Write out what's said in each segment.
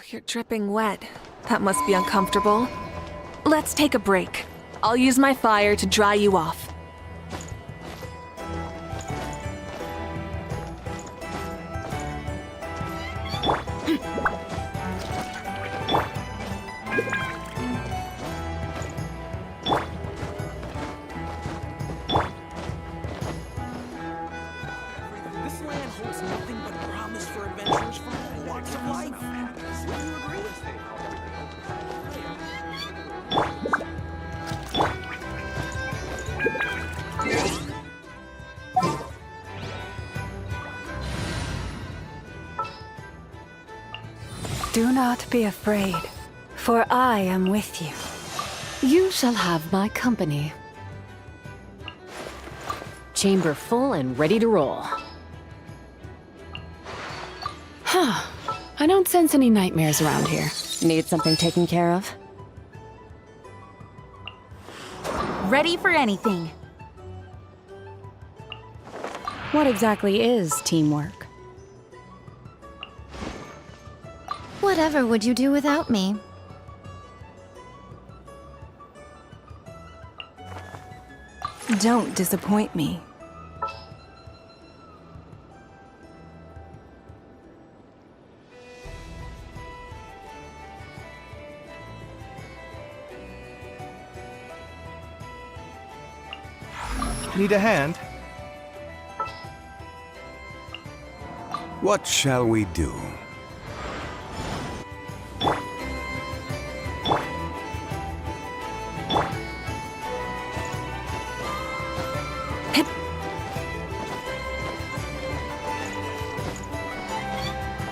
You're dripping wet. That must be uncomfortable. Let's take a break. I'll use my fire to dry you off. This land holds nothing but promise for adventurers from all walks of life. Would you agree? Do not be afraid, for I am with you. You shall have my company. Chamber full and ready to roll. Huh. I don't sense any nightmares around here. Need something taken care of? Ready for anything. What exactly is teamwork? Whatever would you do without me? Don't disappoint me. Need a hand? What shall we do?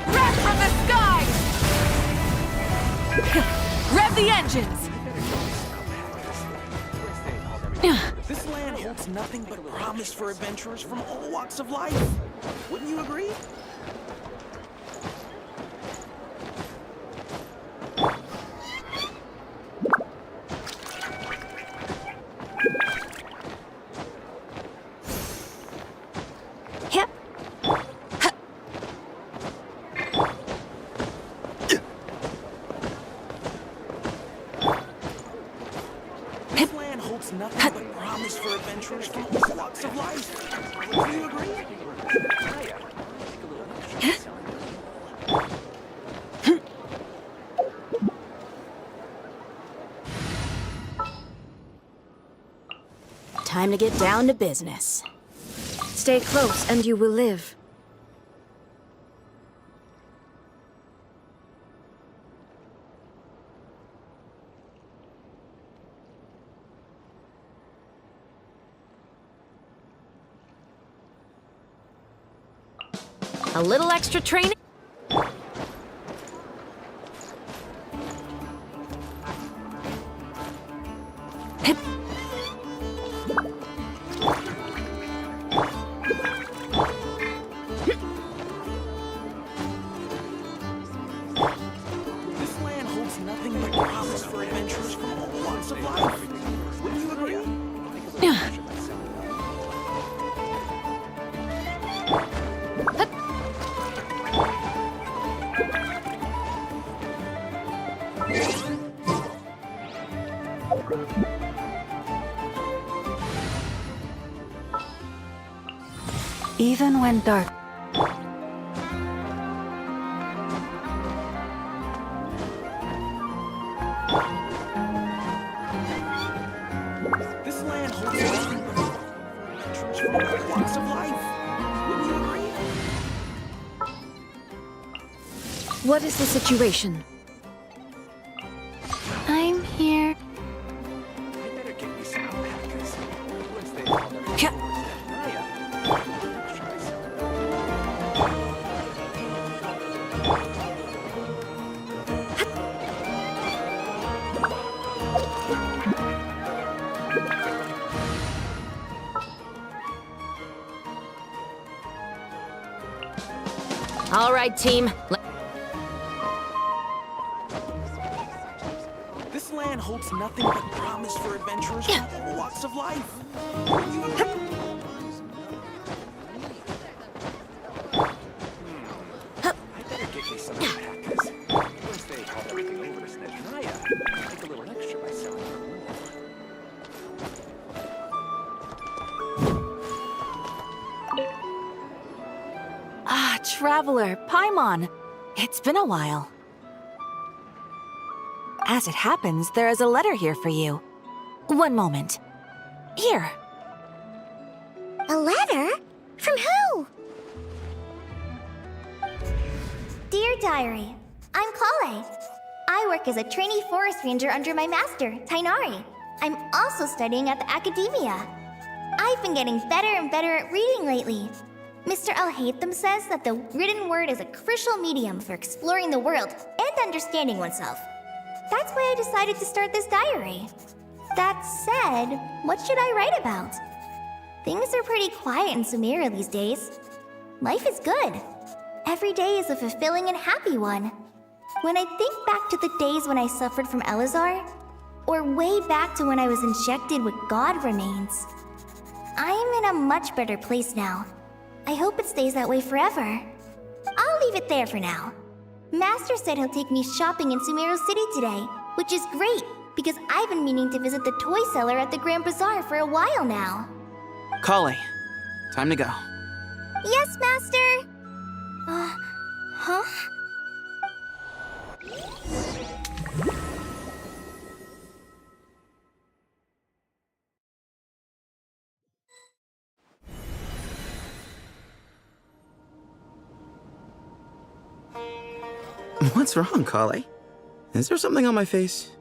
Wrath from the skies! Rev the engines! This land holds nothing but promise for adventurers from all walks of life. Wouldn't you agree? Yep. This land holds nothing but promise for adventurers from all walks of life. Wouldn't you agree? Time to get down to business. Stay close and you will live. A little extra training? This land holds nothing but promise for adventurers from all walks of life. Wouldn't you agree? Even when dark. This land holds nothing but adventurers from all walks of life. Wouldn't you agree? What is the situation? I'm here. I better get me some alpacas. Once they All right, team. This land holds nothing but promise for adventurers from all walks of life. Wouldn't you agree? I better get me some alpacas. Once Naya, take a little extra by selling her wool. Ah, Traveler, Paimon. It's been a while. As it happens, there is a letter here for you. One moment. Here. A letter? From who? Dear Diary, I'm Krai. I work as a trainee forest ranger under my master, Tainari. I'm also studying at the academia. I've been getting better and better at reading lately. Mr. Al-Haytham says that the written word is a crucial medium for exploring the world and understanding oneself. That's why I decided to start this diary. That said, what should I write about? Things are pretty quiet in Sumeru these days. Life is good. Every day is a fulfilling and happy one. When I think back to the days when I suffered from Elazar, or way back to when I was injected with God remains, I am in a much better place now. I hope it stays that way forever. I'll leave it there for now. Master said he'll take me shopping in Sumeru City today, which is great because I've been meaning to visit the toy seller at the Grand Bazaar for a while now. Kale, time to go. Yes, Master! Huh? What's wrong, Kale? Is there something on my face?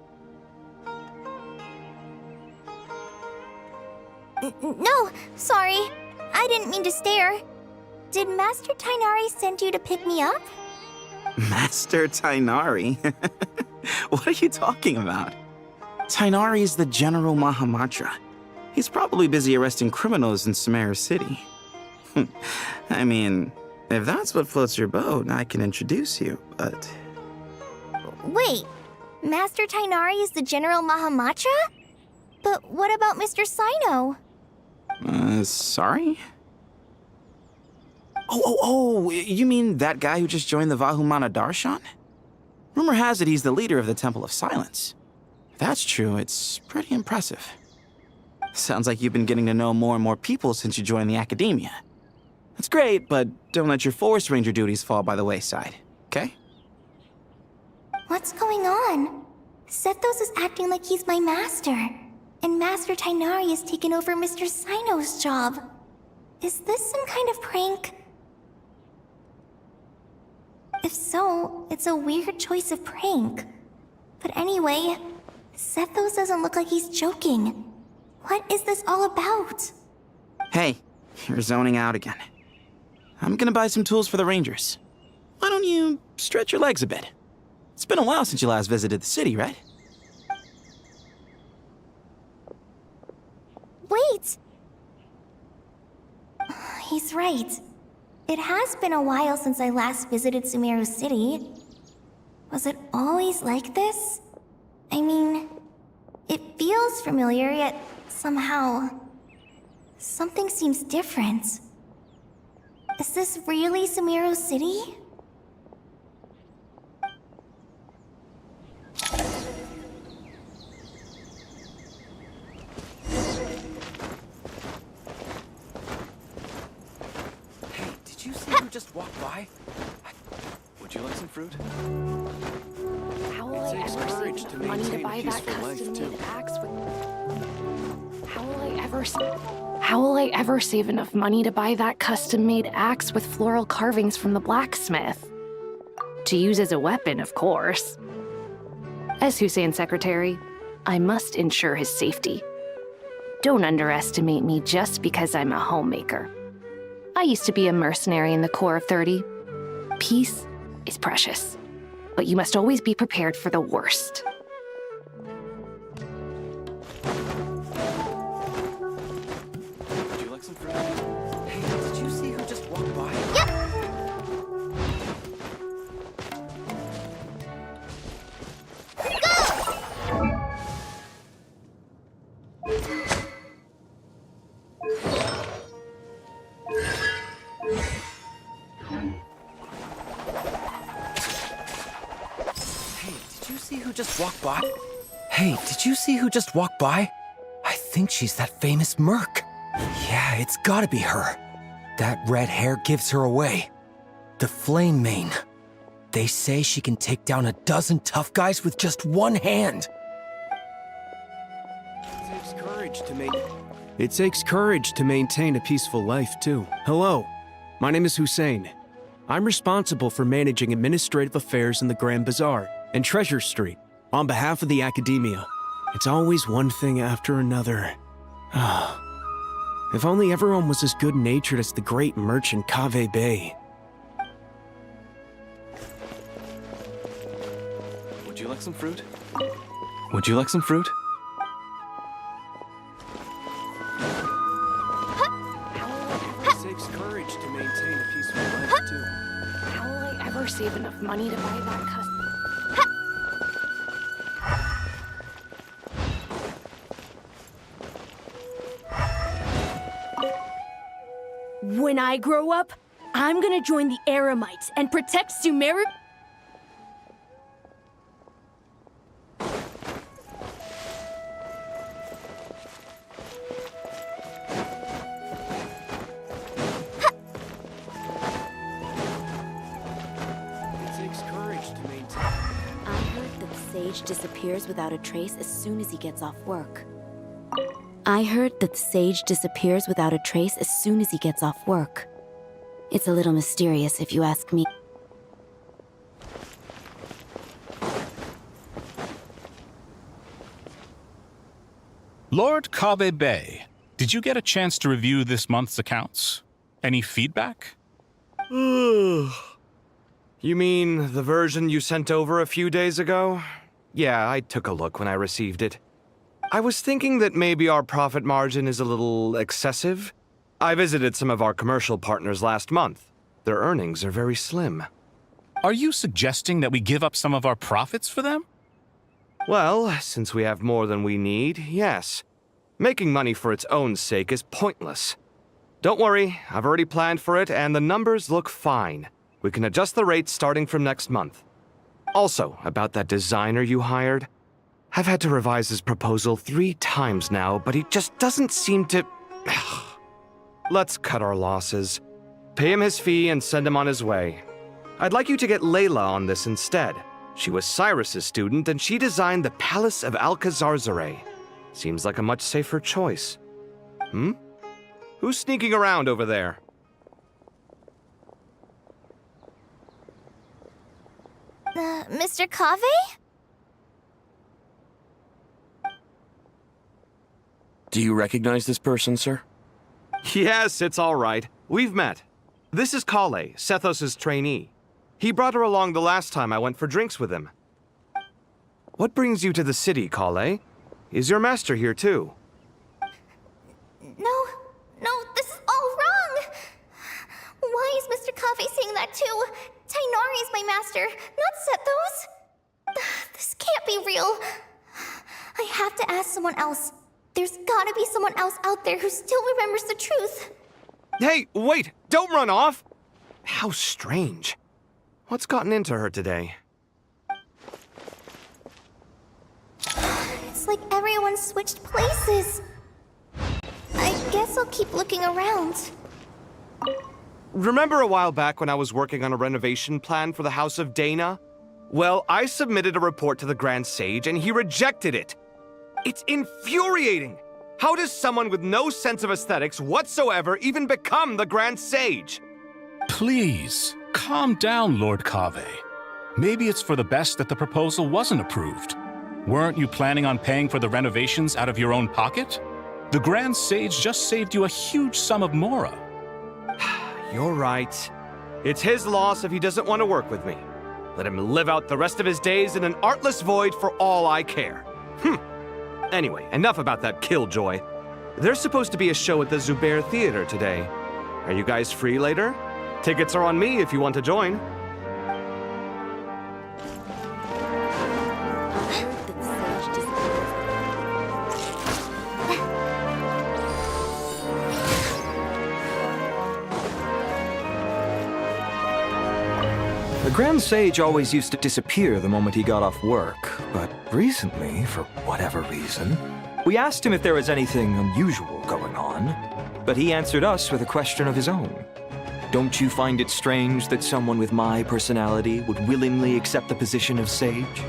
No, sorry. I didn't mean to stare. Did Master Tainari send you to pick me up? Master Tainari? What are you talking about? Tainari is the General Mahamatra. He's probably busy arresting criminals in Sumeru City. I mean, if that's what floats your boat, I can introduce you, but... Wait, Master Tainari is the General Mahamatra? But what about Mr. Sino? Sorry? Oh, you mean that guy who just joined the Vahumana Darshan? Rumor has it he's the leader of the Temple of Silence. If that's true, it's pretty impressive. Sounds like you've been getting to know more and more people since you joined the academia. That's great, but don't let your forest ranger duties fall by the wayside, okay? What's going on? Sethos is acting like he's my master, and Master Tainari has taken over Mr. Sino's job. Is this some kind of prank? If so, it's a weird choice of prank. But anyway, Sethos doesn't look like he's joking. What is this all about? Hey, you're zoning out again. I'm gonna buy some tools for the rangers. Why don't you stretch your legs a bit? It's been a while since you last visited the city, right? Wait! He's right. It has been a while since I last visited Sumeru City. Was it always like this? I mean, it feels familiar, yet somehow... something seems different. Is this really Sumeru City? Just walk by. Would you like some fruit? How will I ever save money to buy that custom-made axe with... How will I ever save enough money to buy that custom-made axe with floral carvings from the blacksmith? To use as a weapon, of course. As Hussein's secretary, I must ensure his safety. Don't underestimate me just because I'm a homemaker. I used to be a mercenary in the Corps of 30. Peace is precious, but you must always be prepared for the worst. Would you like some fruit? Hey, did you see who just walked by? who just walked by? Hey, did you see who just walked by? I think she's that famous merc. Yeah, it's gotta be her. That red hair gives her away. The Flame Mane. They say she can take down a dozen tough guys with just one hand. It takes courage to maintain a peaceful life, too. Hello, my name is Hussein. I'm responsible for managing administrative affairs in the Grand Bazaar and Treasure Street on behalf of the Academia. It's always one thing after another. If only everyone was as good-natured as the great merchant Kave Bey. Would you like some fruit? Would you like some fruit? It takes courage to maintain a peaceful life, too. How will I ever save enough money to buy that custom? When I grow up, I'm gonna join the Eremites and protect Sumeru. It takes courage to maintain. I heard that Sage disappears without a trace as soon as he gets off work. It's a little mysterious if you ask me. Lord Kave Bey, did you get a chance to review this month's accounts? Any feedback? You mean the version you sent over a few days ago? Yeah, I took a look when I received it. I was thinking that maybe our profit margin is a little excessive. I visited some of our commercial partners last month. Their earnings are very slim. Are you suggesting that we give up some of our profits for them? Well, since we have more than we need, yes. Making money for its own sake is pointless. Don't worry, I've already planned for it, and the numbers look fine. We can adjust the rates starting from next month. Also, about that designer you hired, I've had to revise his proposal 3 times now, but he just doesn't seem to... Let's cut our losses. Pay him his fee and send him on his way. I'd like you to get Layla on this instead. She was Cyrus's student, and she designed the Palace of Alcazarzare. Seems like a much safer choice. Who's sneaking around over there? Mr. Kave? Do you recognize this person, sir? Yes, it's all right. We've met. This is Kale, Sethos' trainee. He brought her along the last time I went for drinks with him. What brings you to the city, Kale? Is your master here too? No, this is all wrong! Why is Mr. Kave saying that too? Tainari is my master, not Sethos. This can't be real. I have to ask someone else. There's gotta be someone else out there who still remembers the truth. Hey, wait! Don't run off! How strange. What's gotten into her today? It's like everyone switched places. I guess I'll keep looking around. Remember a while back when I was working on a renovation plan for the House of Dana? Well, I submitted a report to the Grand Sage and he rejected it. It's infuriating! How does someone with no sense of aesthetics whatsoever even become the Grand Sage? Please, calm down, Lord Kave. Maybe it's for the best that the proposal wasn't approved. Weren't you planning on paying for the renovations out of your own pocket? The Grand Sage just saved you a huge sum of mora. You're right. It's his loss if he doesn't want to work with me. Let him live out the rest of his days in an artless void for all I care. Anyway, enough about that killjoy. There's supposed to be a show at the Zubair Theater today. Are you guys free later? Tickets are on me if you want to join. Grand Sage always used to disappear the moment he got off work, but recently, for whatever reason, we asked him if there was anything unusual going on, but he answered us with a question of his own. Don't you find it strange that someone with my personality would willingly accept the position of Sage?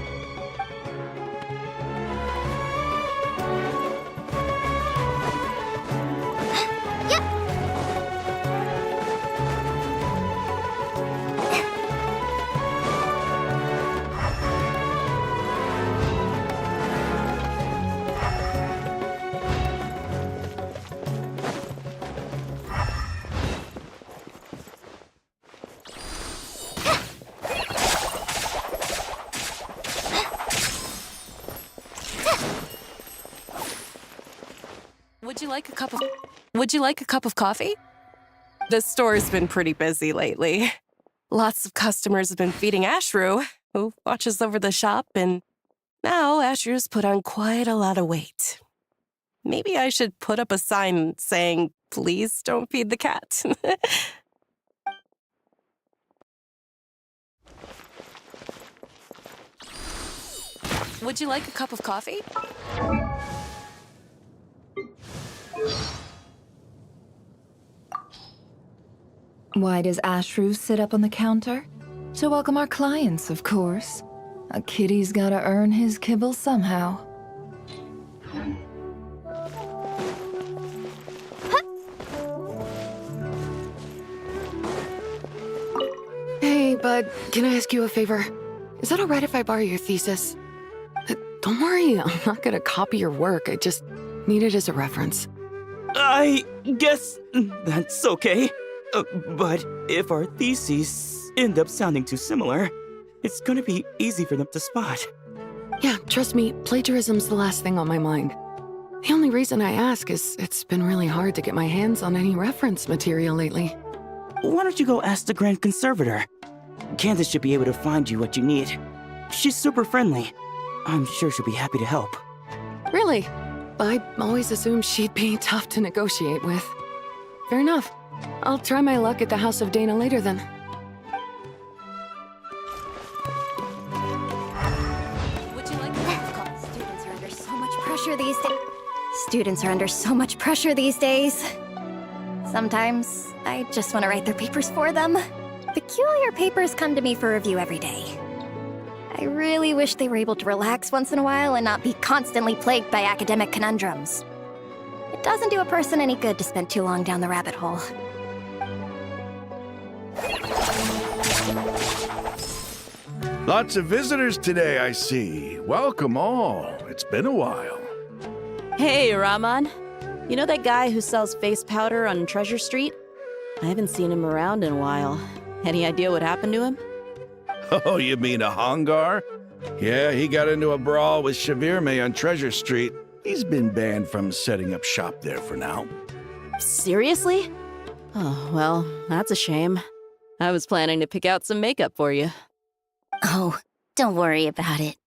Would you like a cup of coffee? The store's been pretty busy lately. Lots of customers have been feeding Ashru, who watches over the shop, and now Ashru's put on quite a lot of weight. Maybe I should put up a sign saying, "Please don't feed the cat." Would you like a cup of coffee? Why does Ashru sit up on the counter? To welcome our clients, of course. A kitty's gotta earn his kibble somehow. Hey, bud, can I ask you a favor? Is that alright if I borrow your thesis? Don't worry, I'm not gonna copy your work. I just need it as a reference. I guess that's okay. But if our theses end up sounding too similar, it's gonna be easy for them to spot. Yeah, trust me, plagiarism's the last thing on my mind. The only reason I ask is it's been really hard to get my hands on any reference material lately. Why don't you go ask the Grand Conservator? Candace should be able to find you what you need. She's super friendly. I'm sure she'll be happy to help. Really? I always assumed she'd be tough to negotiate with. Fair enough. I'll try my luck at the House of Dana later then. Would you like a cup of coffee? Students are under so much pressure these days. Students are under so much pressure these days. Sometimes I just want to write their papers for them. Peculiar papers come to me for review every day. I really wish they were able to relax once in a while and not be constantly plagued by academic conundrums. It doesn't do a person any good to spend too long down the rabbit hole. Lots of visitors today, I see. Welcome all. It's been a while. Hey, Rahman. You know that guy who sells face powder on Treasure Street? I haven't seen him around in a while. Any idea what happened to him? Oh, you mean a Hongar? Yeah, he got into a brawl with Shavirme on Treasure Street. He's been banned from setting up shop there for now. Seriously? Oh, well, that's a shame. I was planning to pick out some makeup for you. Oh, don't worry about it.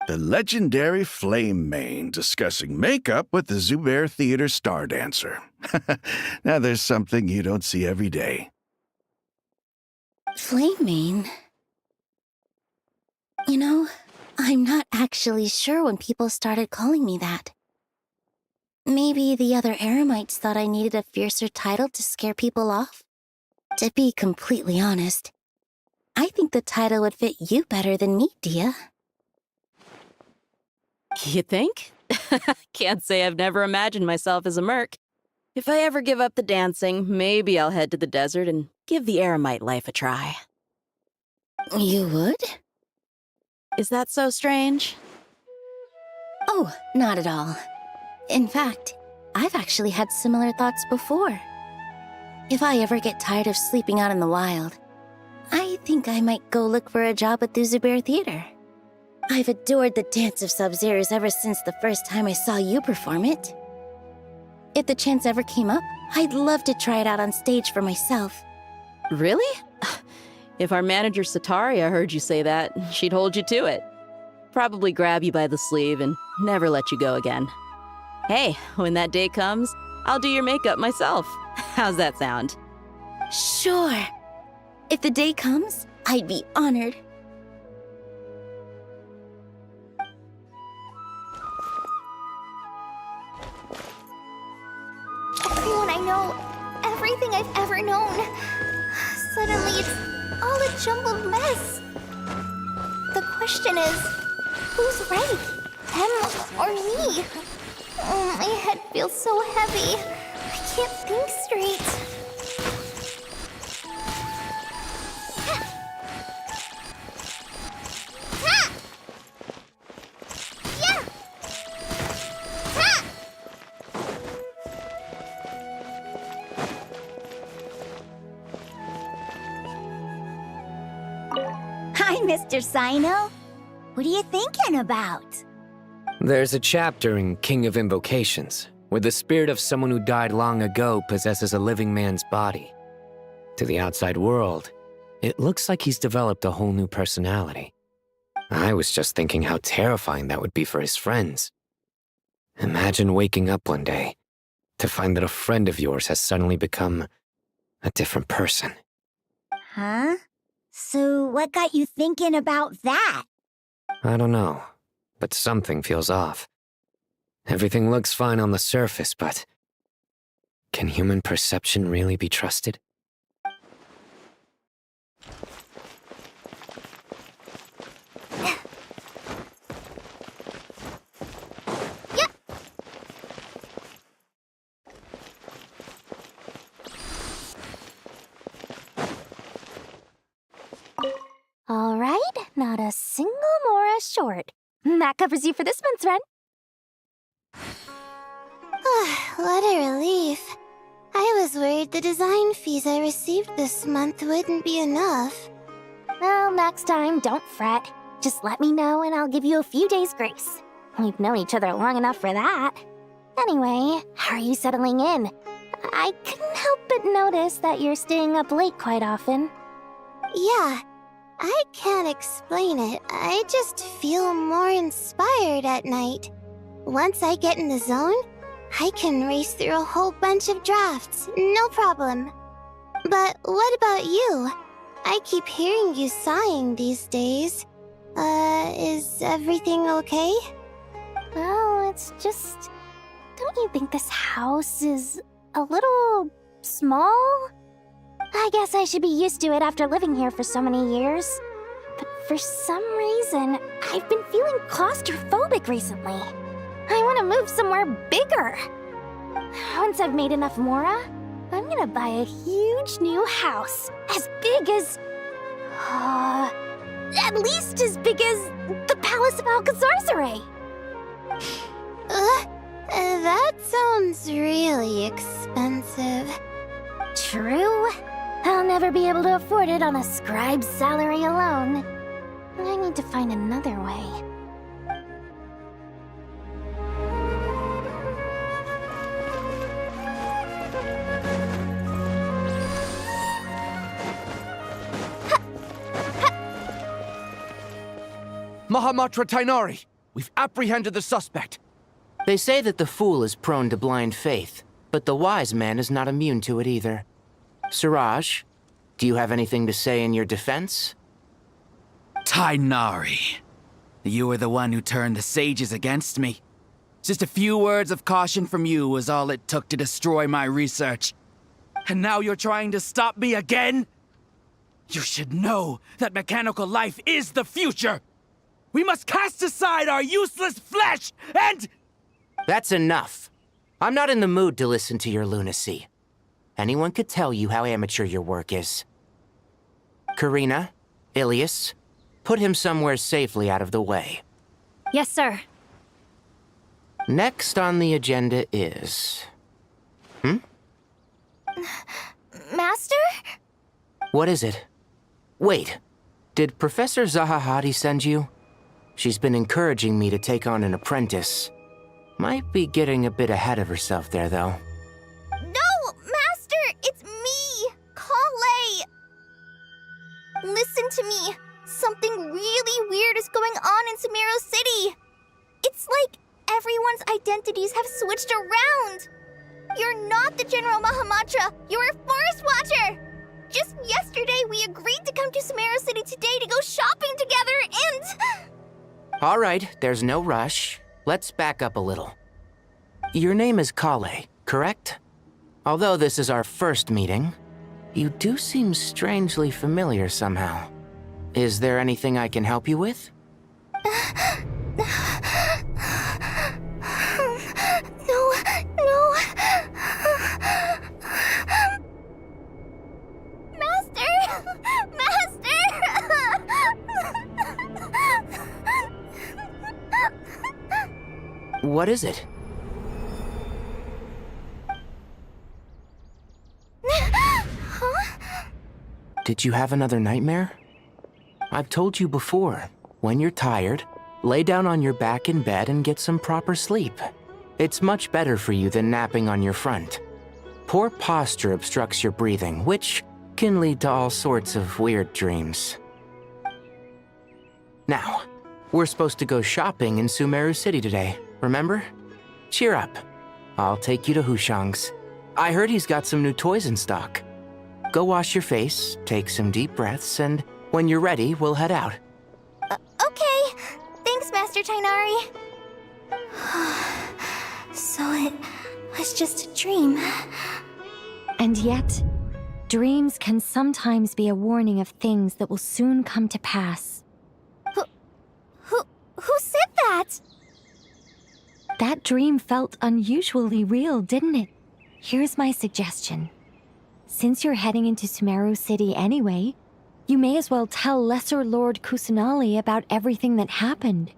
The legendary Flame Mane discussing makeup with the Zubair Theater star dancer. Now there's something you don't see every day. Flame Mane? You know, I'm not actually sure when people started calling me that. Maybe the other Eremites thought I needed a fiercer title to scare people off? To be completely honest, I think the title would fit you better than me, Dia. You think? Can't say I've never imagined myself as a merc. If I ever give up the dancing, maybe I'll head to the desert and give the Eremite life a try. You would? Is that so strange? Oh, not at all. In fact, I've actually had similar thoughts before. If I ever get tired of sleeping out in the wild, I think I might go look for a job at the Zubair Theater. I've adored the dance of Sub-Zeros ever since the first time I saw you perform it. If the chance ever came up, I'd love to try it out on stage for myself. Really? If our manager Sataria heard you say that, she'd hold you to it. Probably grab you by the sleeve and never let you go again. Hey, when that day comes, I'll do your makeup myself. How's that sound? Sure. If the day comes, I'd be honored. Everyone I know, everything I've ever known. Suddenly it's all a jumbled mess. The question is, who's right? Them or me? Oh, my head feels so heavy. I can't think straight. Hi, Mr. Sino. What are you thinking about? There's a chapter in King of Invocations where the spirit of someone who died long ago possesses a living man's body. To the outside world, it looks like he's developed a whole new personality. I was just thinking how terrifying that would be for his friends. Imagine waking up one day to find that a friend of yours has suddenly become a different person. Huh? So what got you thinking about that? I don't know, but something feels off. Everything looks fine on the surface, but can human perception really be trusted? All right, not a single Mora short. That covers you for this month's rent. What a relief. I was worried the design fees I received this month wouldn't be enough. Well, next time, don't fret. Just let me know and I'll give you a few days' grace. We've known each other long enough for that. Anyway, how are you settling in? I couldn't help but notice that you're staying up late quite often. Yeah, I can't explain it. I just feel more inspired at night. Once I get in the zone, I can race through a whole bunch of drafts, no problem. But what about you? I keep hearing you sighing these days. Is everything okay? Well, it's just... Don't you think this house is a little small? I guess I should be used to it after living here for so many years. But for some reason, I've been feeling claustrophobic recently. I want to move somewhere bigger. Once I've made enough Mora, I'm gonna buy a huge new house. As big as... at least as big as the Palace of Alcazarzaray. That sounds really expensive. True. I'll never be able to afford it on a scribe's salary alone. I need to find another way. Mahamatra Tainari, we've apprehended the suspect. They say that the fool is prone to blind faith, but the wise man is not immune to it either. Siraj, do you have anything to say in your defense? Tainari, you were the one who turned the sages against me. Just a few words of caution from you was all it took to destroy my research. And now you're trying to stop me again? You should know that mechanical life is the future! We must cast aside our useless flesh and... That's enough. I'm not in the mood to listen to your lunacy. Anyone could tell you how amateur your work is. Karina, Ilias, put him somewhere safely out of the way. Yes, sir. Next on the agenda is... Master? What is it? Wait, did Professor Zahahati send you? She's been encouraging me to take on an apprentice. Might be getting a bit ahead of herself there, though. No, Master! It's me! Krai! Listen to me. Something really weird is going on in Sumeru City. It's like everyone's identities have switched around. You're not the General Mahamatra. You're a Forest Watcher. Just yesterday, we agreed to come to Sumeru City today to go shopping together, and... All right, there's no rush. Let's back up a little. Your name is Kale, correct? Although this is our first meeting, you do seem strangely familiar somehow. Is there anything I can help you with? No. Master! What is it? Did you have another nightmare? I've told you before, when you're tired, lay down on your back in bed and get some proper sleep. It's much better for you than napping on your front. Poor posture obstructs your breathing, which can lead to all sorts of weird dreams. Now, we're supposed to go shopping in Sumeru City today, remember? Cheer up. I'll take you to Hushang's. I heard he's got some new toys in stock. Go wash your face, take some deep breaths, and when you're ready, we'll head out. Okay. Thanks, Master Tainari. So it was just a dream. And yet, dreams can sometimes be a warning of things that will soon come to pass. Who said that? That dream felt unusually real, didn't it? Here's my suggestion. Since you're heading into Sumeru City anyway, you may as well tell Lesser Lord Kusanali about everything that happened.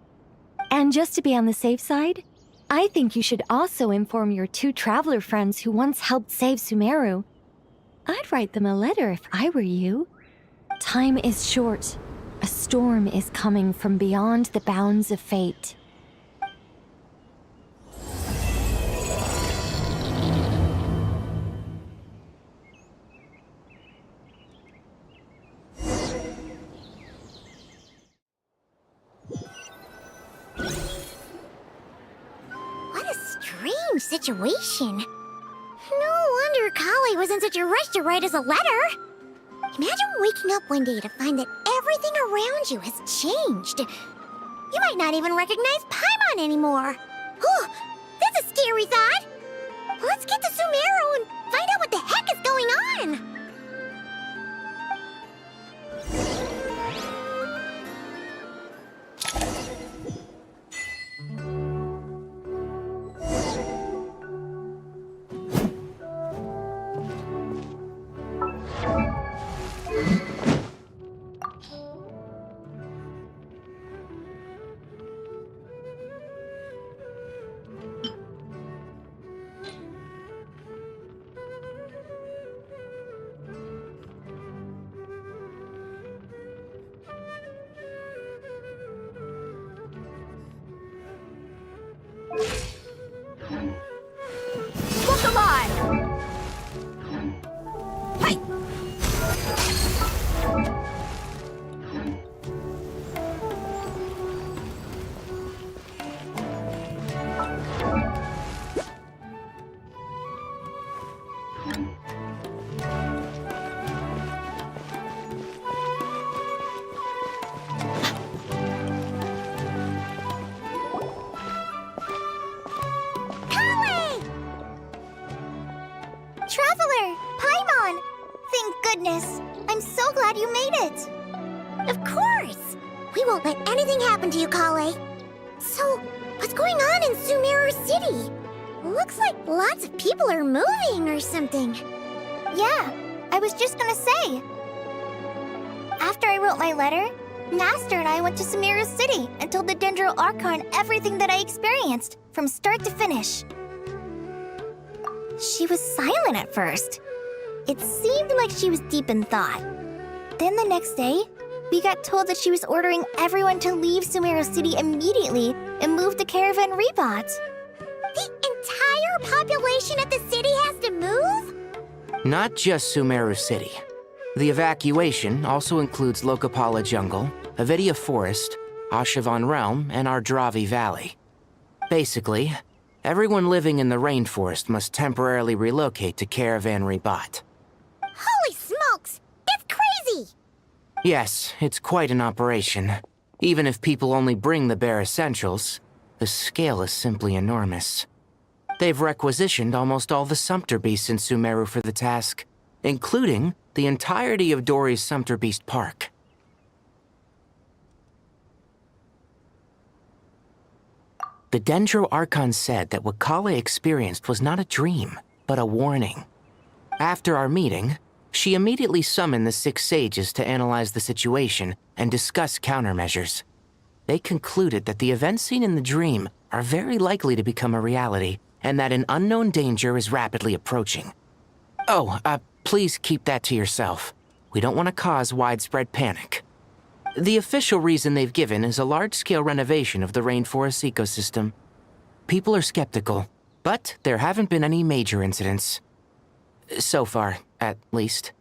And just to be on the safe side, I think you should also inform your 2 traveler friends who once helped save Sumeru. I'd write them a letter if I were you. Time is short. A storm is coming from beyond the bounds of fate. What a strange situation. No wonder Kali was in such a rush to write us a letter. Imagine waking up one day to find that everything around you has changed. You might not even recognize Paimon anymore. Oh, that's a scary thought. Let's get to Sumeru and find out what the heck is going on. Look alive! Hi! Traveler! Paimon! Thank goodness. I'm so glad you made it. Of course! We won't let anything happen to you, Kale. So, what's going on in Sumeru City? Looks like lots of people are moving or something. Yeah, I was just gonna say. After I wrote my letter, Master and I went to Sumeru City and told the Dendro Archon everything that I experienced, from start to finish. She was silent at first. It seemed like she was deep in thought. Then the next day, we got told that she was ordering everyone to leave Sumeru City immediately and move to Caravan Rebot. The entire population of the city has to move? Not just Sumeru City. The evacuation also includes Lokapala Jungle, Avidia Forest, Ashavan Realm, and Ardravi Valley. Basically, everyone living in the rainforest must temporarily relocate to Caravan Rebot. Holy smokes! Yes, it's quite an operation. Even if people only bring the bare essentials, the scale is simply enormous. They've requisitioned almost all the Sumpter Beasts in Sumeru for the task, including the entirety of Dory's Sumpter Beast Park. The Dendro Archon said that what Kale experienced was not a dream, but a warning. After our meeting, she immediately summoned the 6 sages to analyze the situation and discuss countermeasures. They concluded that the events seen in the dream are very likely to become a reality, and that an unknown danger is rapidly approaching. Oh, please keep that to yourself. We don't want to cause widespread panic. The official reason they've given is a large-scale renovation of the rainforest ecosystem. People are skeptical, but there haven't been any major incidents. So far, at least.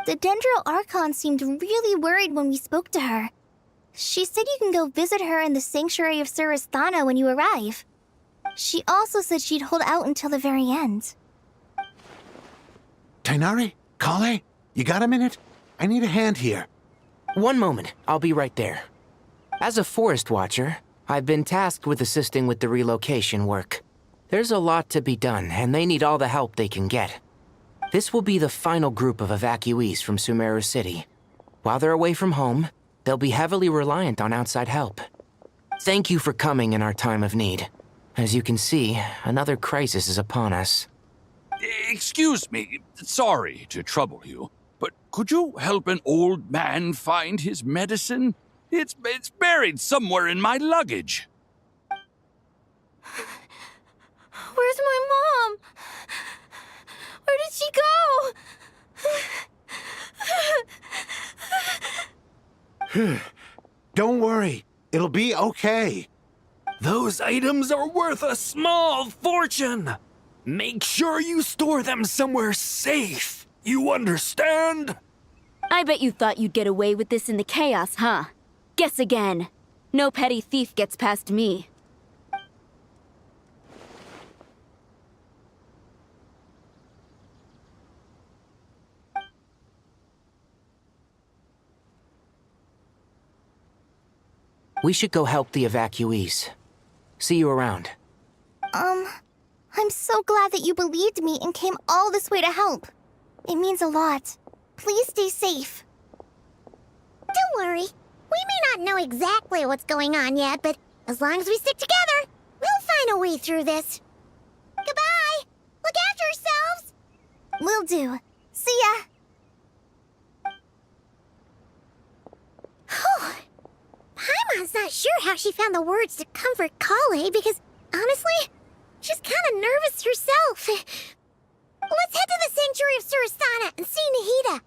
The Dendro Archon seemed really worried when we spoke to her. She said you can go visit her in the Sanctuary of Surasthana when you arrive. She also said she'd hold out until the very end. Tighnari? Kale? You got a minute? I need a hand here. One moment, I'll be right there. As a forest watcher, I've been tasked with assisting with the relocation work. There's a lot to be done, and they need all the help they can get. This will be the final group of evacuees from Sumeru City. While they're away from home, they'll be heavily reliant on outside help. Thank you for coming in our time of need. As you can see, another crisis is upon us. Excuse me, sorry to trouble you, but could you help an old man find his medicine? It's buried somewhere in my luggage. Where's my mom? Where did she go? Don't worry. It'll be okay. Those items are worth a small fortune. Make sure you store them somewhere safe. You understand? I bet you thought you'd get away with this in the chaos, huh? Guess again. No petty thief gets past me. We should go help the evacuees. See you around. I'm so glad that you believed me and came all this way to help. It means a lot. Please stay safe. Don't worry. We may not know exactly what's going on yet, but as long as we stick together, we'll find a way through this. Goodbye! Look after yourselves! Will do. See ya! Paimon's not sure how she found the words to comfort Kale because, honestly, she's kind of nervous herself. Let's head to the Sanctuary of Surasthana and see Nahida.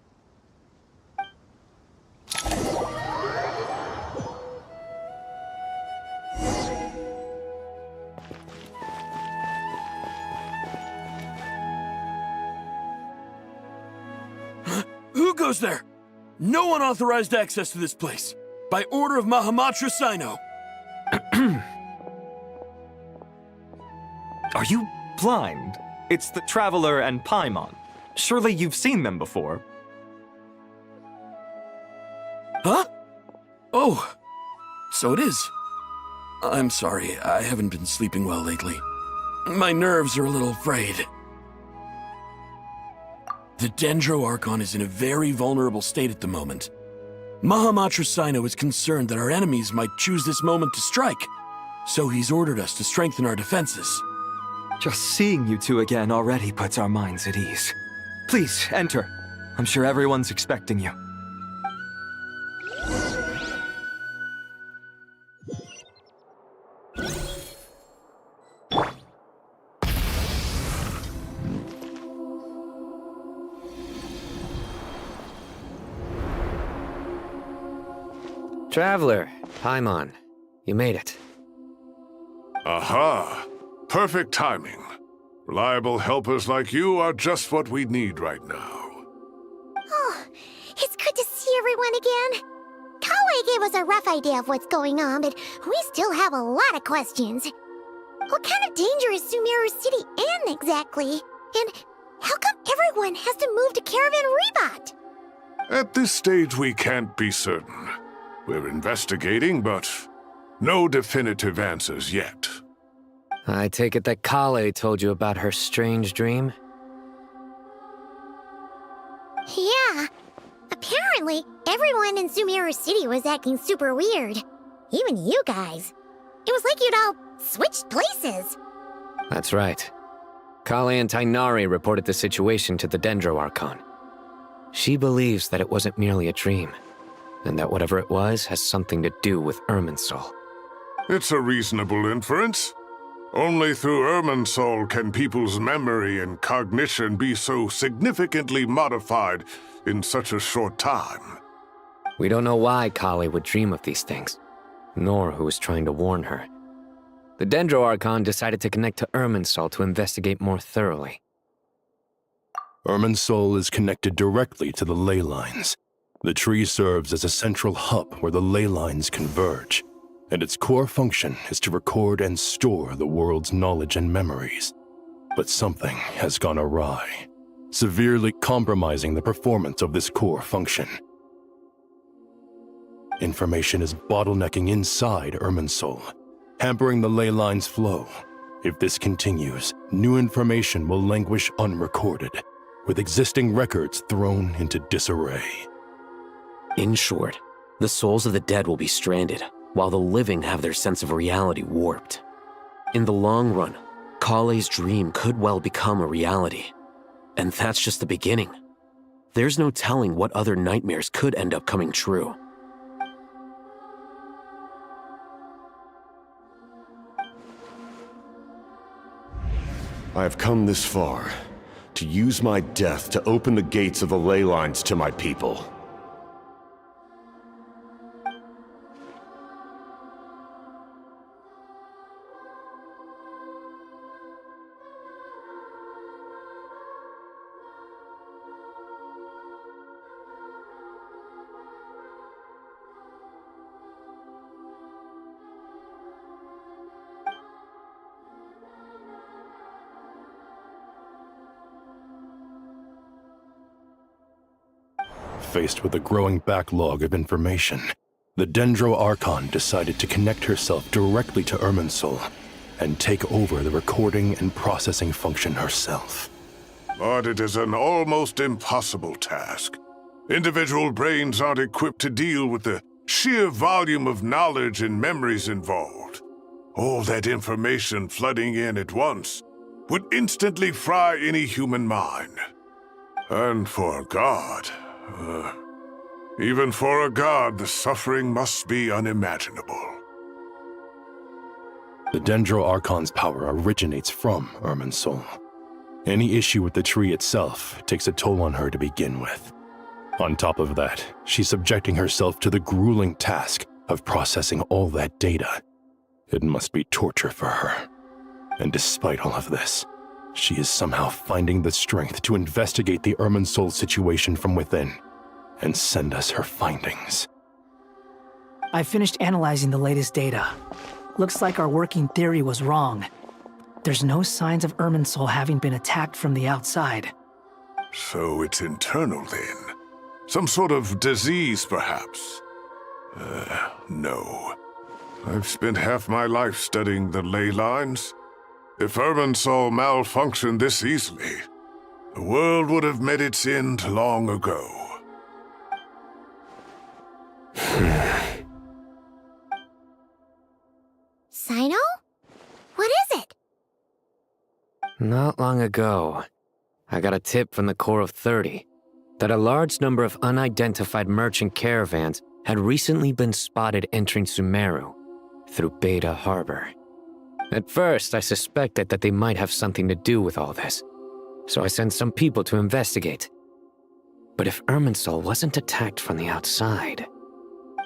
Who goes there? No unauthorized access to this place. By order of Mahamatra Sino. Are you blind? It's the Traveler and Paimon. Surely you've seen them before. Huh? Oh, so it is. I'm sorry, I haven't been sleeping well lately. My nerves are a little frayed. The Dendro Archon is in a very vulnerable state at the moment. Mahamatra Sino is concerned that our enemies might choose this moment to strike, so he's ordered us to strengthen our defenses. Just seeing you two again already puts our minds at ease. Please, enter. I'm sure everyone's expecting you. Traveler, Paimon, you made it. Aha! Perfect timing. Reliable helpers like you are just what we need right now. Oh, it's good to see everyone again. Kale gave us a rough idea of what's going on, but we still have a lot of questions. What kind of danger is Sumeru City in exactly? And how come everyone has to move to Caravan Rebot? At this stage, we can't be certain. We're investigating, but no definitive answers yet. I take it that Kale told you about her strange dream? Yeah. Apparently, everyone in Sumeru City was acting super weird. Even you guys. It was like you'd all switched places. That's right. Kale and Tainari reported the situation to the Dendro Archon. She believes that it wasn't merely a dream, and that whatever it was has something to do with Irminsul. It's a reasonable inference. Only through Irminsul can people's memory and cognition be so significantly modified in such a short time. We don't know why Kale would dream of these things, nor who was trying to warn her. The Dendro Archon decided to connect to Irminsul to investigate more thoroughly. Irminsul is connected directly to the ley lines. The tree serves as a central hub where the ley lines converge, and its core function is to record and store the world's knowledge and memories. But something has gone awry, severely compromising the performance of this core function. Information is bottlenecking inside Irminsul, hampering the ley line's flow. If this continues, new information will languish unrecorded, with existing records thrown into disarray. In short, the souls of the dead will be stranded, while the living have their sense of reality warped. In the long run, Kale's dream could well become a reality. And that's just the beginning. There's no telling what other nightmares could end up coming true. I have come this far, to use my death to open the gates of the ley lines to my people. Faced with a growing backlog of information, the Dendro Archon decided to connect herself directly to Irminsul and take over the recording and processing function herself. But it is an almost impossible task. Individual brains aren't equipped to deal with the sheer volume of knowledge and memories involved. All that information flooding in at once would instantly fry any human mind. And for a god, even for a god, the suffering must be unimaginable. The Dendro Archon's power originates from Irminsul. Any issue with the tree itself takes a toll on her to begin with. On top of that, she's subjecting herself to the grueling task of processing all that data. It must be torture for her. And despite all of this, she is somehow finding the strength to investigate the Irminsul situation from within and send us her findings. I finished analyzing the latest data. Looks like our working theory was wrong. There's no signs of Irminsul having been attacked from the outside. So it's internal then? Some sort of disease, perhaps? No. I've spent half my life studying the ley lines. If Irminsul malfunctioned this easily, the world would have met its end long ago. Sino? What is it? Not long ago, I got a tip from the Corps of 30 that a large number of unidentified merchant caravans had recently been spotted entering Sumeru through Beta Harbor. At first, I suspected that they might have something to do with all this, so I sent some people to investigate. But if Irminsul wasn't attacked from the outside...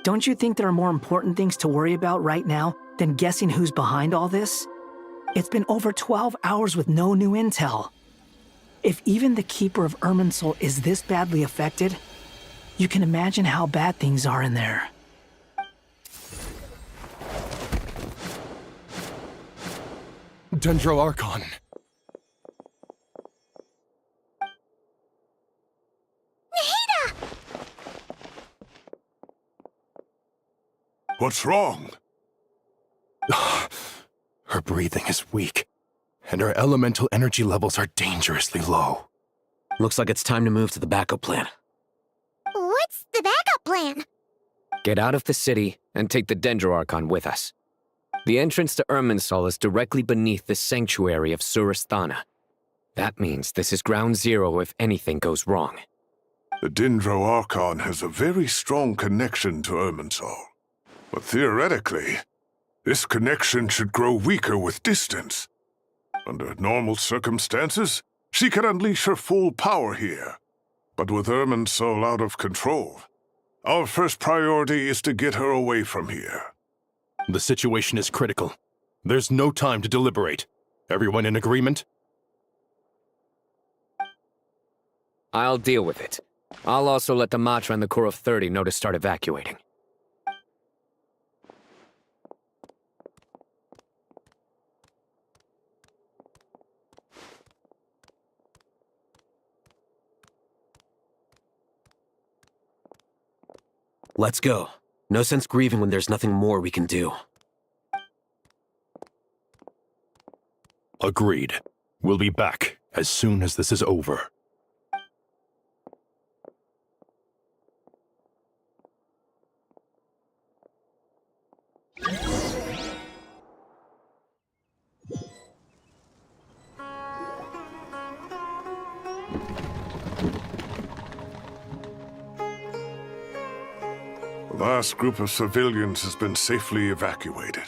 Don't you think there are more important things to worry about right now than guessing who's behind all this? It's been over 12 hours with no new intel. If even the Keeper of Irminsul is this badly affected, you can imagine how bad things are in there. Dendro Archon. Nahida! What's wrong? Her breathing is weak, and her elemental energy levels are dangerously low. Looks like it's time to move to the backup plan. What's the backup plan? Get out of the city and take the Dendro Archon with us. The entrance to Irminsul is directly beneath the sanctuary of Surasthana. That means this is ground zero if anything goes wrong. The Dendro Archon has a very strong connection to Irminsul. But theoretically, this connection should grow weaker with distance. Under normal circumstances, she can unleash her full power here. But with Irminsul out of control, our first priority is to get her away from here. The situation is critical. There's no time to deliberate. Everyone in agreement? I'll deal with it. I'll also let the Matra and the Core of 30 know to start evacuating. Let's go. No sense grieving when there's nothing more we can do. Agreed. We'll be back as soon as this is over. The last group of civilians has been safely evacuated.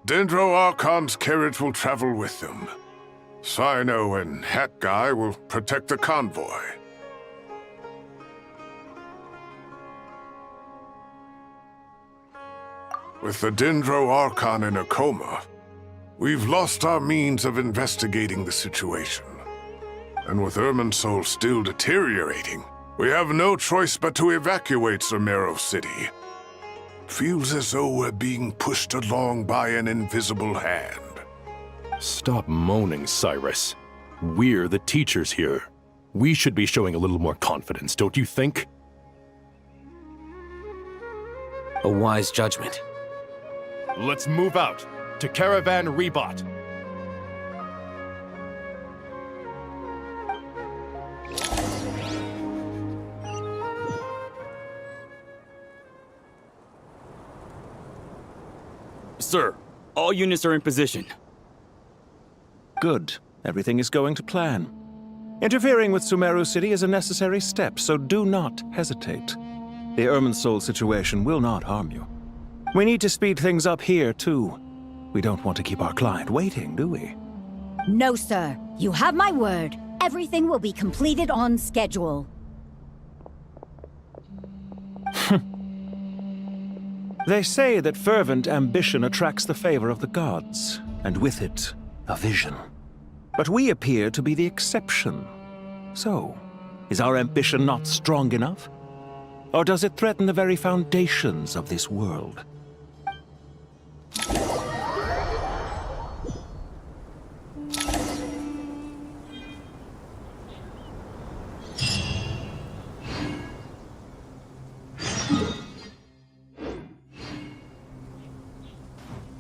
Dendro Archon's carriage will travel with them. Sino and Hat Guy will protect the convoy. With the Dendro Archon in a coma, we've lost our means of investigating the situation. And with Irminsul still deteriorating, we have no choice but to evacuate Sumeru City. Feels as though we're being pushed along by an invisible hand. Stop moaning, Cyrus. We're the teachers here. We should be showing a little more confidence, don't you think? A wise judgment. Let's move out to Caravan Rebot. Sir, all units are in position. Good. Everything is going to plan. Interfering with Sumeru City is a necessary step, so do not hesitate. The Irminsul situation will not harm you. We need to speed things up here, too. We don't want to keep our client waiting, do we? No, sir. You have my word. Everything will be completed on schedule. They say that fervent ambition attracts the favor of the gods, and with it, a vision. But we appear to be the exception. So, is our ambition not strong enough? Or does it threaten the very foundations of this world?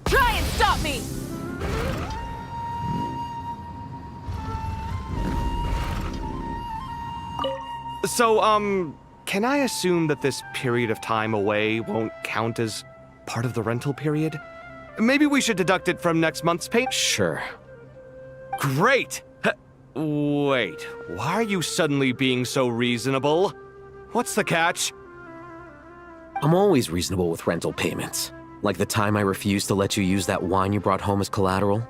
Try and stop me! So, can I assume that this period of time away won't count as part of the rental period? Maybe we should deduct it from next month's pay? Sure. Great! Wait, why are you suddenly being so reasonable? What's the catch? I'm always reasonable with rental payments. Like the time I refused to let you use that wine you brought home as collateral.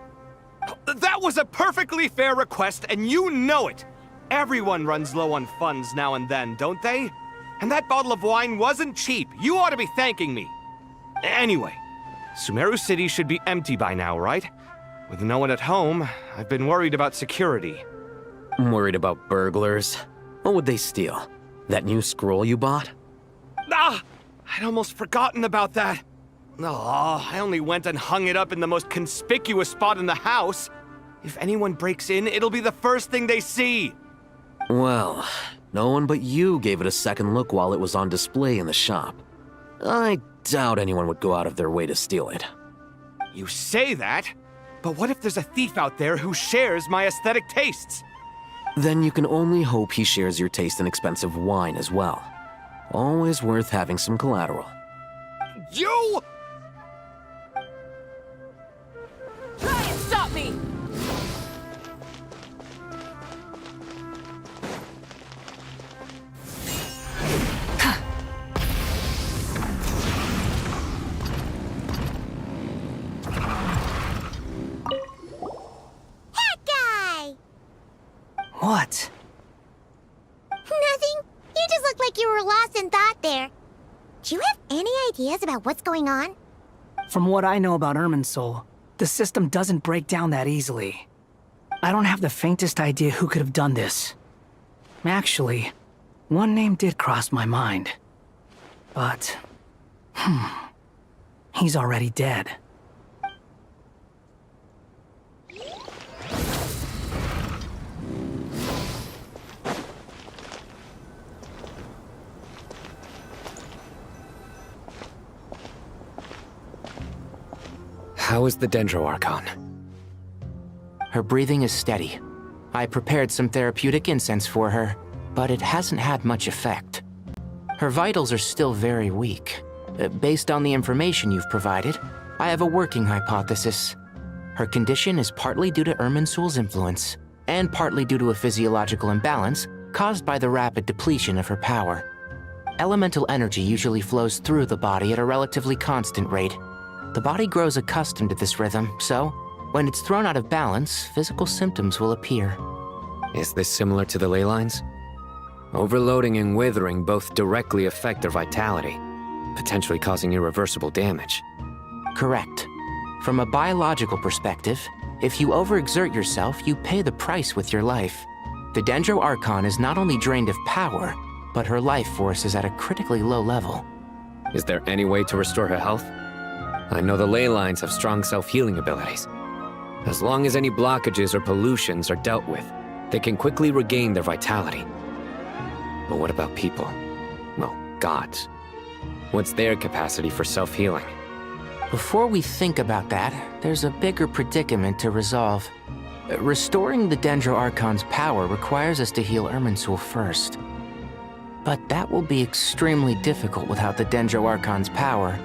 That was a perfectly fair request, and you know it! Everyone runs low on funds now and then, don't they? And that bottle of wine wasn't cheap. You ought to be thanking me. Anyway, Sumeru City should be empty by now, right? With no one at home, I've been worried about security. I'm worried about burglars. What would they steal? That new scroll you bought? Ah! I'd almost forgotten about that. Oh, I only went and hung it up in the most conspicuous spot in the house. If anyone breaks in, it'll be the first thing they see. Well, no one but you gave it a second look while it was on display in the shop. I doubt anyone would go out of their way to steal it. You say that, but what if there's a thief out there who shares my aesthetic tastes? Then you can only hope he shares your taste in expensive wine as well. Always worth having some collateral. You! Try and stop me! What? Nothing. You just looked like you were lost in thought there. Do you have any ideas about what's going on? From what I know about Irminsul, the system doesn't break down that easily. I don't have the faintest idea who could have done this. Actually, one name did cross my mind. But, he's already dead. How is the Dendroarchon? Her breathing is steady. I prepared some therapeutic incense for her, but it hasn't had much effect. Her vitals are still very weak. Based on the information you've provided, I have a working hypothesis. Her condition is partly due to Irminsul's influence, and partly due to a physiological imbalance caused by the rapid depletion of her power. Elemental energy usually flows through the body at a relatively constant rate. The body grows accustomed to this rhythm, so when it's thrown out of balance, physical symptoms will appear. Is this similar to the ley lines? Overloading and withering both directly affect their vitality, potentially causing irreversible damage. Correct. From a biological perspective, if you overexert yourself, you pay the price with your life. The Dendroarchon is not only drained of power, but her life force is at a critically low level. Is there any way to restore her health? I know the ley lines have strong self-healing abilities. As long as any blockages or pollutions are dealt with, they can quickly regain their vitality. But what about people? Well, gods. What's their capacity for self-healing? Before we think about that, there's a bigger predicament to resolve. Restoring the Dendroarchon's power requires us to heal Irminsul first. But that will be extremely difficult without the Dendroarchon's power.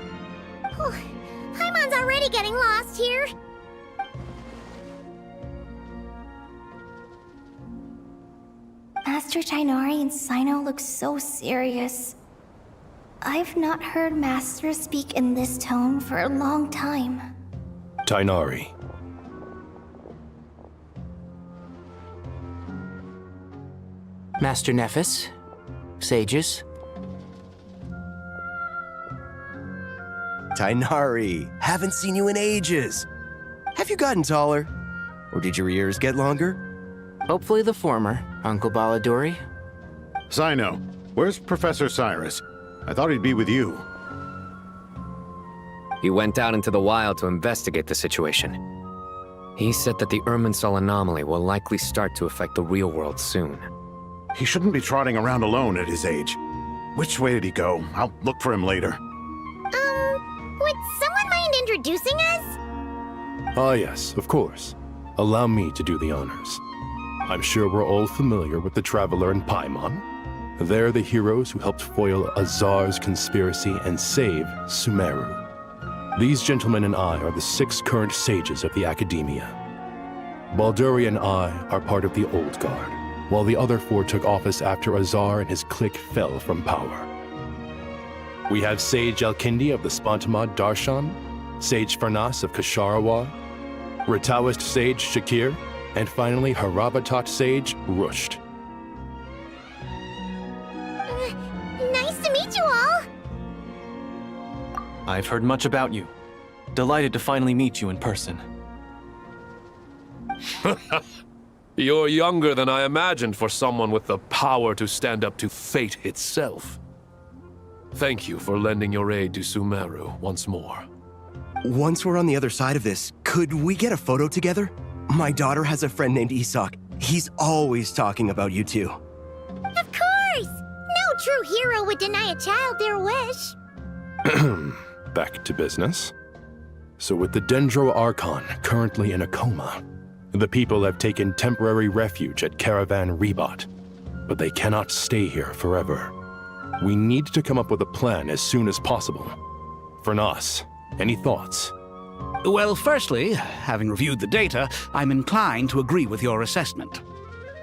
Paimon's already getting lost here. Master Tighnari and Cyno look so serious. I've not heard Master speak in this tone for a long time. Tighnari. Master Nephis, sages. Tighnari, haven't seen you in ages. Have you gotten taller? Or did your ears get longer? Hopefully the former, Uncle Baladuri. Cyno, where's Professor Cyrus? I thought he'd be with you. He went out into the wild to investigate the situation. He said that the Irminsul anomaly will likely start to affect the real world soon. He shouldn't be trotting around alone at his age. Which way did he go? I'll look for him later. Would someone mind introducing us? Ah yes, of course. Allow me to do the honors. I'm sure we're all familiar with the Traveler and Paimon. They're the heroes who helped foil Azar's conspiracy and save Sumeru. These gentlemen and I are the 6 current sages of the Academia. Balduri and I are part of the Old Guard, while the other 4 took office after Azar and his clique fell from power. We have Sage Alkindi of the Spontamad Darshan, Sage Farnas of Kasharawar, Rataoist Sage Shakir, and finally Harabatot Sage Rusht. Nice to meet you all! I've heard much about you. Delighted to finally meet you in person. You're younger than I imagined for someone with the power to stand up to fate itself. Thank you for lending your aid to Sumeru once more. Once we're on the other side of this, could we get a photo together? My daughter has a friend named Isak. He's always talking about you two. Of course! No true hero would deny a child their wish. Back to business. So with the Dendro Archon currently in a coma, the people have taken temporary refuge at Caravan Rebot, but they cannot stay here forever. We need to come up with a plan as soon as possible. Fernas, any thoughts? Well, firstly, having reviewed the data, I'm inclined to agree with your assessment.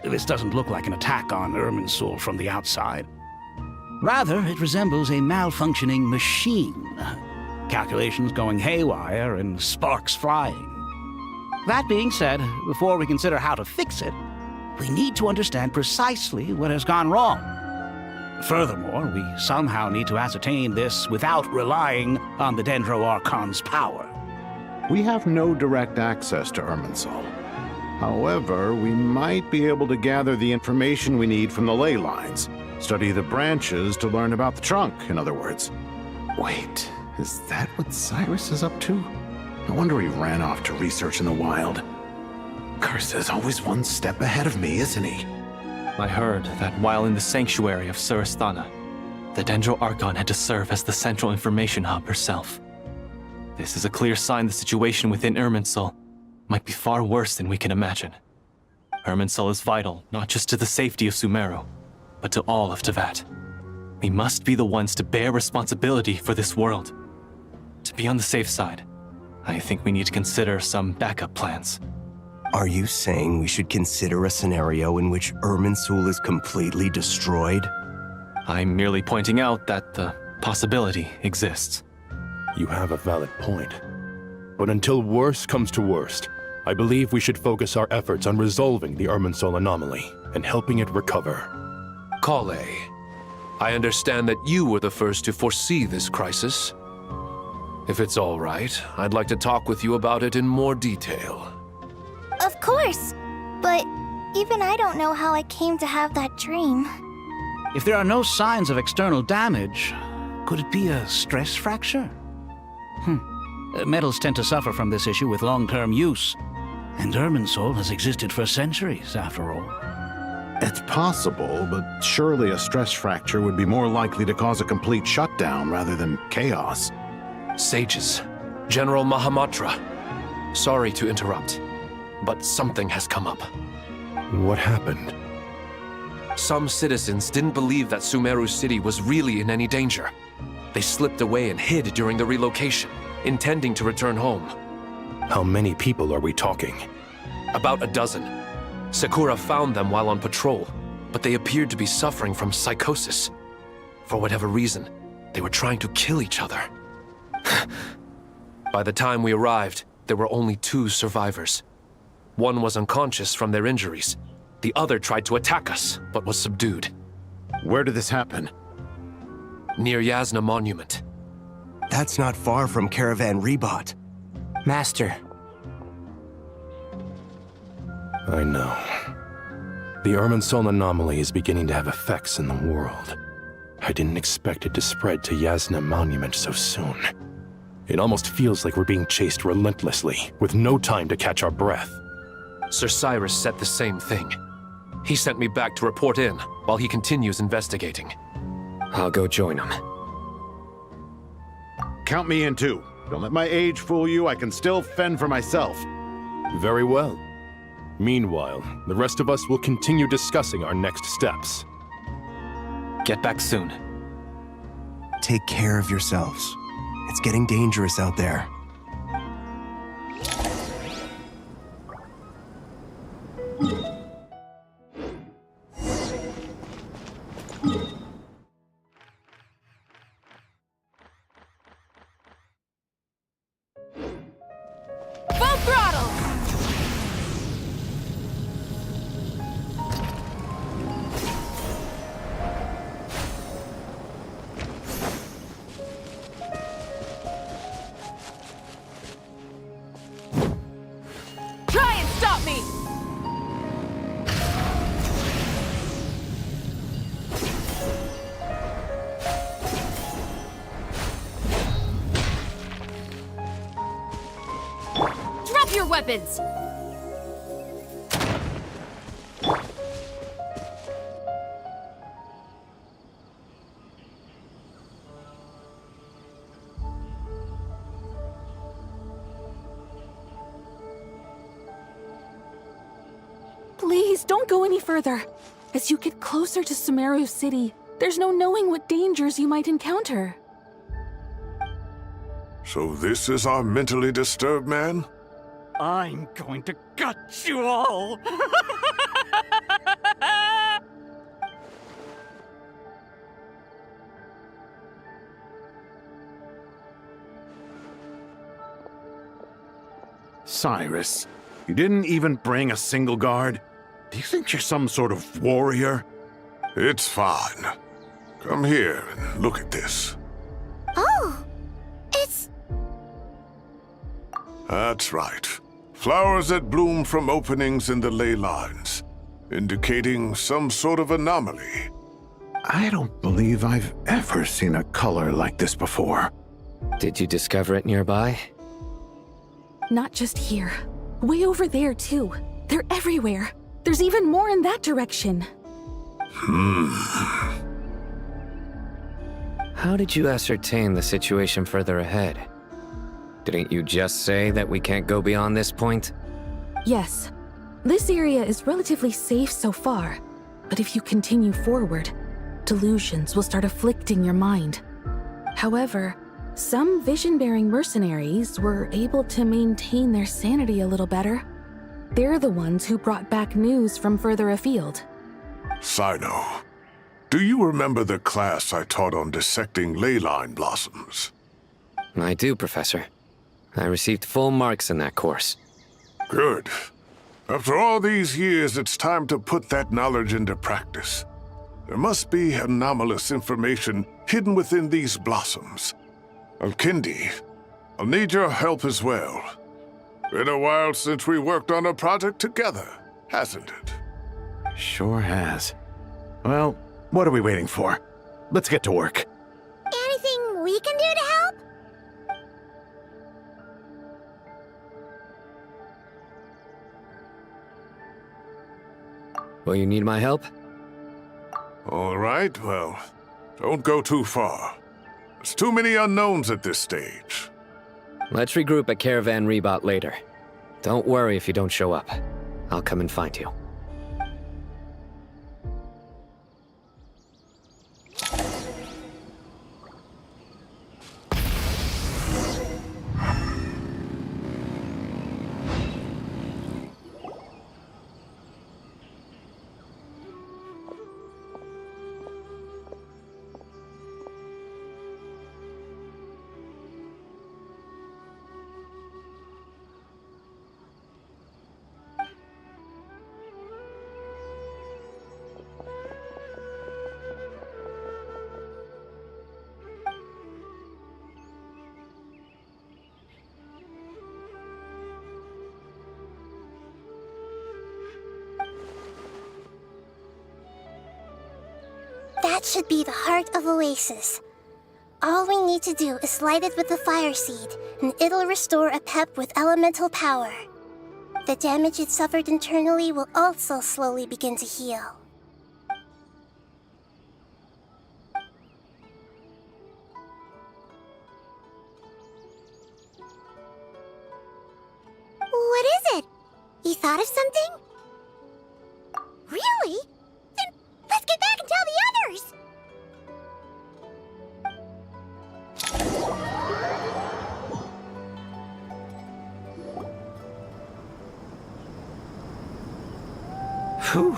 This doesn't look like an attack on Irminsul from the outside. Rather, it resembles a malfunctioning machine. Calculations going haywire and sparks flying. That being said, before we consider how to fix it, we need to understand precisely what has gone wrong. Furthermore, we somehow need to ascertain this without relying on the Dendro Archon's power. We have no direct access to Irminsul. However, we might be able to gather the information we need from the ley lines. Study the branches to learn about the trunk, in other words. Wait, is that what Cyrus is up to? No wonder he ran off to research in the wild. Curse always one step ahead of me, isn't he? I heard that while in the sanctuary of Surasthana, the Dendro Archon had to serve as the central information hub herself. This is a clear sign the situation within Irminsul might be far worse than we can imagine. Irminsul is vital not just to the safety of Sumeru, but to all of Teyvat. We must be the ones to bear responsibility for this world. To be on the safe side, I think we need to consider some backup plans. Are you saying we should consider a scenario in which Irminsul is completely destroyed? I'm merely pointing out that the possibility exists. You have a valid point. But until worst comes to worst, I believe we should focus our efforts on resolving the Irminsul anomaly and helping it recover. Kale, I understand that you were the first to foresee this crisis. If it's all right, I'd like to talk with you about it in more detail. Of course! But even I don't know how I came to have that dream. If there are no signs of external damage, could it be a stress fracture? Metals tend to suffer from this issue with long-term use, and Irminsul has existed for centuries, after all. It's possible, but surely a stress fracture would be more likely to cause a complete shutdown rather than chaos. Sages, General Mahamatra, sorry to interrupt, but something has come up. What happened? Some citizens didn't believe that Sumeru City was really in any danger. They slipped away and hid during the relocation, intending to return home. How many people are we talking? About a dozen. Sakura found them while on patrol, but they appeared to be suffering from psychosis. For whatever reason, they were trying to kill each other. By the time we arrived, there were only 2 survivors. One was unconscious from their injuries. The other tried to attack us, but was subdued. Where did this happen? Near Yasna Monument. That's not far from Caravan Rebot. Master. I know. The Irminsul anomaly is beginning to have effects in the world. I didn't expect it to spread to Yasna Monument so soon. It almost feels like we're being chased relentlessly, with no time to catch our breath. Sir Cyrus said the same thing. He sent me back to report in, while he continues investigating. I'll go join him. Count me in too. Don't let my age fool you, I can still fend for myself. Very well. Meanwhile, the rest of us will continue discussing our next steps. Get back soon. Take care of yourselves. It's getting dangerous out there. Full throttle! Try and stop me! Drop your weapons! Please, don't go any further. As you get closer to Sumeru City, there's no knowing what dangers you might encounter. So this is our mentally disturbed man? I'm going to gut you all! Cyrus, you didn't even bring a single guard? Do you think you're some sort of warrior? It's fine. Come here and look at this. Oh, it's... That's right. Flowers that bloom from openings in the ley lines, indicating some sort of anomaly. I don't believe I've ever seen a color like this before. Did you discover it nearby? Not just here. Way over there, too. They're everywhere. There's even more in that direction. How did you ascertain the situation further ahead? Didn't you just say that we can't go beyond this point? Yes. This area is relatively safe so far, but if you continue forward, delusions will start afflicting your mind. However, some vision-bearing mercenaries were able to maintain their sanity a little better. They're the ones who brought back news from further afield. Sino, do you remember the class I taught on dissecting ley line blossoms? I do, Professor. I received full marks in that course. Good. After all these years, it's time to put that knowledge into practice. There must be anomalous information hidden within these blossoms. Alkindi, I'll need your help as well. Been a while since we worked on a project together, hasn't it? Sure has. Well, what are we waiting for? Let's get to work. Anything we can do to help? Will you need my help? All right, well, don't go too far. There's too many unknowns at this stage. Let's regroup at Caravan Rebot later. Don't worry if you don't show up. I'll come and find you. That should be the heart of Oasis. All we need to do is light it with the fire seed, and it'll restore a pep with elemental power. The damage it suffered internally will also slowly begin to heal. What is it? You thought of something? Really? Then let's get back and tell the others! Whew.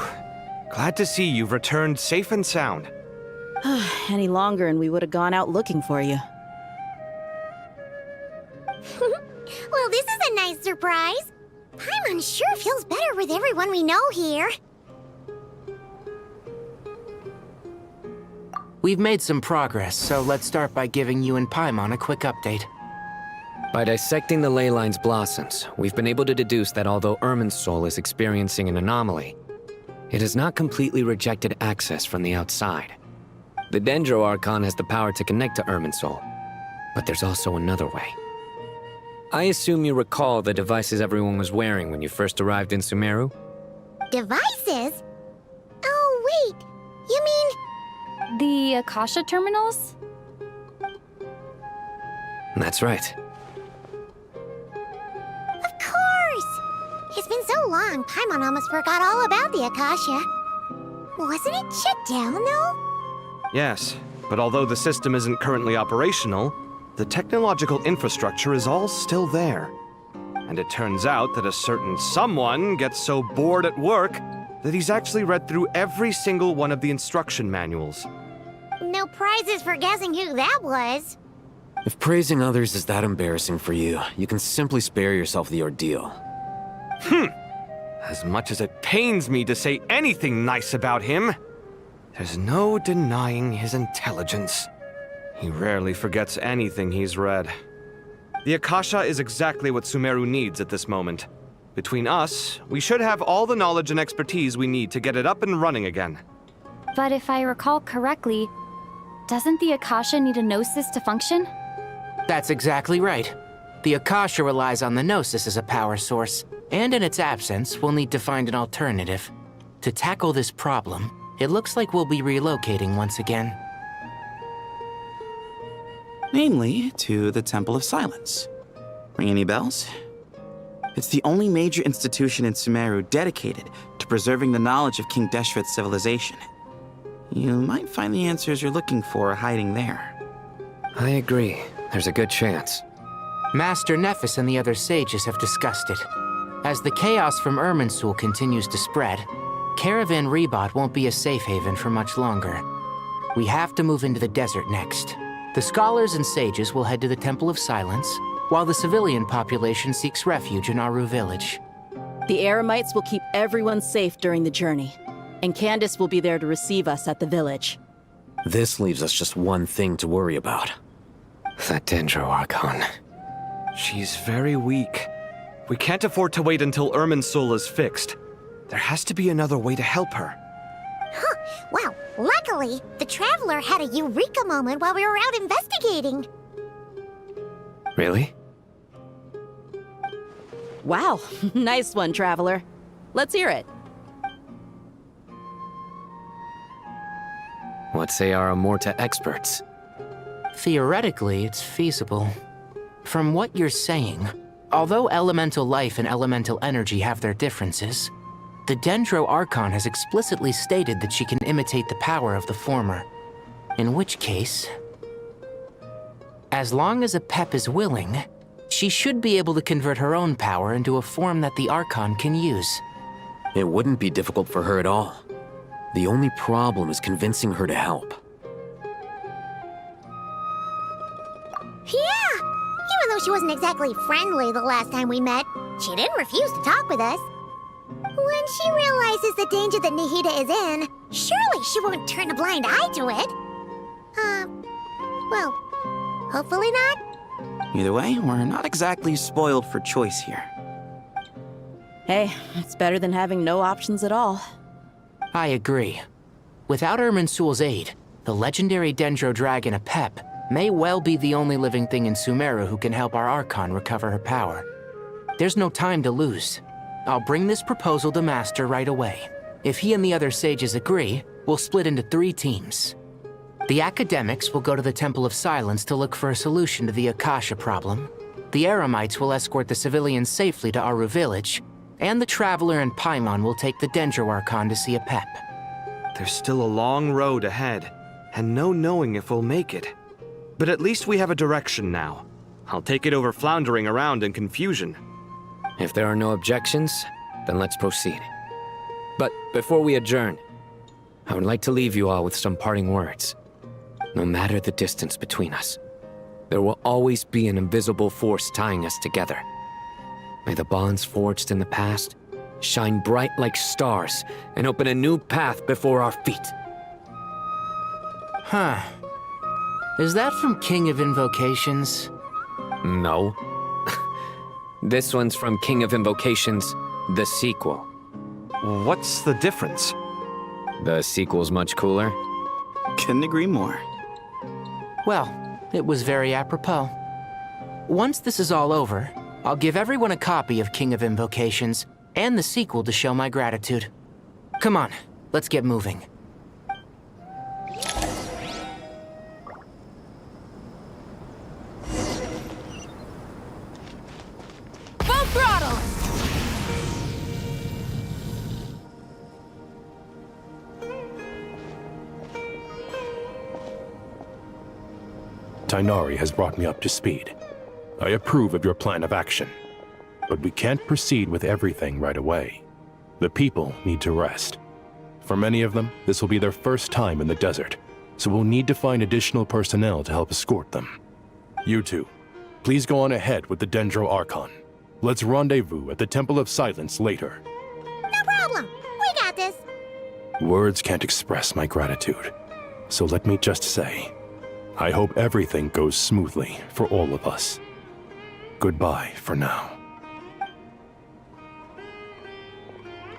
Glad to see you've returned safe and sound. Any longer and we would have gone out looking for you. Well, this is a nice surprise. Paimon sure feels better with everyone we know here. We've made some progress, so let's start by giving you and Paimon a quick update. By dissecting the ley line's blossoms, we've been able to deduce that although Irminsul is experiencing an anomaly, it has not completely rejected access from the outside. The Dendro Archon has the power to connect to Irminsul, but there's also another way. I assume you recall the devices everyone was wearing when you first arrived in Sumeru? Devices? Oh, wait. You mean... The Akasha terminals? That's right. Of course! It's been so long, Paimon almost forgot all about the Akasha. Wasn't it shut down, though? Yes, but although the system isn't currently operational, the technological infrastructure is all still there. And it turns out that a certain someone gets so bored at work that he's actually read through every single one of the instruction manuals. No prizes for guessing who that was. If praising others is that embarrassing for you, you can simply spare yourself the ordeal. As much as it pains me to say anything nice about him, there's no denying his intelligence. He rarely forgets anything he's read. The Akasha is exactly what Sumeru needs at this moment. Between us, we should have all the knowledge and expertise we need to get it up and running again. But if I recall correctly, doesn't the Akasha need a Gnosis to function? That's exactly right. The Akasha relies on the Gnosis as a power source, and in its absence, we'll need to find an alternative. To tackle this problem, it looks like we'll be relocating once again. Namely, to the Temple of Silence. Ring any bells? It's the only major institution in Sumeru dedicated to preserving the knowledge of King Deshret's civilization. You might find the answers you're looking for hiding there. I agree. There's a good chance. Master Nephis and the other sages have discussed it. As the chaos from Irminsul continues to spread, Caravan Rebot won't be a safe haven for much longer. We have to move into the desert next. The scholars and sages will head to the Temple of Silence, while the civilian population seeks refuge in Aru village. The Eremites will keep everyone safe during the journey, and Candace will be there to receive us at the village. This leaves us just one thing to worry about. That Dendro Archon. She's very weak. We can't afford to wait until Irminsul is fixed. There has to be another way to help her. Huh. Wow, luckily, the Traveler had a eureka moment while we were out investigating. Really? Wow, nice one, Traveler. Let's hear it. What say our Amorta experts? Theoretically, it's feasible. From what you're saying, although elemental life and elemental energy have their differences, the Dendro Archon has explicitly stated that she can imitate the power of the former. In which case, as long as Apep is willing, she should be able to convert her own power into a form that the Archon can use. It wouldn't be difficult for her at all. The only problem is convincing her to help. Yeah! Even though she wasn't exactly friendly the last time we met, she didn't refuse to talk with us. When she realizes the danger that Nihida is in, surely she won't turn a blind eye to it. Well, hopefully not. Either way, we're not exactly spoiled for choice here. Hey, it's better than having no options at all. I agree. Without Irminsul's aid, the legendary Dendro Dragon Apep may well be the only living thing in Sumeru who can help our Archon recover her power. There's no time to lose. I'll bring this proposal to Master right away. If he and the other sages agree, we'll split into 3 teams. The academics will go to the Temple of Silence to look for a solution to the Akasha problem. The Eremites will escort the civilians safely to Aru village, and the Traveler and Paimon will take the Dendro Archon to see Apep. There's still a long road ahead, and no knowing if we'll make it. But at least we have a direction now. I'll take it over floundering around in confusion. If there are no objections, then let's proceed. But before we adjourn, I would like to leave you all with some parting words. No matter the distance between us, there will always be an invisible force tying us together. May the bonds forged in the past shine bright like stars and open a new path before our feet. Huh. Is that from King of Invocations? No. This one's from King of Invocations, the sequel. What's the difference? The sequel's much cooler. Couldn't agree more. Well, it was very apropos. Once this is all over, I'll give everyone a copy of King of Invocations and the sequel to show my gratitude. Come on, let's get moving. Full throttle! Tainari has brought me up to speed. I approve of your plan of action, but we can't proceed with everything right away. The people need to rest. For many of them, this will be their first time in the desert, so we'll need to find additional personnel to help escort them. You two, please go on ahead with the Dendro Archon. Let's rendezvous at the Temple of Silence later. No problem. We got this. Words can't express my gratitude, so let me just say, I hope everything goes smoothly for all of us. Goodbye for now.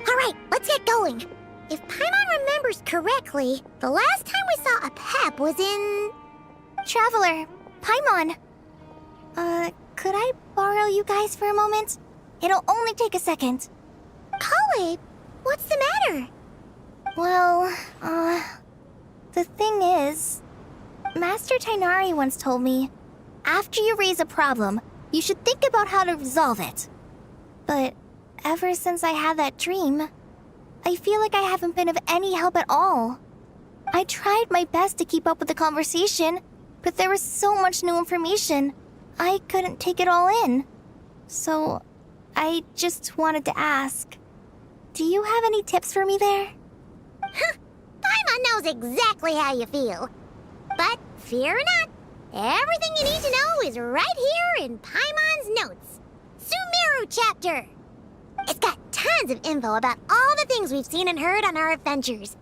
All right, let's get going. If Paimon remembers correctly, the last time we saw a Pep was in... Traveler, Paimon. Could I borrow you guys for a moment? It'll only take a second. Krai, what's the matter? Well, the thing is, Master Tainari once told me, after you raise a problem, you should think about how to resolve it. But ever since I had that dream, I feel like I haven't been of any help at all. I tried my best to keep up with the conversation, but there was so much new information, I couldn't take it all in. So, I just wanted to ask, do you have any tips for me there? Paimon knows exactly how you feel. But fear not, everything you need to know is right here in Paimon's notes. Sumeru chapter. It's got tons of info about all the things we've seen and heard on our adventures.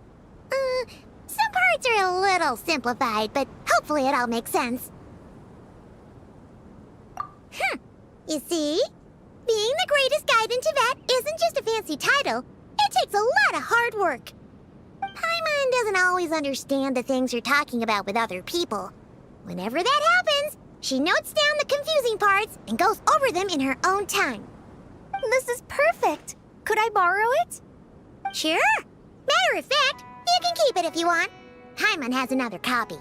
Some parts are a little simplified, but hopefully it all makes sense. You see? Being the greatest guide in Tibet isn't just a fancy title. It takes a lot of hard work. Paimon doesn't always understand the things you're talking about with other people. Whenever that happens, she notes down the confusing parts and goes over them in her own time. This is perfect. Could I borrow it? Sure. Matter of fact, you can keep it if you want. Paimon has another copy.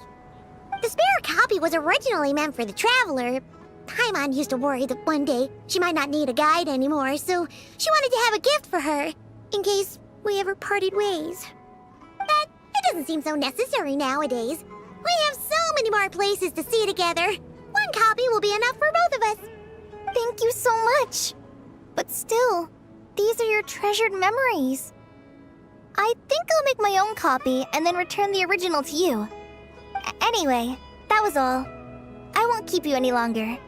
The spare copy was originally meant for the Traveler. Paimon used to worry that one day she might not need a guide anymore, so she wanted to have a gift for her, in case we ever parted ways. But it doesn't seem so necessary nowadays. We have so many more places to see together. One copy will be enough for both of us. Thank you so much. But still, these are your treasured memories. I think I'll make my own copy and then return the original to you. Anyway, that was all. I won't keep you any longer.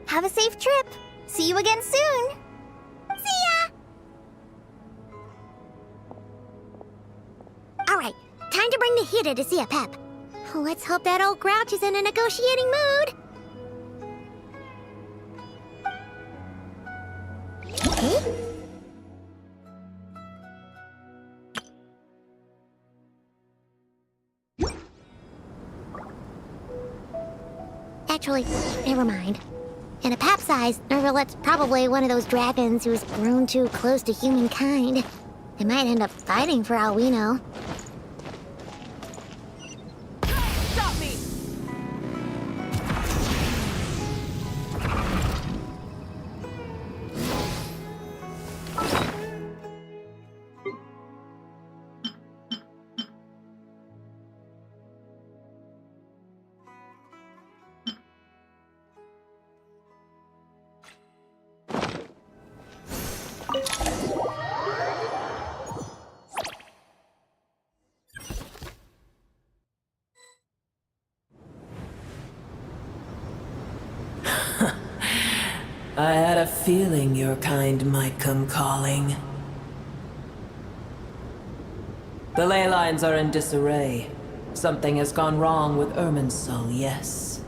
Have a safe trip. See you again soon. See ya! Alright, time to bring the Hida to see a Pep. Let's hope that old grouch is in a negotiating mood. Actually, never mind. In a Pep-sized Nervalet's probably one of those dragons who's grown too close to humankind. They might end up fighting for all we know. Stop me! I had a feeling your kind might come calling. The ley lines are in disarray. Something has gone wrong with Irminsul, yes.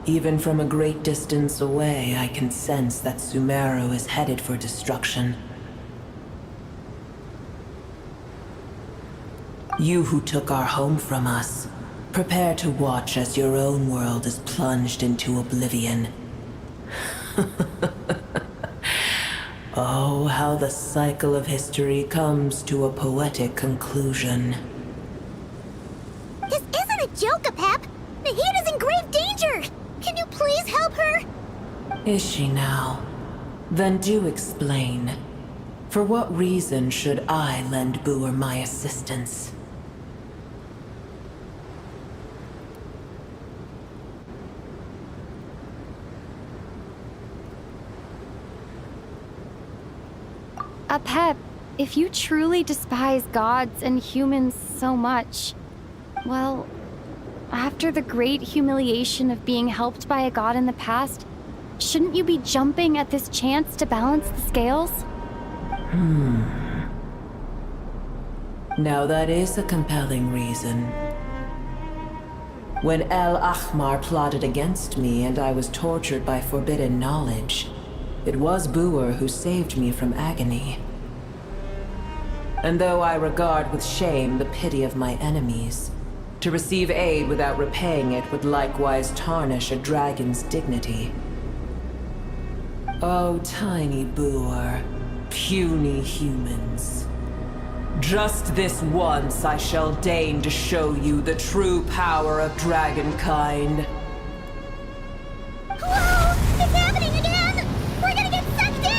Even from a great distance away, I can sense that Sumeru is headed for destruction. You who took our home from us, prepare to watch as your own world is plunged into oblivion. Oh, how the cycle of history comes to a poetic conclusion. This isn't a joke, Apep! Nahida's in grave danger! Can you please help her? Is she now? Then do explain. For what reason should I lend Booer my assistance? Apep, if you truly despise gods and humans so much, well, after the great humiliation of being helped by a god in the past, shouldn't you be jumping at this chance to balance the scales? Now that is a compelling reason. When El Ahmar plotted against me and I was tortured by forbidden knowledge, it was Booer who saved me from agony. And though I regard with shame the pity of my enemies, to receive aid without repaying it would likewise tarnish a dragon's dignity. Oh, tiny Booer, puny humans. Just this once I shall deign to show you the true power of dragonkind. Whoa! It's happening again! We're gonna get sucked in!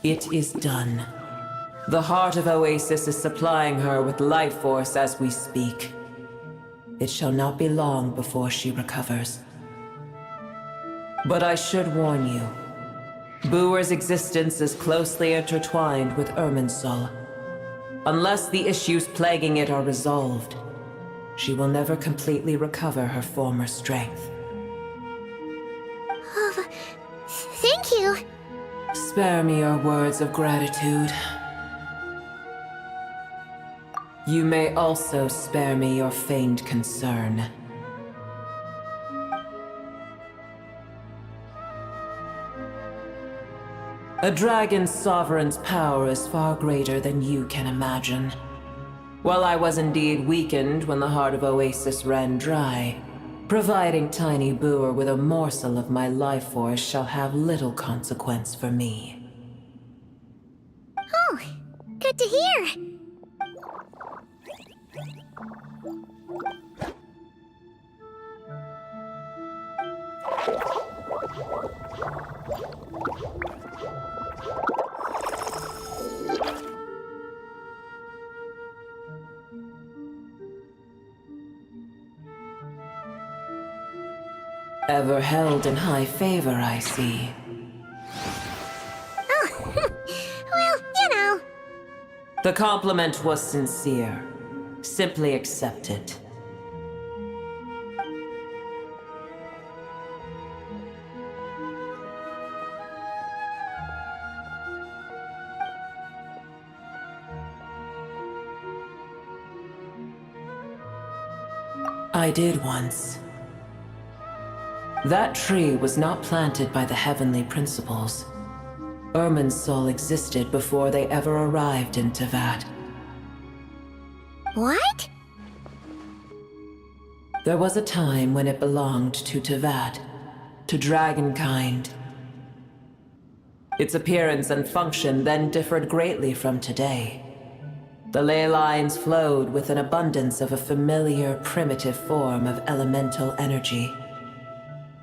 It is done. The heart of Oasis is supplying her with life force as we speak. It shall not be long before she recovers. But I should warn you. Booer's existence is closely intertwined with Irminsul. Unless the issues plaguing it are resolved, she will never completely recover her former strength. Oh, thank you. Spare me your words of gratitude. You may also spare me your feigned concern. A dragon's sovereign's power is far greater than you can imagine. While I was indeed weakened when the heart of Oasis ran dry, providing tiny Booer with a morsel of my life force shall have little consequence for me. Oh, good to hear. Ever held in high favor, I see. Oh, well, you know. The compliment was sincere. Simply accept it. I did once. That tree was not planted by the heavenly principles. Irminsul existed before they ever arrived in Tevat. What? There was a time when it belonged to Tevat, to dragonkind. Its appearance and function then differed greatly from today. The ley lines flowed with an abundance of a familiar, primitive form of elemental energy.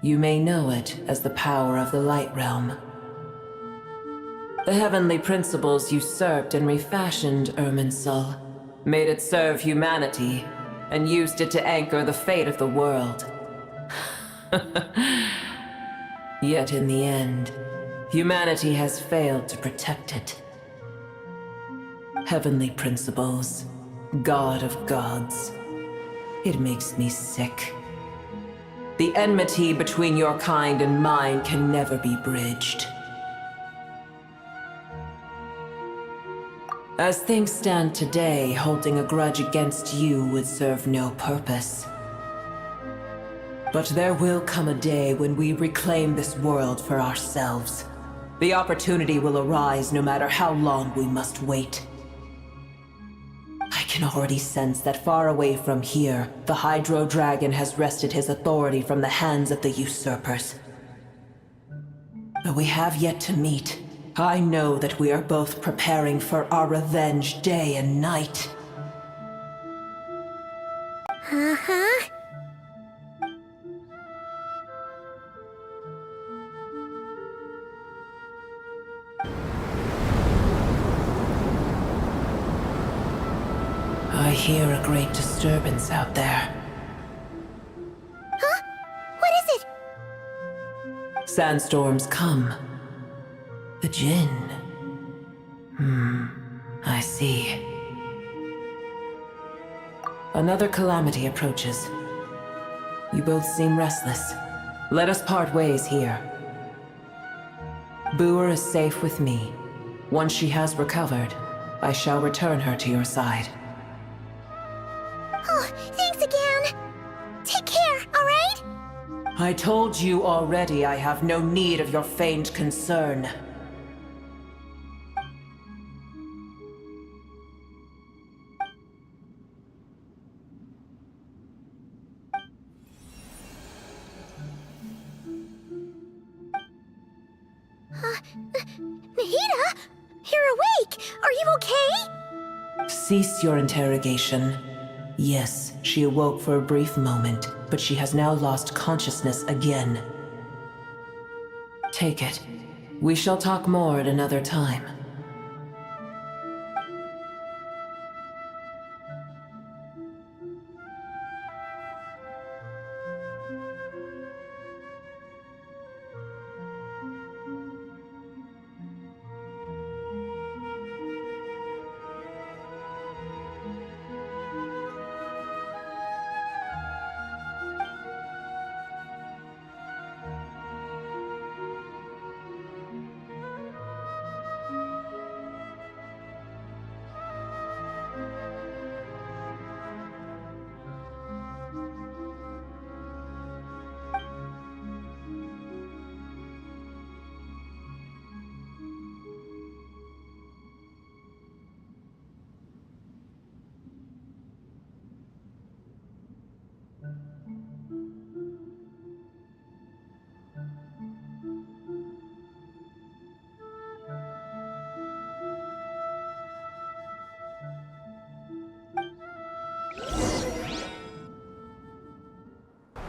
You may know it as the power of the Light Realm. The heavenly principles usurped and refashioned Irminsul, made it serve humanity, and used it to anchor the fate of the world. Yet in the end, humanity has failed to protect it. Heavenly principles, God of gods. It makes me sick. The enmity between your kind and mine can never be bridged. As things stand today, holding a grudge against you would serve no purpose. But there will come a day when we reclaim this world for ourselves. The opportunity will arise no matter how long we must wait. I can already sense that far away from here, the Hydro Dragon has wrested his authority from the hands of the usurpers. Though we have yet to meet, I know that we are both preparing for our revenge day and night. Uh-huh. I hear a great disturbance out there. Huh? What is it? Sandstorms come. The Jinn. I see. Another calamity approaches. You both seem restless. Let us part ways here. Boer is safe with me. Once she has recovered, I shall return her to your side. Oh, thanks again. Take care, all right? I told you already I have no need of your feigned concern. Nahida? You're awake! Are you okay? Cease your interrogation. Yes, she awoke for a brief moment, but she has now lost consciousness again. Take it. We shall talk more at another time.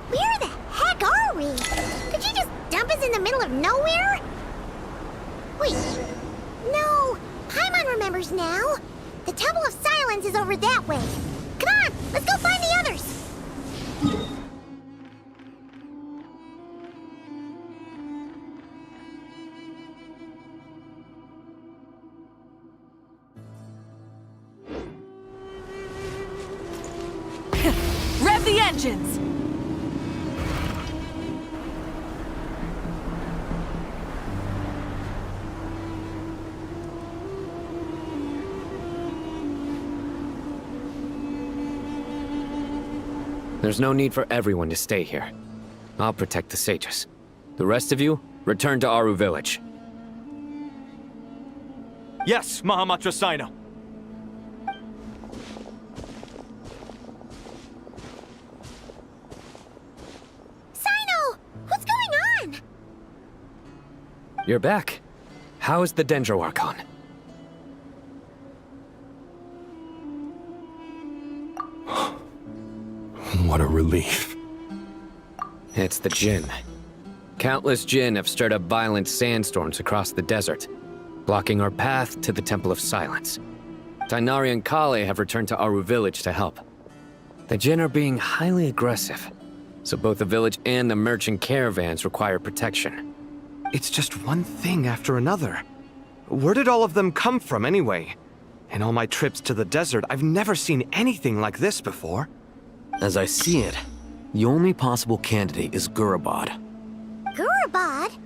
Where the heck are we? Did you just dump us in the middle of nowhere? Wait. No. Paimon remembers now. The Temple of Silence is over that way. Come on, let's go find the others. Rev the engines! There's no need for everyone to stay here. I'll protect the sages. The rest of you, return to Aru Village. Yes, Mahamatra Sino. Sino! What's going on? You're back. How is the Dendro Archon? What a relief. It's the Jinn. Countless Jinn have stirred up violent sandstorms across the desert, blocking our path to the Temple of Silence. Tighnari and Kale have returned to Aru Village to help. The Jinn are being highly aggressive, so both the village and the merchant caravans require protection. It's just one thing after another. Where did all of them come from, anyway? In all my trips to the desert, I've never seen anything like this before. As I see it, the only possible candidate is Gurabad. Gurabad?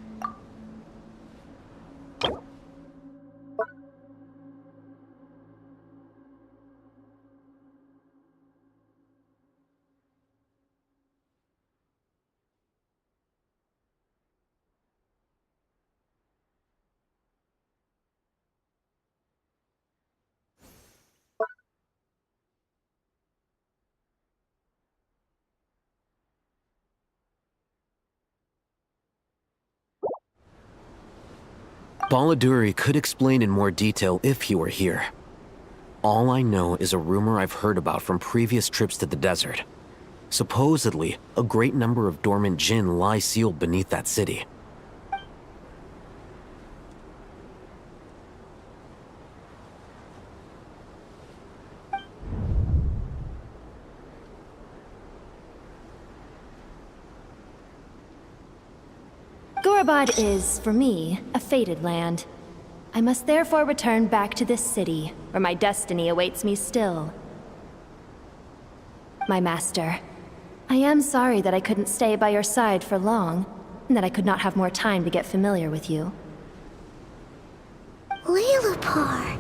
Baladuri could explain in more detail if he were here. All I know is a rumor I've heard about from previous trips to the desert. Supposedly, a great number of dormant jinn lie sealed beneath that city. Gurabad is, for me, a fated land. I must therefore return back to this city, where my destiny awaits me still. My master, I am sorry that I couldn't stay by your side for long, and that I could not have more time to get familiar with you. Lilapar.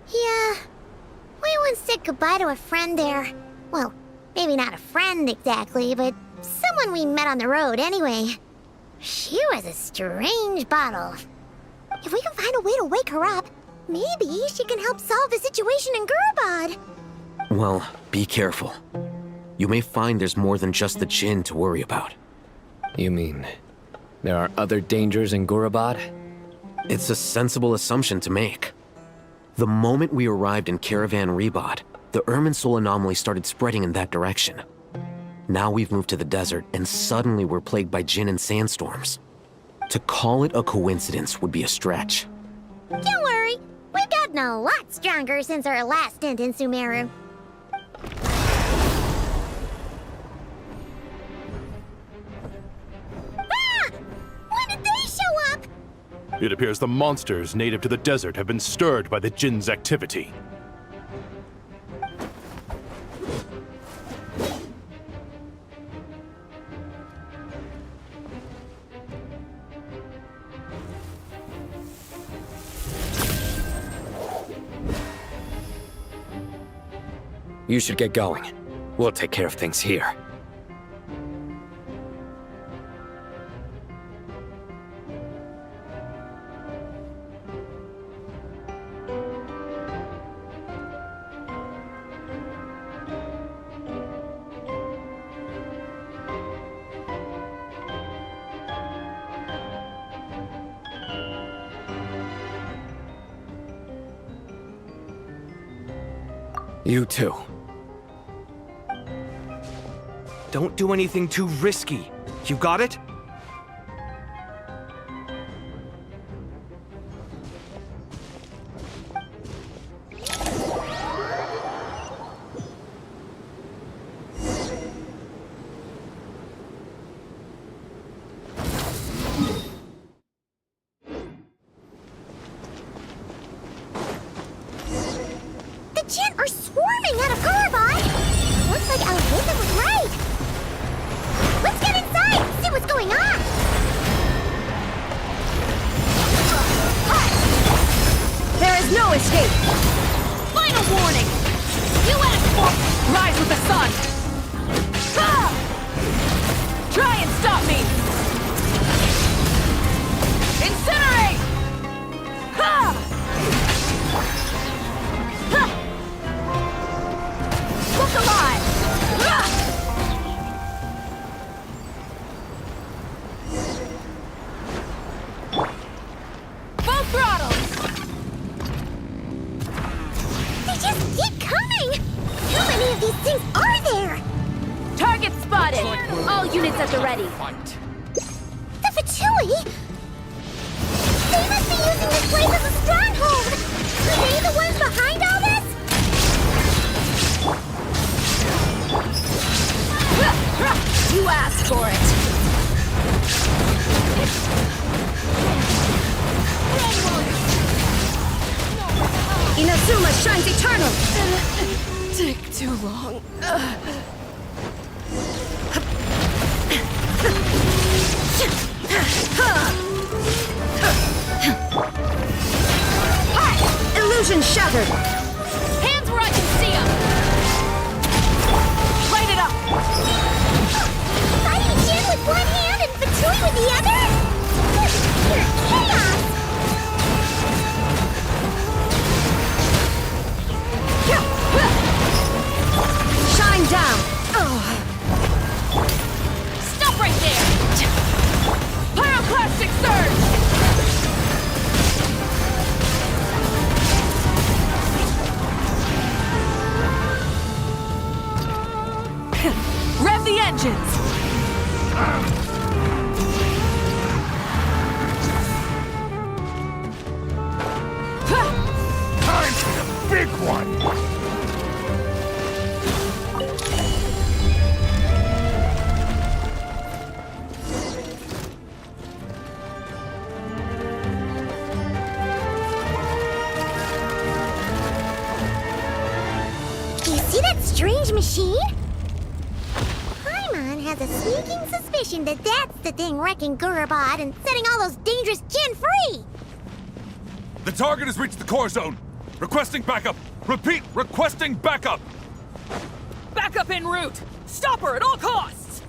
Yeah, we once said goodbye to a friend there. Well, maybe not a friend exactly, but someone we met on the road anyway. She was a strange bottle. If we can find a way to wake her up, maybe she can help solve the situation in Gurabad. Well, be careful. You may find there's more than just the jinn to worry about. You mean, there are other dangers in Gurabad? It's a sensible assumption to make. The moment we arrived in Caravan Rebad, the Irminsul anomaly started spreading in that direction. Now we've moved to the desert, and suddenly we're plagued by jinn and sandstorms. To call it a coincidence would be a stretch. Don't worry, we've gotten a lot stronger since our last stint in Sumeru. Ah! When did they show up? It appears the monsters native to the desert have been stirred by the jinn's activity. You should get going. We'll take care of things here. You too. Don't do anything too risky. You got it? The jinn are swarming out of Gurabad! Looks like Alvita was right! Let's get inside, see what's going on! There is no escape! Final warning! Rise with the sun! Ah! Try and stop me! Incinerate! Ha! Ha! Look alive! Ah! Full throttle! They just keep coming! How many of these things are there? Target spotted! All units at the ready. The Fatui? They must be using this place as a stronghold! Are they the ones behind all this? You Time's eternal! Take too long. Illusion shattered! Hands where I can see them! Light it up! Fighting Jin with one hand and Fatui with the other? Pure chaos! Shine down! Stop right there! Pyroclastic surge! Rev the engines! Time for the big one! You see that strange machine? Paimon has a sneaking suspicion that that's the thing wrecking Gurabad and setting all those dangerous Jin free! The target has reached the core zone. Requesting backup. Repeat, requesting backup. Backup en route! Stop her at all costs!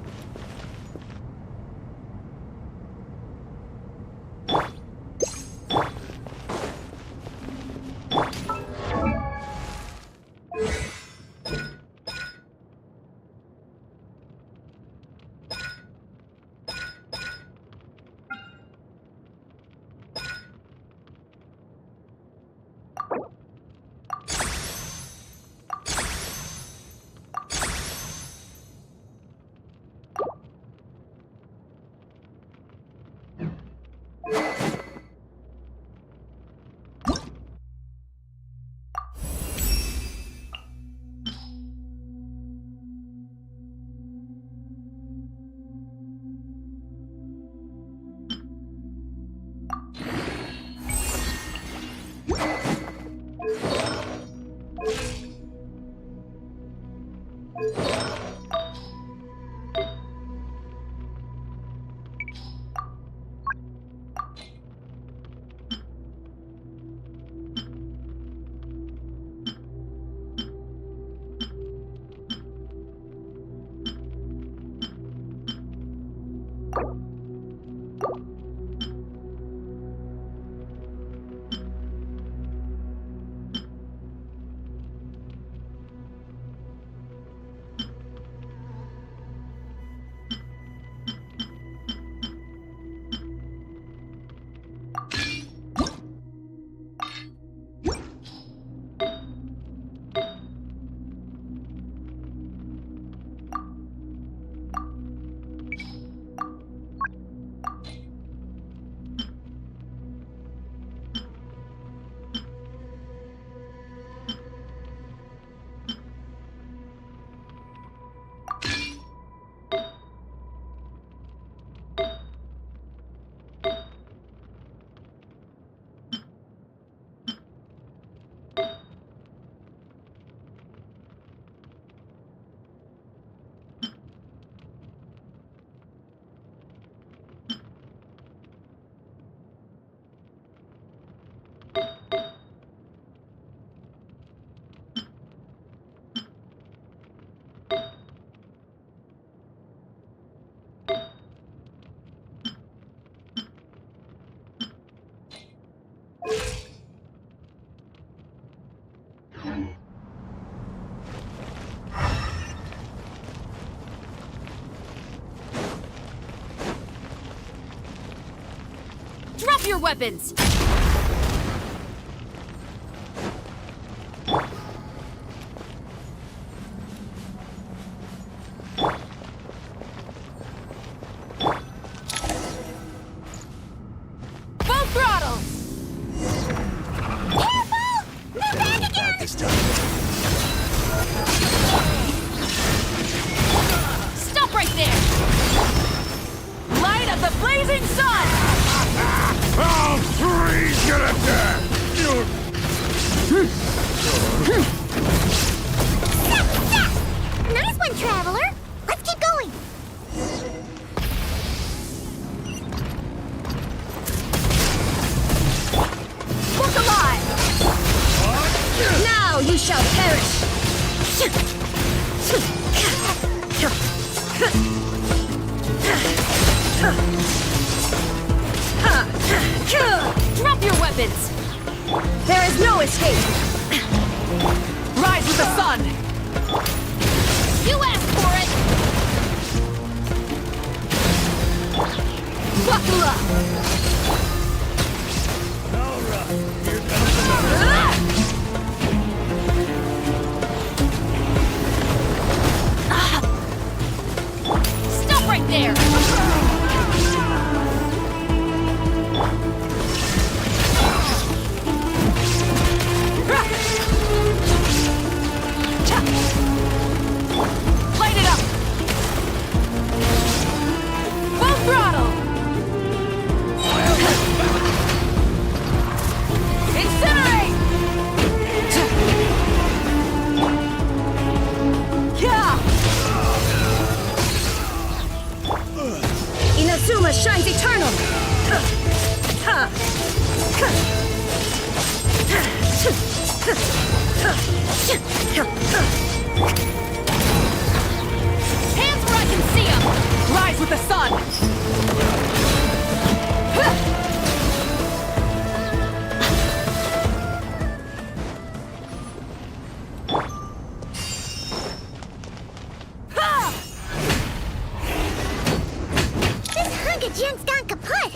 Drop your weapons! Both throttles! Careful! They're back again! This time. Stop right there! Light of the blazing sun! I'll freeze you to death! you shall perish! Drop your weapons! There is no escape! Rise with the sun! You asked for it! Buckle up! Alright, here comes the Stop right there! Light it up! Full throttle! Incinerate! Inazuma shines eternal! Hands where I can see them! Rise with the sun! This hunk of junk's gone kaput!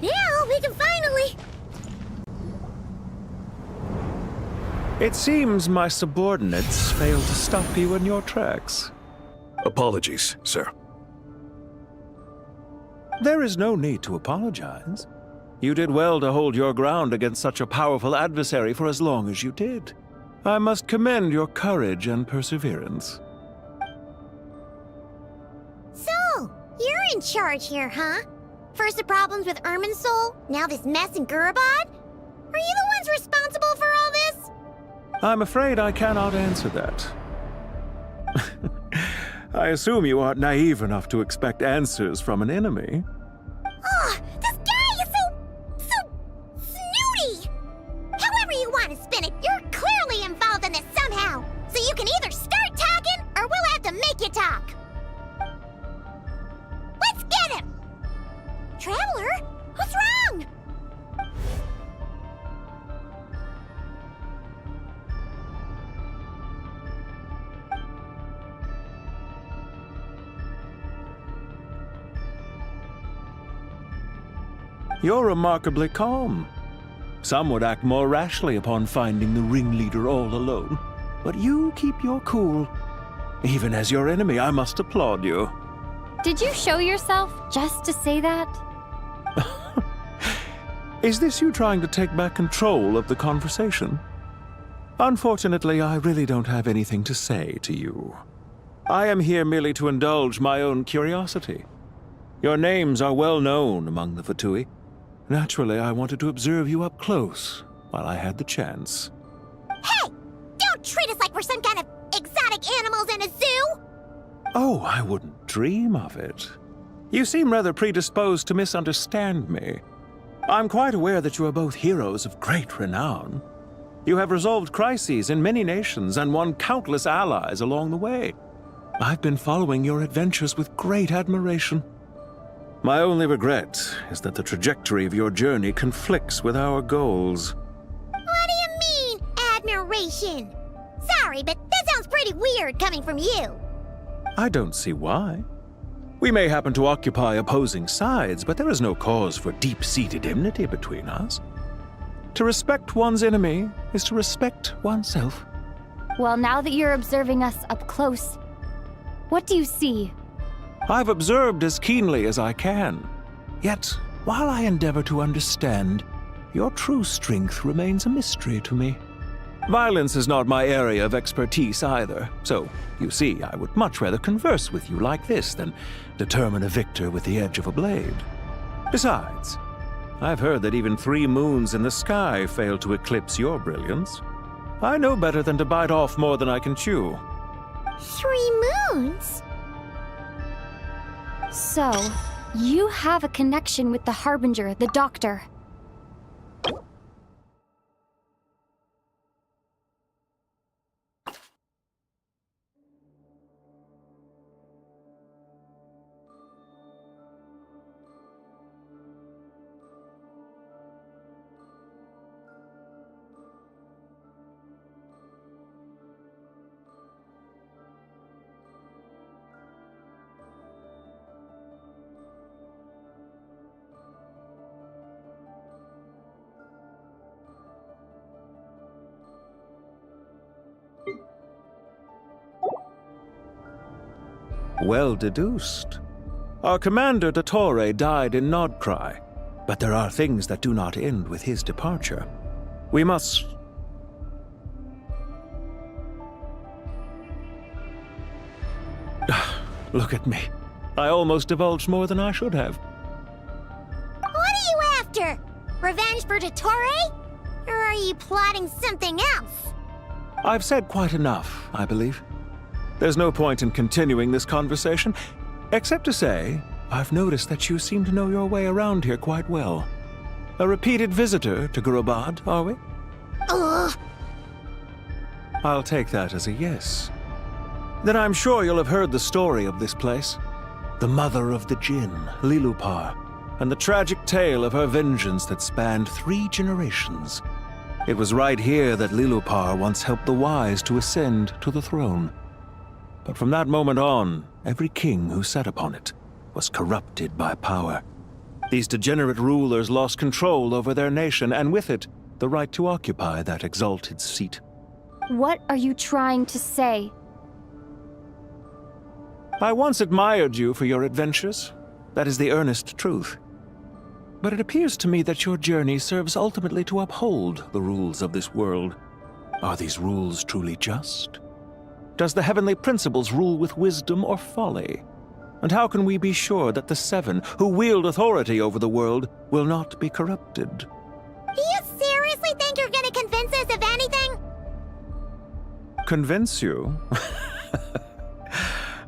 Now we can finally... It seems my subordinates failed to stop you in your tracks. Apologies, sir. There is no need to apologize. You did well to hold your ground against such a powerful adversary for as long as you did. I must commend your courage and perseverance. So, you're in charge here, huh? First the problems with Irminsul, now this mess in Gurabad? Are you the ones responsible for all this? I'm afraid I cannot answer that. I assume you aren't naive enough to expect answers from an enemy. Oh, this guy is so snooty! However you want to spin it, you're clearly involved in this somehow. So you can either start talking, or we'll have to make you talk. Let's get him! Traveler, what's wrong? You're remarkably calm. Some would act more rashly upon finding the ringleader all alone. But you keep your cool. Even as your enemy, I must applaud you. Did you show yourself just to say that? Is this you trying to take back control of the conversation? Unfortunately, I really don't have anything to say to you. I am here merely to indulge my own curiosity. Your names are well known among the Fatui. Naturally, I wanted to observe you up close while I had the chance. Hey! Don't treat us like we're some kind of exotic animals in a zoo! Oh, I wouldn't dream of it. You seem rather predisposed to misunderstand me. I'm quite aware that you are both heroes of great renown. You have resolved crises in many nations and won countless allies along the way. I've been following your adventures with great admiration. My only regret is that the trajectory of your journey conflicts with our goals. What do you mean, admiration? Sorry, but that sounds pretty weird coming from you. I don't see why. We may happen to occupy opposing sides, but there is no cause for deep-seated enmity between us. To respect one's enemy is to respect oneself. Well, now that you're observing us up close, what do you see? I've observed as keenly as I can. Yet, while I endeavor to understand, your true strength remains a mystery to me. Violence is not my area of expertise either, so, you see, I would much rather converse with you like this than determine a victor with the edge of a blade. Besides, I've heard that even 3 moons in the sky fail to eclipse your brilliance. I know better than to bite off more than I can chew. 3 moons? So, you have a connection with the Harbinger, the Doctor. Well deduced. Our commander, Dottore, died in Krai, but there are things that do not end with his departure. We must... Look at me. I almost divulged more than I should have. What are you after? Revenge for Dottore? Or are you plotting something else? I've said quite enough, I believe. There's no point in continuing this conversation, except to say, I've noticed that you seem to know your way around here quite well. A repeated visitor to Gurabad, are we? Ugh. I'll take that as a yes. Then I'm sure you'll have heard the story of this place. The mother of the Jinn, Lilupar, and the tragic tale of her vengeance that spanned 3 generations. It was right here that Lilupar once helped the wise to ascend to the throne. But from that moment on, every king who sat upon it was corrupted by power. These degenerate rulers lost control over their nation, and with it, the right to occupy that exalted seat. What are you trying to say? I once admired you for your adventures. That is the earnest truth. But it appears to me that your journey serves ultimately to uphold the rules of this world. Are these rules truly just? Does the heavenly principles rule with wisdom or folly? And how can we be sure that the 7 who wield authority over the world will not be corrupted? Do you seriously think you're gonna convince us of anything? Convince you?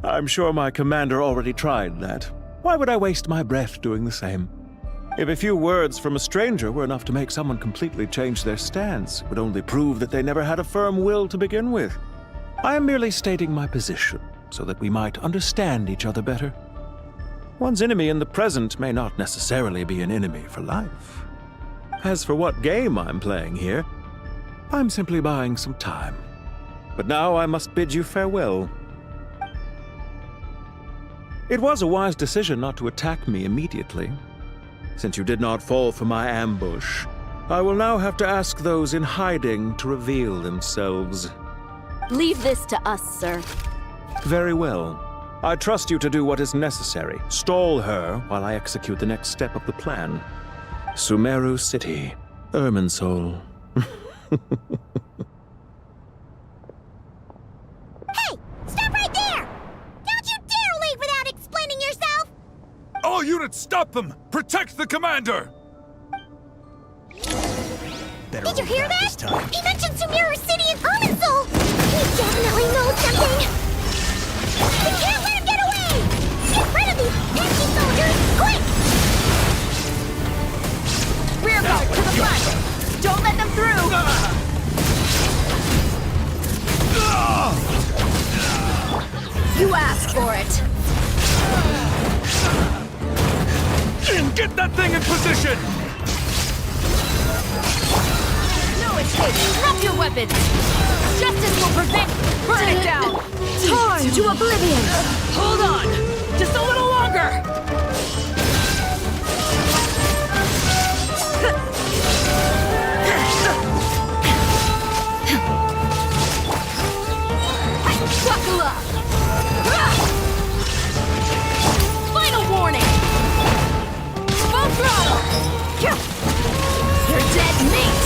I'm sure my commander already tried that. Why would I waste my breath doing the same? If a few words from a stranger were enough to make someone completely change their stance, it would only prove that they never had a firm will to begin with. I am merely stating my position, so that we might understand each other better. One's enemy in the present may not necessarily be an enemy for life. As for what game I'm playing here, I'm simply buying some time. But now I must bid you farewell. It was a wise decision not to attack me immediately. Since you did not fall for my ambush, I will now have to ask those in hiding to reveal themselves. Leave this to us, sir. Very well. I trust you to do what is necessary. Stall her while I execute the next step of the plan. Sumeru City, Irminsul. Hey! Stop right there! Don't you dare leave without explaining yourself! All units, stop them! Protect the commander! Did you hear that? He mentioned Sumeru City and Irminsul! He definitely knows something! We can't let him get away! Get rid of these pesky soldiers, quick! Rear guard to the front! Don't let them through! You asked for it! Get that thing in position! No escape! Drop your weapons! Justice will prevent... Burn it down! Torn to oblivion! Hold on! Just a little longer! Buckle up! Final warning! Full throttle! You're dead meat!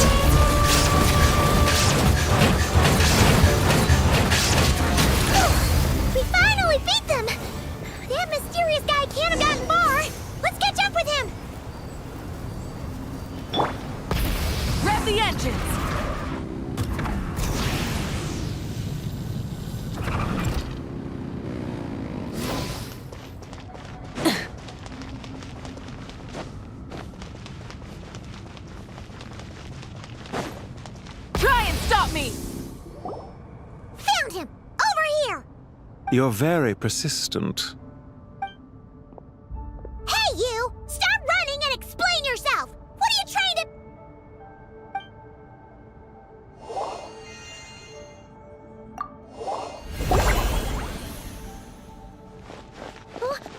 We finally beat them! That mysterious guy can't have gotten far! Let's catch up with him! Rev the engines! Try and stop me! Found him! Over here! You're very persistent. Hey, you! Stop running and explain yourself! What are you trying to...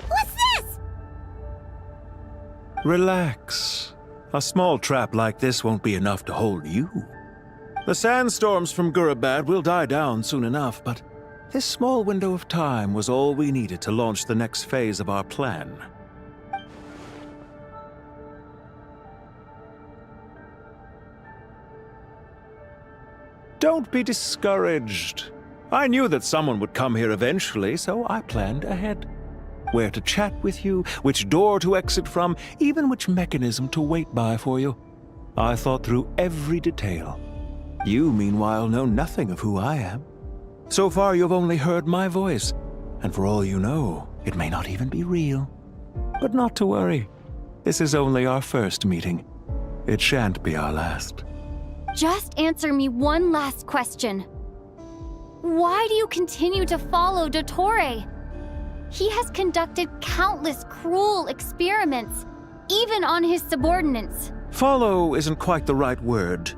What's this? Relax. A small trap like this won't be enough to hold you. The sandstorms from Gurabad will die down soon enough, but This small window of time was all we needed to launch the next phase of our plan. Don't be discouraged. I knew that someone would come here eventually, so I planned ahead. Where to chat with you, which door to exit from, even which mechanism to wait by for you. I thought through every detail. You, meanwhile, know nothing of who I am. So far, you've only heard my voice, and for all you know, it may not even be real. But not to worry. This is only our first meeting. It shan't be our last. Just answer me one last question. Why do you continue to follow Dottore? He has conducted countless cruel experiments, even on his subordinates. Follow isn't quite the right word.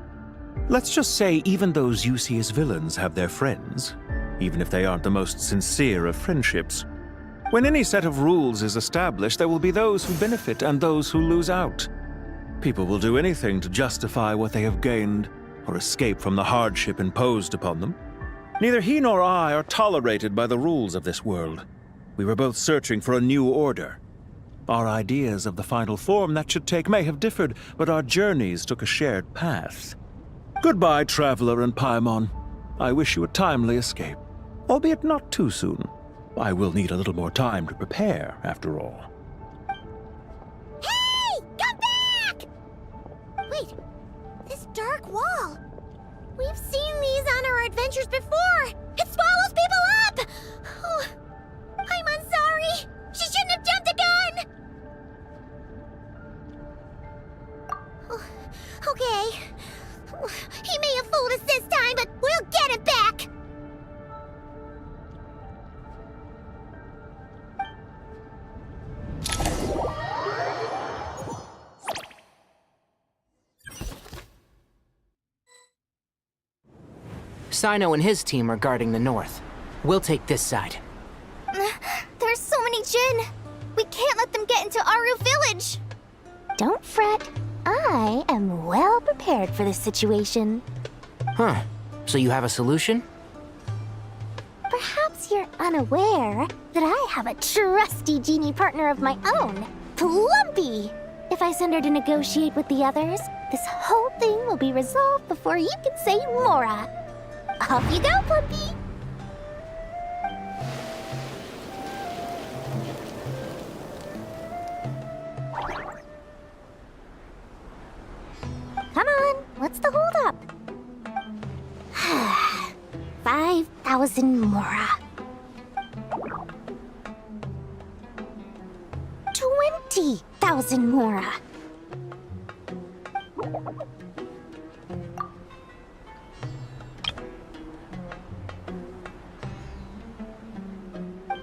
Let's just say even those you see as villains have their friends, even if they aren't the most sincere of friendships. When any set of rules is established, there will be those who benefit and those who lose out. People will do anything to justify what they have gained or escape from the hardship imposed upon them. Neither he nor I are tolerated by the rules of this world. We were both searching for a new order. Our ideas of the final form that should take may have differed, but our journeys took a shared path. Goodbye, Traveler and Paimon. I wish you a timely escape, albeit not too soon. I will need a little more time to prepare, after all. Hey! Come back! Wait, this dark wall. We've seen these on our adventures before. It swallows people up! Oh, I'm sorry. She shouldn't have jumped the gun! Oh, okay. He may have fooled us this time, but we'll get him back! Sino and his team are guarding the north. We'll take this side. There's so many Jin! We can't let them get into Aru Village! Don't fret. I am well prepared for this situation. Huh. So you have a solution? Perhaps you're unaware that I have a trusty genie partner of my own, Plumpy. If I send her to negotiate with the others, this whole thing will be resolved before you can say Mora. Off you go, Plumpy! Come on, what's the holdup? 5,000 Mora. 20,000 Mora.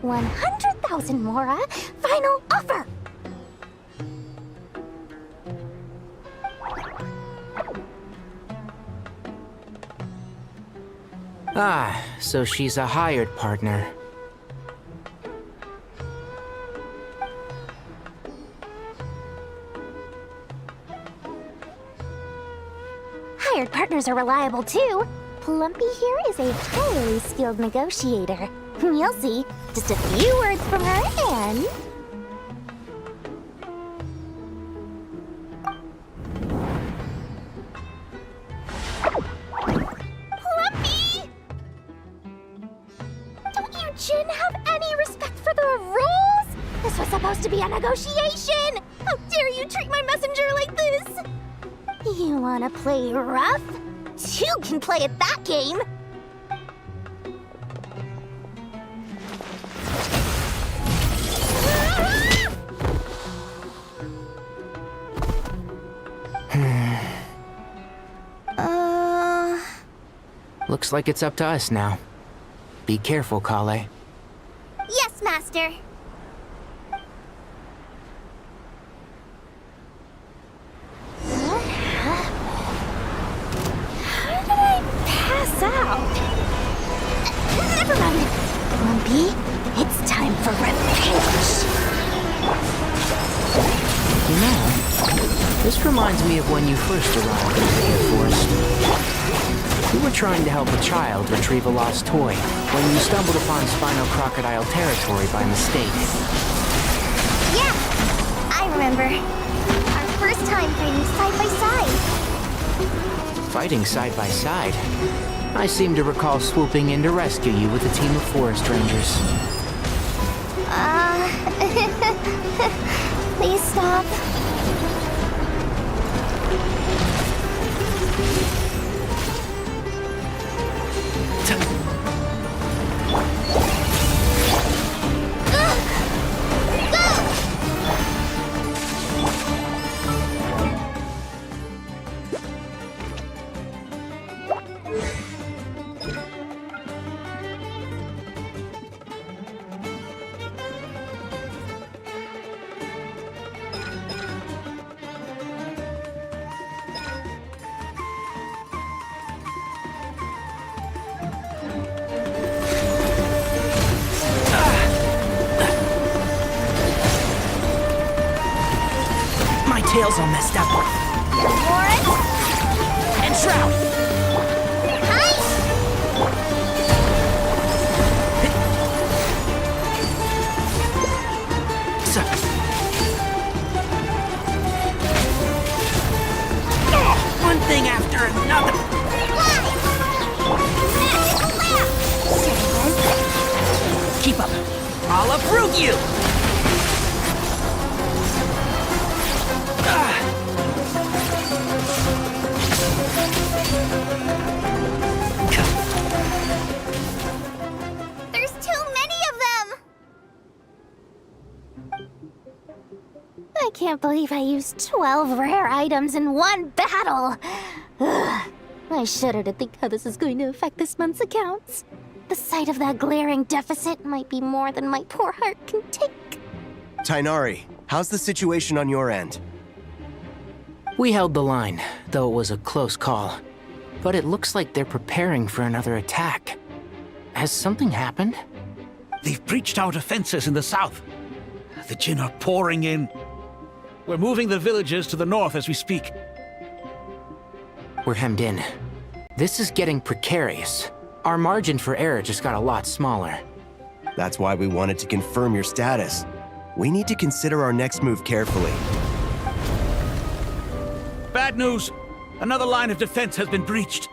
$100,000 Mora. Final offer. Ah, so she's a hired partner. Hired partners are reliable too. Plumpy here is a highly skilled negotiator. You'll see. Just a few words from her and... Plumpy! Don't you Jin have any respect for the rules? This was supposed to be a negotiation! How dare you treat my messenger like this? You wanna play rough? Two can play at that game! Looks like it's up to us now. Be careful, Kale. Yes, Master. How did I pass out? Never mind. Plumpy, it's time for revenge. You know, this This reminds me of when you first arrived in the Cave Forest. You were trying to help a child retrieve a lost toy when you stumbled upon Spino Crocodile territory by mistake. Yeah, I remember. Our first time fighting side by side. Fighting side by side? I seem to recall swooping in to rescue you with a team of forest rangers. Please stop. My tail's all messed up. Warren? And Shroud! One thing after another. Keep up. I'll uproot you! There's too many of them! I can't believe I used 12 rare items in one battle. Ugh. I shudder to think how this is going to affect this month's accounts. The sight of that glaring deficit might be more than my poor heart can take. Tainari, how's the situation on your end? We held the line, though it was a close call. But it looks like they're preparing for another attack. Has something happened? They've breached our defenses in the south. The Jinn are pouring in. We're moving the villagers to the north as we speak. We're hemmed in. This is getting precarious. Our margin for error just got a lot smaller. That's why we wanted to confirm your status. We need to consider our next move carefully. Bad news! Another line of defense has been breached.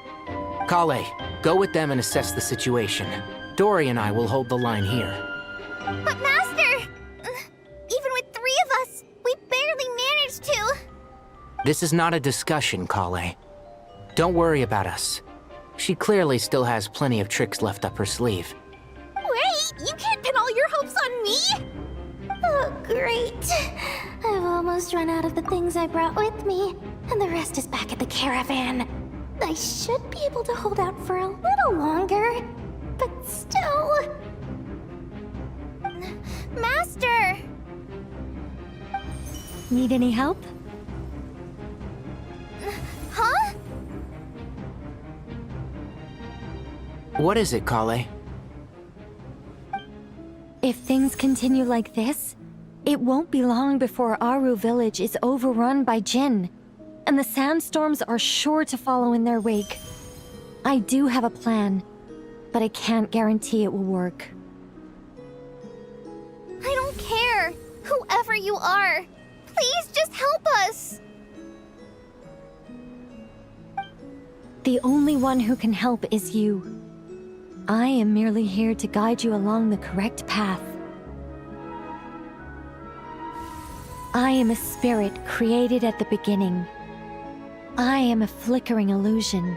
Kale, go with them and assess the situation. Dory and I will hold the line here. But Master! Even with 3 of us, we barely managed to. This is not a discussion, Kale. Don't worry about us. She clearly still has plenty of tricks left up her sleeve. Wait, you can't pin all your hopes on me? Oh, great. I've almost run out of the things I brought with me, and the rest is back at the caravan. I should be able to hold out for a little longer, but still... Master! Need any help? Huh? What is it, Kale? If things continue like this, it won't be long before Aru village is overrun by Jinn, and the sandstorms are sure to follow in their wake. I do have a plan, but I can't guarantee it will work. I don't care. Whoever you are, please just help us. The only one who can help is you. I am merely here to guide you along the correct path. I am a spirit created at the beginning. I am a flickering illusion.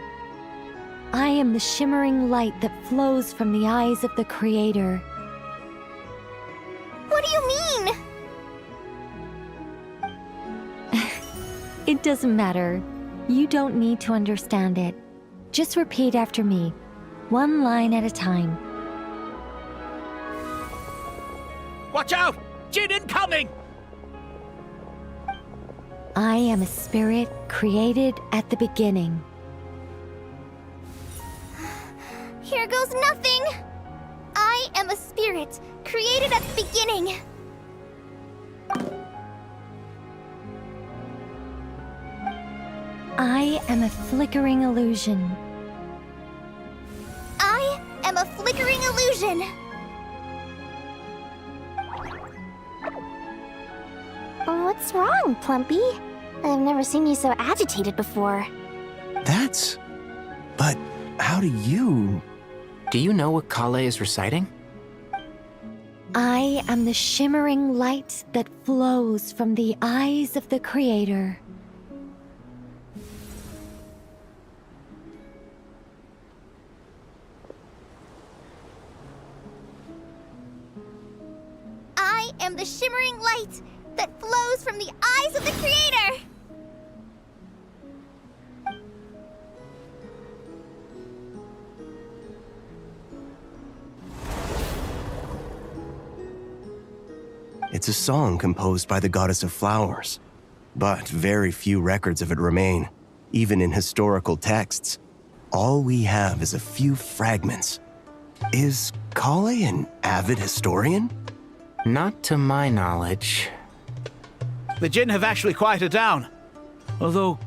I am the shimmering light that flows from the eyes of the Creator. What do you mean? It doesn't matter. You don't need to understand it. Just repeat after me, one line at a time. Watch out! Jinn incoming! I am a spirit created at the beginning. Here goes nothing. I am a spirit created at the beginning. I am a flickering illusion. I am a flickering illusion. What's wrong, Plumpy? I've never seen you so agitated before. But how do you... Do you know what Kale is reciting? I am the shimmering light that flows from the eyes of the Creator. I am the shimmering light that flows from the eyes of the Creator! It's a song composed by the goddess of flowers, but very few records of it remain, even in historical texts. All we have is a few fragments. Is Kale an avid historian? Not to my knowledge. The Jinn have actually quieted down. Although...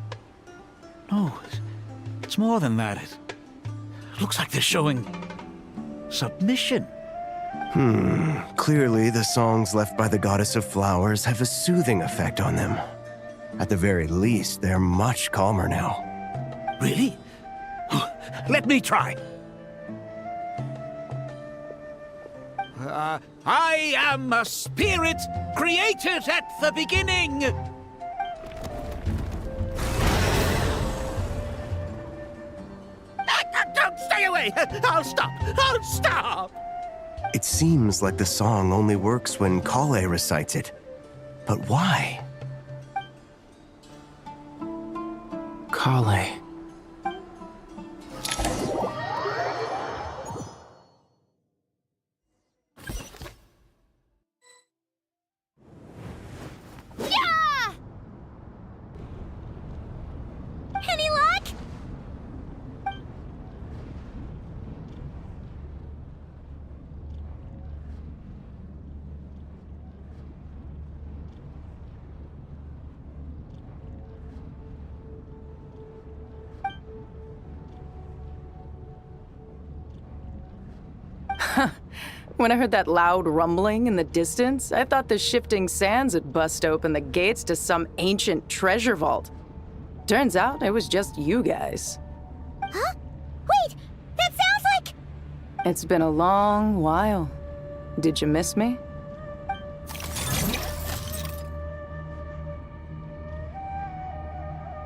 no, it's more than that. It looks like they're showing... submission. Clearly the songs left by the goddess of flowers have a soothing effect on them. At the very least, they're much calmer now. Really? Let me try. I am a spirit created at the beginning. Don't stay away. I'll stop. I'll stop. It seems like the song only works when Kale recites it. But why? Kale. Yeah! Any luck? When I heard that loud rumbling in the distance, I thought the shifting sands had bust open the gates to some ancient treasure vault. Turns out it was just you guys. Huh? Wait! That sounds like... It's been a long while. Did you miss me?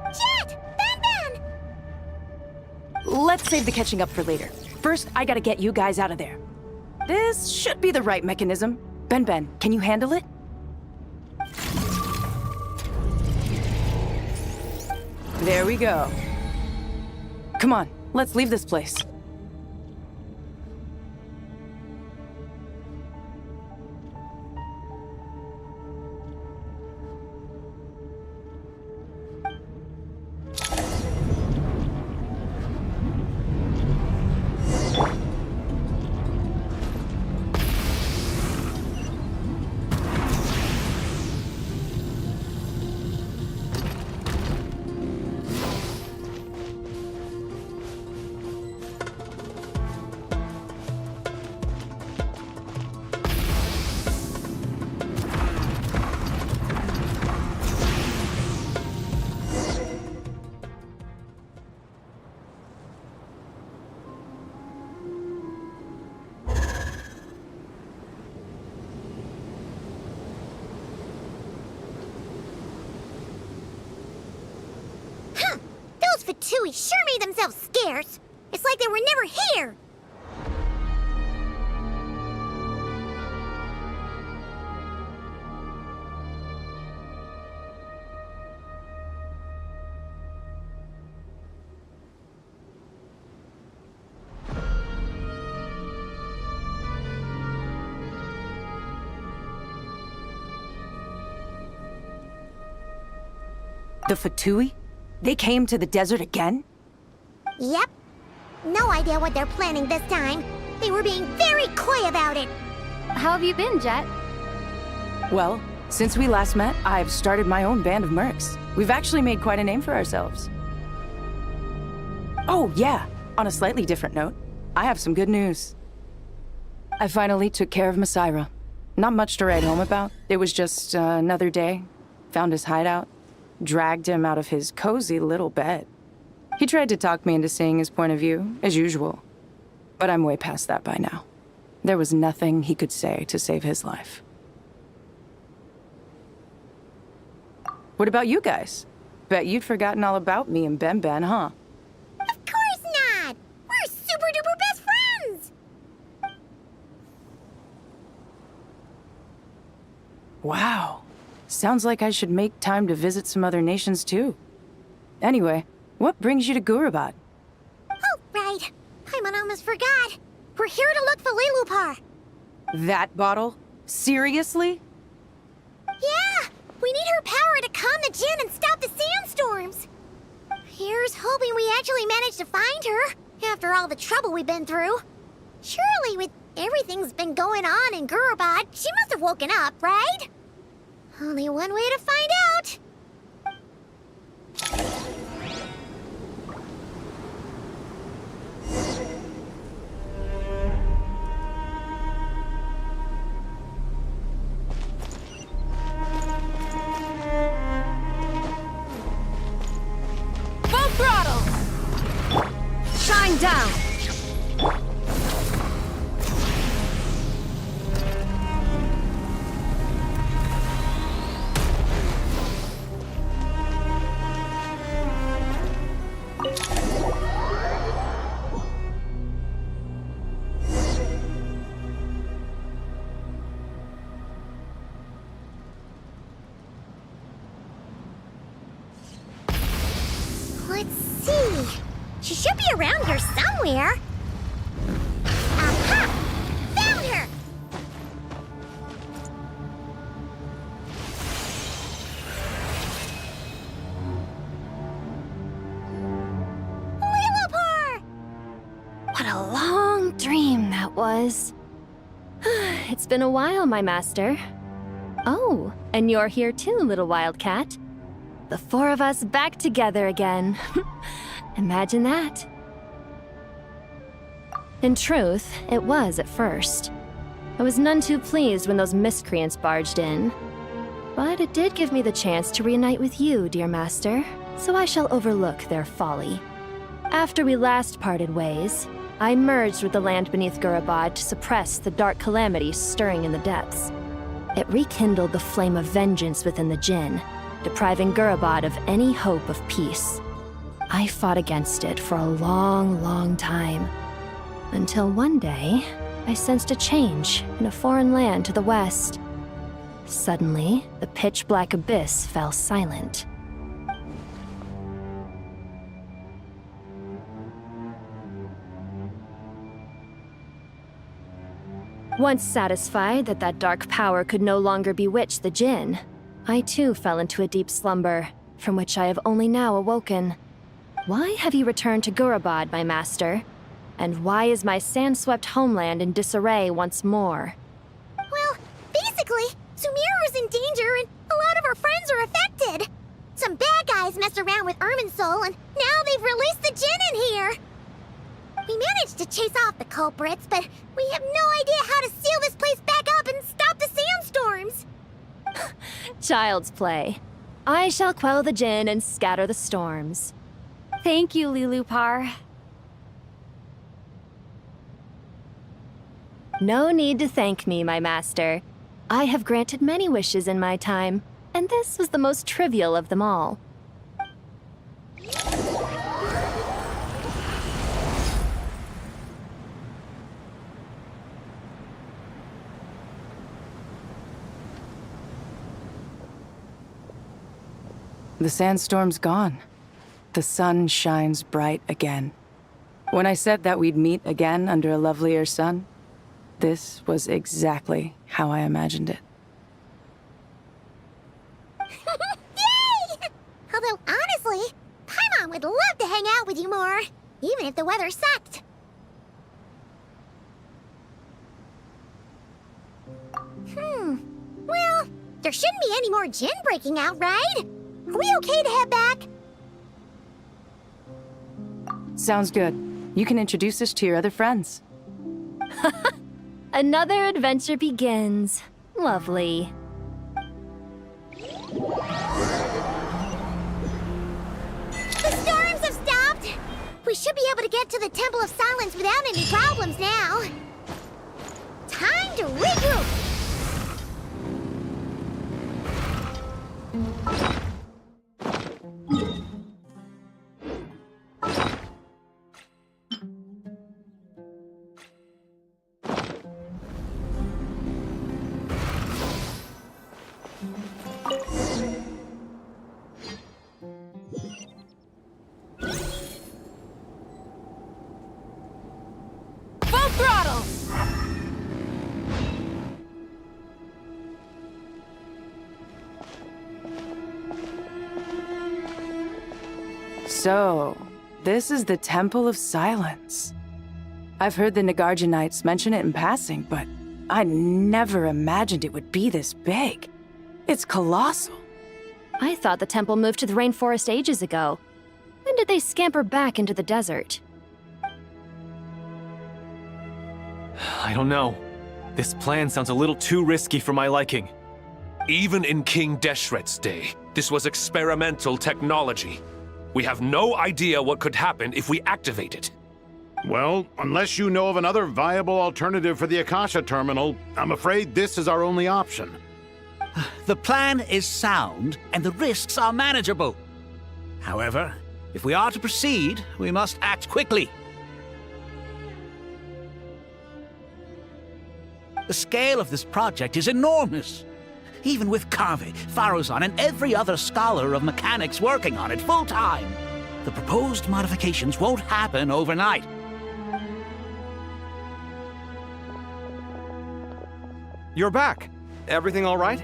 Jet! Ben! Let's save the catching up for later. First, I gotta get you guys out of there. This should be the right mechanism. Ben, can you handle it? There we go. Come on, let's leave this place. Those Fatui sure made themselves scarce. It's like they were never here. The Fatui? They came to the desert again? Yep. No idea what they're planning this time. They were being very coy about it. How have you been, Jet? Well, since we last met, I've started my own band of mercs. We've actually made quite a name for ourselves. Oh, yeah. On a slightly different note, I have some good news. I finally took care of Masaira. Not much to write home about. It was just another day. Found his hideout. Dragged him out of his cozy little bed. He tried to talk me into seeing his point of view, as usual. But I'm way past that by now. There was nothing he could say to save his life. What about you guys? Bet you'd forgotten all about me and Ben, huh? Of course not! We're super duper best friends! Wow. Sounds like I should make time to visit some other nations too. Anyway, what brings you to Gurabad? Oh, right. Paimon almost forgot. We're here to look for Lilupar. That bottle? Seriously? Yeah! We need her power to calm the Jinn and stop the sandstorms. Here's hoping we actually manage to find her, after all the trouble we've been through. Surely, with everything's been going on in Gurabad, she must have woken up, right? Only one way to find out. Full throttle! Shine down! Let's see. She should be around here somewhere. Aha! Found her! Lilupar! What a long dream that was. It's been a while, my master. Oh, and you're here too, little wildcat. The four of us back together again. Imagine that. In truth, it was at first. I was none too pleased when those miscreants barged in. But it did give me the chance to reunite with you, dear master, so I shall overlook their folly. After we last parted ways, I merged with the land beneath Gurabad to suppress the dark calamities stirring in the depths. It rekindled the flame of vengeance within the Jinn, depriving Gurabad of any hope of peace. I fought against it for a long, long time, until one day, I sensed a change in a foreign land to the west. Suddenly, the pitch-black abyss fell silent. Once satisfied that that dark power could no longer bewitch the Jinn, I too fell into a deep slumber, from which I have only now awoken. Why have you returned to Gurabad, my master? And why is my sand-swept homeland in disarray once more? Well, basically, Sumeru's in danger and a lot of our friends are affected. Some bad guys messed around with Irminsul and now they've released the Jinn in here. We managed to chase off the culprits, but we have no idea how to seal this place back up and stop the sandstorms. Child's play. I shall quell the Jinn and scatter the storms. Thank you, Lilupar. No need to thank me, my master. I have granted many wishes in my time, and this was the most trivial of them all. The sandstorm's gone. The sun shines bright again. When I said that we'd meet again under a lovelier sun, this was exactly how I imagined it. Yay! Although, honestly, Paimon would love to hang out with you more, even if the weather sucked. Well, there shouldn't be any more Jinn breaking out, right? Are we okay to head back? Sounds good. You can introduce us to your other friends. Another adventure begins. Lovely. The storms have stopped! We should be able to get to the Temple of Silence without any problems now. Time to regroup! Full throttle! So, this is the Temple of Silence. I've heard the Nagarjanites mention it in passing, but I never imagined it would be this big. It's colossal. I thought the temple moved to the rainforest ages ago. When did they scamper back into the desert? I don't know. This plan sounds a little too risky for my liking. Even in King Deshret's day, this was experimental technology. We have no idea what could happen if we activate it. Well, unless you know of another viable alternative for the Akasha terminal, I'm afraid this is our only option. The plan is sound, and the risks are manageable. However, if we are to proceed, we must act quickly. The scale of this project is enormous. Even with Kave, Faruzan, and every other scholar of mechanics working on it full-time, the proposed modifications won't happen overnight. You're back. Everything all right?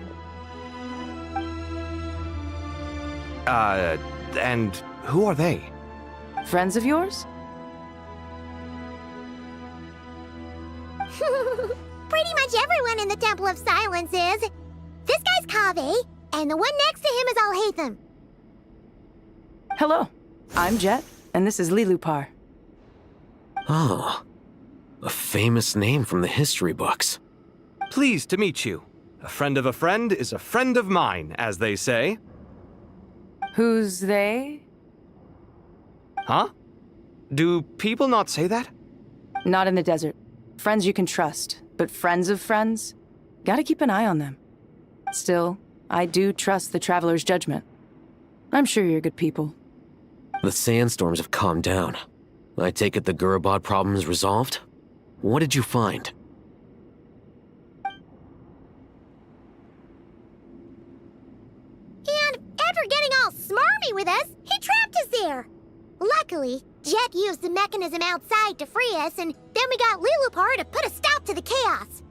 And who are they? Friends of yours? Pretty much everyone in the Temple of Silence is. This guy's Kave, and the one next to him is Alhaitham. Hello, I'm Jet, and this is Lilupar. Oh, a famous name from the history books. Pleased to meet you. A friend of a friend is a friend of mine, as they say. Who's they? Huh? Do people not say that? Not in the desert. Friends you can trust, but friends of friends? Gotta keep an eye on them. Still, I do trust the Traveler's judgment. I'm sure you're good people. The sandstorms have calmed down. I take it the Gurabad problem is resolved? What did you find? And after getting all smarmy with us, he trapped us there. Luckily, Jet used the mechanism outside to free us, and then we got Lilupar to put a stop to the chaos.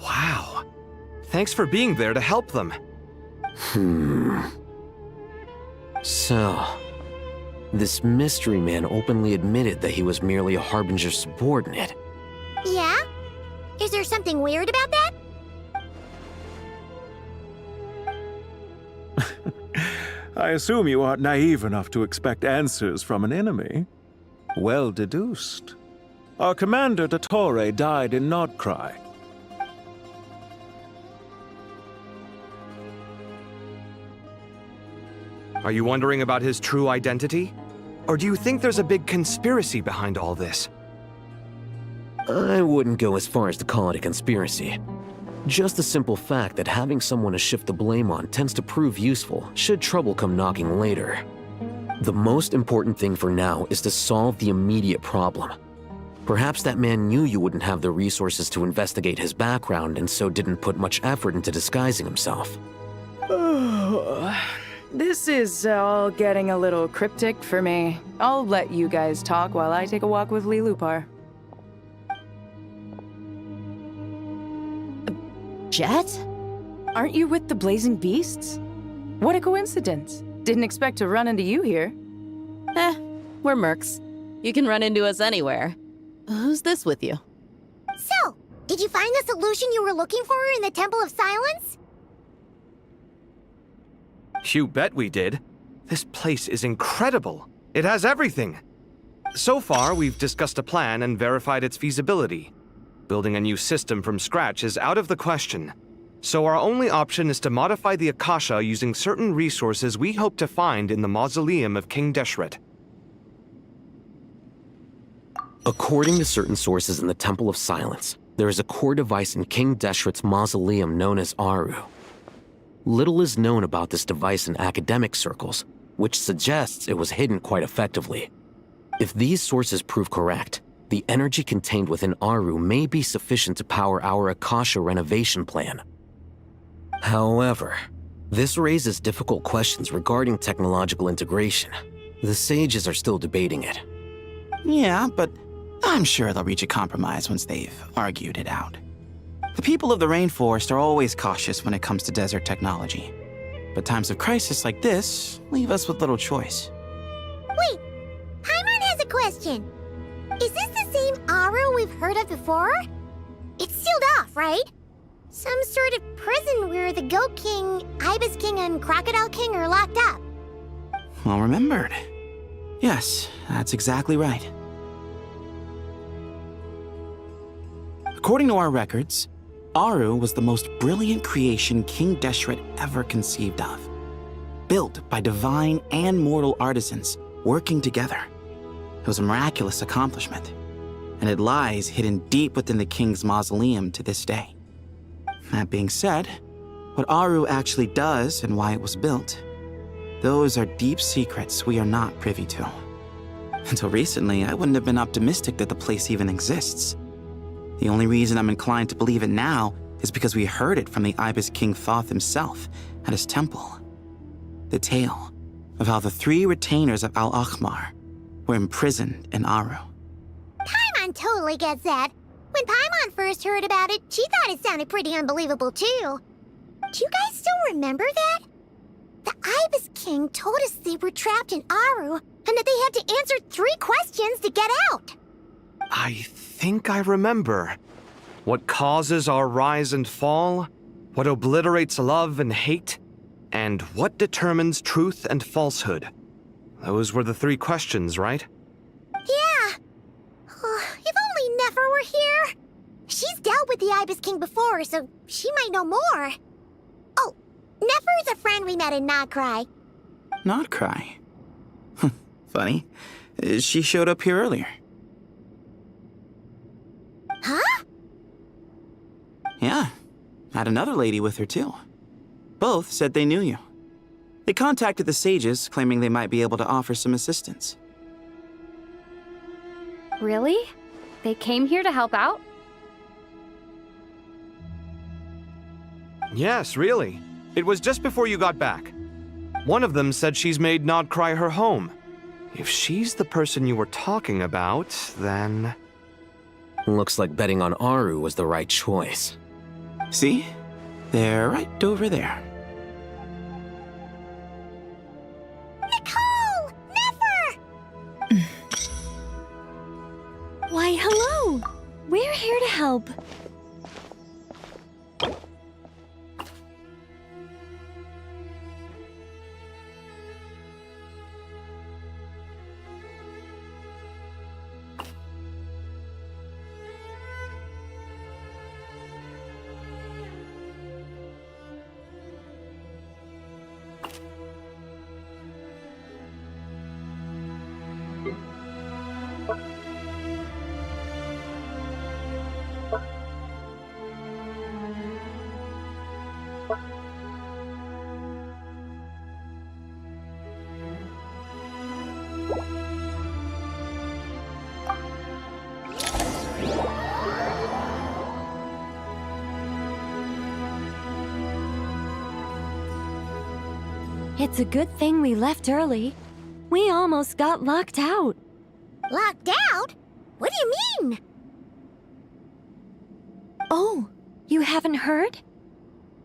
Wow. Thanks for being there to help them. So, this mystery man openly admitted that he was merely a Harbinger subordinate. Yeah? Is there something weird about that? I assume you aren't naive enough to expect answers from an enemy. Well deduced. Our commander, Dottore, died in Krai. Are you wondering about his true identity? Or do you think there's a big conspiracy behind all this? I wouldn't go as far as to call it a conspiracy. Just the simple fact that having someone to shift the blame on tends to prove useful should trouble come knocking later. The most important thing for now is to solve the immediate problem. Perhaps that man knew you wouldn't have the resources to investigate his background and so didn't put much effort into disguising himself. This is all getting a little cryptic for me. I'll let you guys talk while I take a walk with Lilupar. Jet? Aren't you with the Blazing Beasts? What a coincidence. Didn't expect to run into you here. We're mercs. You can run into us anywhere. Who's this with you? So, did you find the solution you were looking for in the Temple of Silence? You bet we did. This place is incredible. It has everything. So far, we've discussed a plan and verified its feasibility. Building a new system from scratch is out of the question. So our only option is to modify the Akasha using certain resources we hope to find in the mausoleum of King Deshret. According to certain sources in the Temple of Silence, there is a core device in King Deshret's mausoleum known as Aru. Little is known about this device in academic circles, which suggests it was hidden quite effectively. If these sources prove correct, the energy contained within Aru may be sufficient to power our Akasha renovation plan. However, this raises difficult questions regarding technological integration. The sages are still debating it. Yeah, but I'm sure they'll reach a compromise once they've argued it out. The people of the rainforest are always cautious when it comes to desert technology. But times of crisis like this leave us with little choice. Wait, Paimon has a question. Is this the same Aru we've heard of before? It's sealed off, right? Some sort of prison where the Goat King, Ibis King, and Crocodile King are locked up. Well remembered. Yes, that's exactly right. According to our records, Aru was the most brilliant creation King Deshret ever conceived of. Built by divine and mortal artisans working together. It was a miraculous accomplishment, and it lies hidden deep within the king's mausoleum to this day. That being said, what Aru actually does and why it was built, those are deep secrets we are not privy to. Until recently, I wouldn't have been optimistic that the place even exists. The only reason I'm inclined to believe it now is because we heard it from the Ibis King Thoth himself at his temple. The tale of how the 3 retainers of Al-Akhmar were imprisoned in Aru. Paimon totally gets that. When Paimon first heard about it, she thought it sounded pretty unbelievable too. Do you guys still remember that? The Ibis King told us they were trapped in Aru and that they had to answer 3 questions to get out. I think I remember. What causes our rise and fall? What obliterates love and hate? And what determines truth and falsehood? Those were the 3 questions, right? Yeah. If only Nefer were here. She's dealt with the Ibis King before, so she might know more. Oh, Nefer's a friend we met in Krai. Not Krai. Funny. She showed up here earlier. Huh? Yeah. Had another lady with her too. Both said they knew you. They contacted the sages, claiming they might be able to offer some assistance. Really? They came here to help out? Yes, really. It was just before you got back. One of them said she's made Krai her home. If she's the person you were talking about, then... Looks like betting on Aru was the right choice. See? They're right over there. Nicole! Nefer! Why, hello! We're here to help. It's a good thing we left early. We almost got locked out. Locked out? What do you mean? Oh, you haven't heard?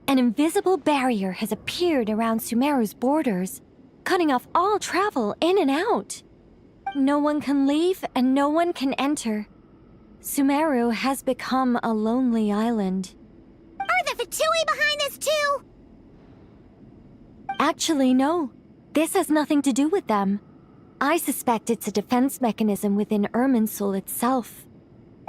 An invisible barrier has appeared around Sumeru's borders, cutting off all travel in and out. No one can leave and no one can enter. Sumeru has become a lonely island. Are the Fatui behind this too? Actually, no. This has nothing to do with them. I suspect it's a defense mechanism within Irminsul itself.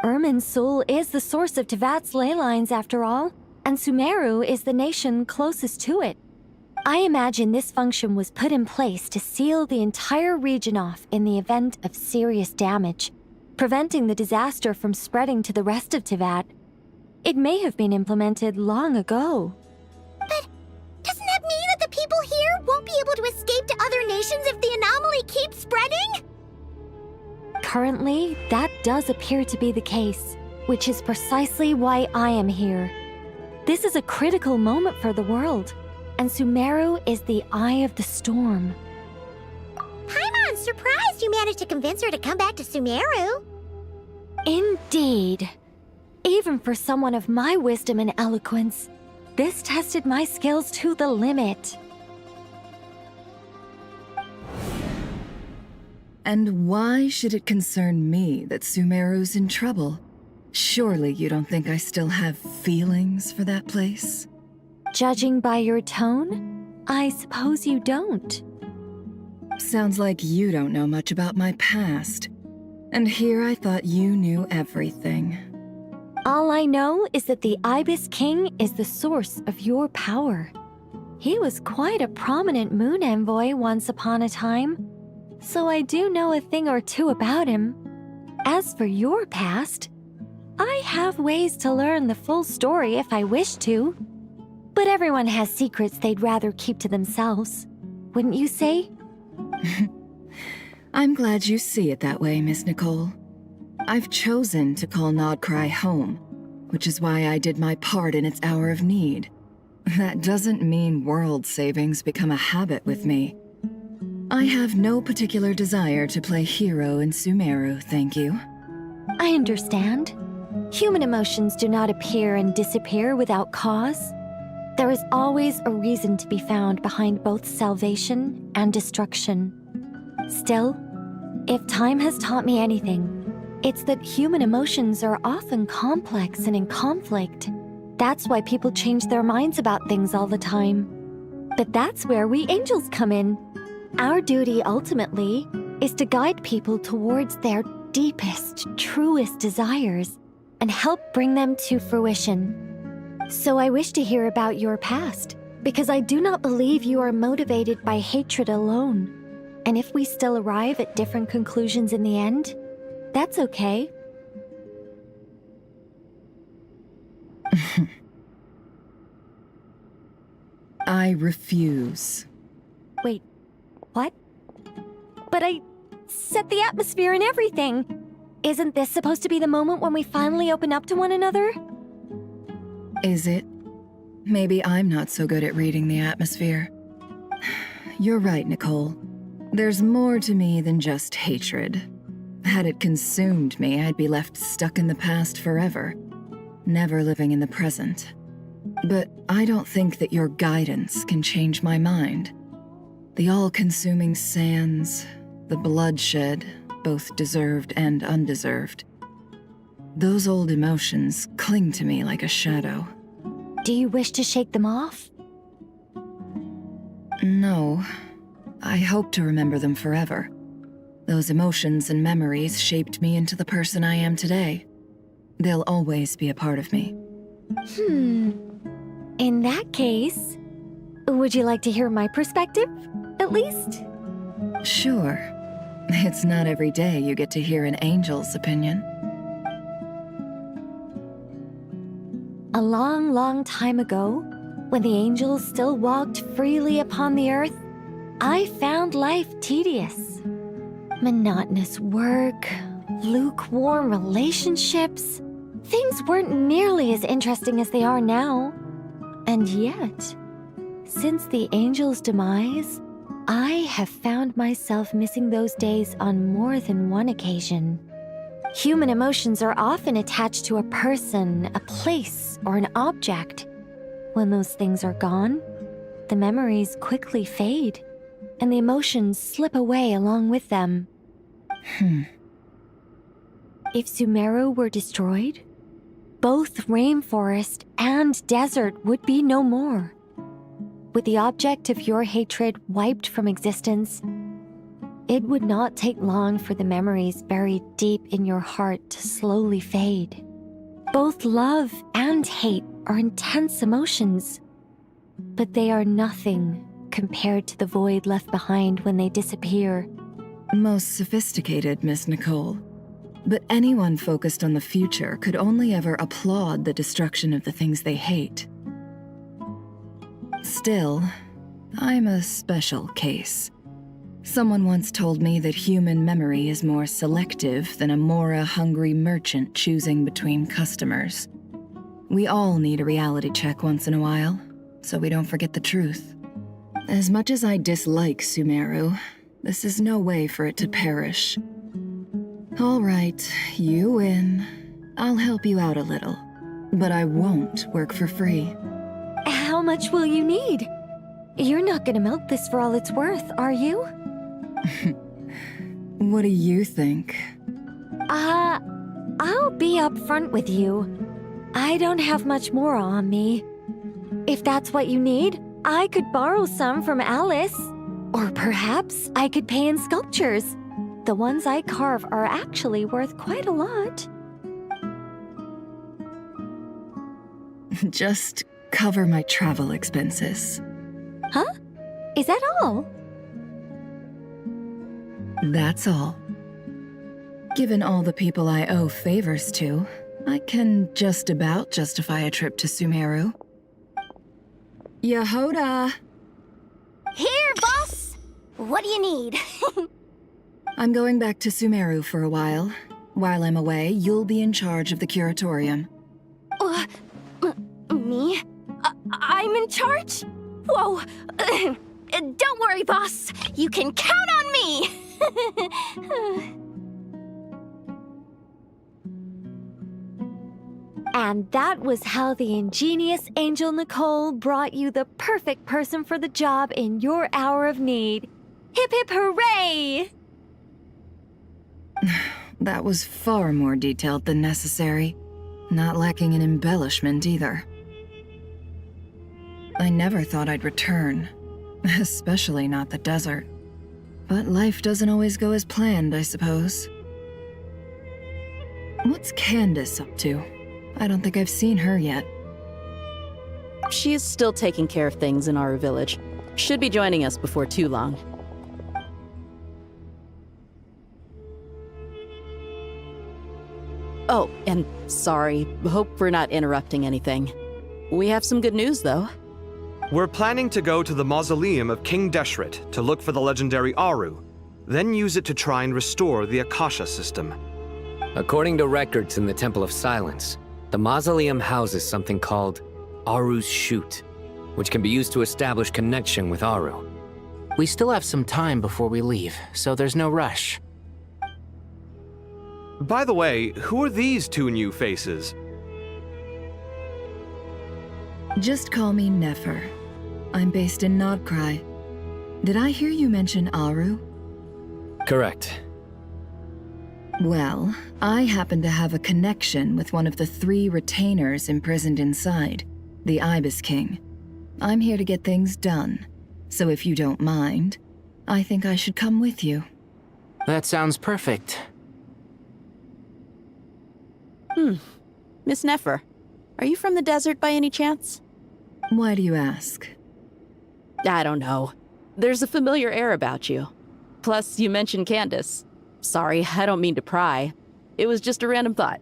Irminsul is the source of Tevat's ley lines, after all, and Sumeru is the nation closest to it. I imagine this function was put in place to seal the entire region off in the event of serious damage, preventing the disaster from spreading to the rest of Tevat. It may have been implemented long ago. But doesn't that mean that the people here won't be able to escape to other nations if the anomaly keeps spreading? Currently, that does appear to be the case, which is precisely why I am here. This is a critical moment for the world, and Sumeru is the eye of the storm. Paimon's surprised you managed to convince her to come back to Sumeru. Indeed. Even for someone of my wisdom and eloquence, this tested my skills to the limit. And why should it concern me that Sumeru's in trouble? Surely you don't think I still have feelings for that place? Judging by your tone, I suppose you don't. Sounds like you don't know much about my past. And here I thought you knew everything. All I know is that the Ibis King is the source of your power. He was quite a prominent moon envoy once upon a time, so I do know a thing or two about him. As for your past, I have ways to learn the full story if I wish to. But everyone has secrets they'd rather keep to themselves, wouldn't you say? I'm glad you see it that way, Miss Nicole. I've chosen to call Krai home, which is why I did my part in its hour of need. That doesn't mean world savings become a habit with me. I have no particular desire to play hero in Sumeru, thank you. I understand. Human emotions do not appear and disappear without cause. There is always a reason to be found behind both salvation and destruction. Still, if time has taught me anything, it's that human emotions are often complex and in conflict. That's why people change their minds about things all the time. But that's where we angels come in. Our duty, ultimately, is to guide people towards their deepest, truest desires and help bring them to fruition. So I wish to hear about your past, because I do not believe you are motivated by hatred alone. And if we still arrive at different conclusions in the end, that's okay. I refuse. Wait, what? But I set the atmosphere and everything. Isn't this supposed to be the moment when we finally open up to one another? Is it? Maybe I'm not so good at reading the atmosphere. You're right, Nicole. There's more to me than just hatred. Had it consumed me, I'd be left stuck in the past forever, never living in the present. But I don't think that your guidance can change my mind. The all-consuming sands, the bloodshed, both deserved and undeserved. Those old emotions cling to me like a shadow. Do you wish to shake them off? No. I hope to remember them forever. Those emotions and memories shaped me into the person I am today. They'll always be a part of me. In that case, would you like to hear my perspective, at least? Sure. It's not every day you get to hear an angel's opinion. A long, long time ago, when the angels still walked freely upon the earth, I found life tedious. Monotonous work, lukewarm relationships. Things weren't nearly as interesting as they are now. And yet, since the angel's demise, I have found myself missing those days on more than one occasion. Human emotions are often attached to a person, a place, or an object. When those things are gone, the memories quickly fade, and the emotions slip away along with them. If Sumeru were destroyed, both rainforest and desert would be no more. With the object of your hatred wiped from existence, It would not take long for the memories buried deep in your heart to slowly fade. Both love and hate are intense emotions, but they are nothing compared to the void left behind when they disappear. Most sophisticated, Miss Nicole. But anyone focused on the future could only ever applaud the destruction of the things they hate. Still, I'm a special case. Someone once told me that human memory is more selective than a Mora-hungry merchant choosing between customers. We all need a reality check once in a while, so we don't forget the truth. As much as I dislike Sumeru, this is no way for it to perish. All right, you win. I'll help you out a little, but I won't work for free. How much will you need? You're not gonna milk this for all it's worth, are you? What do you think? I'll be upfront with you. I don't have much more on me. If that's what you need, I could borrow some from Alice. Or perhaps I could pay in sculptures. The ones I carve are actually worth quite a lot. Just cover my travel expenses. Huh? Is that all? That's all. Given all the people I owe favors to, I can just about justify a trip to Sumeru. Yehoda! Here, boss! What do you need? I'm going back to Sumeru for a while. While I'm away, you'll be in charge of the curatorium. Me? I'm in charge? Whoa! Don't worry, boss. You can count on me! And that was how the ingenious Angel Nicole brought you the perfect person for the job in your hour of need. Hip hip hooray! That was far more detailed than necessary. Not lacking in embellishment either. I never thought I'd return, especially not the desert. But life doesn't always go as planned, I suppose. What's Candace up to? I don't think I've seen her yet. She is still taking care of things in our village. Should be joining us before too long. Oh, and sorry. Hope we're not interrupting anything. We have some good news, though. We're planning to go to the mausoleum of King Deshret to look for the legendary Aru, then use it to try and restore the Akasha system. According to records in the Temple of Silence, the mausoleum houses something called Aru's Chute, which can be used to establish connection with Aru. We still have some time before we leave, so there's no rush. By the way, who are these two new faces? Just call me Nefer. I'm based in Krai. Did I hear you mention Aru? Correct. Well, I happen to have a connection with one of the 3 retainers imprisoned inside, the Ibis King. I'm here to get things done, so if you don't mind, I think I should come with you. That sounds perfect. Miss Nefer, are you from the desert by any chance? Why do you ask? I don't know. There's a familiar air about you. Plus, you mentioned Candace. Sorry, I don't mean to pry. It was just a random thought.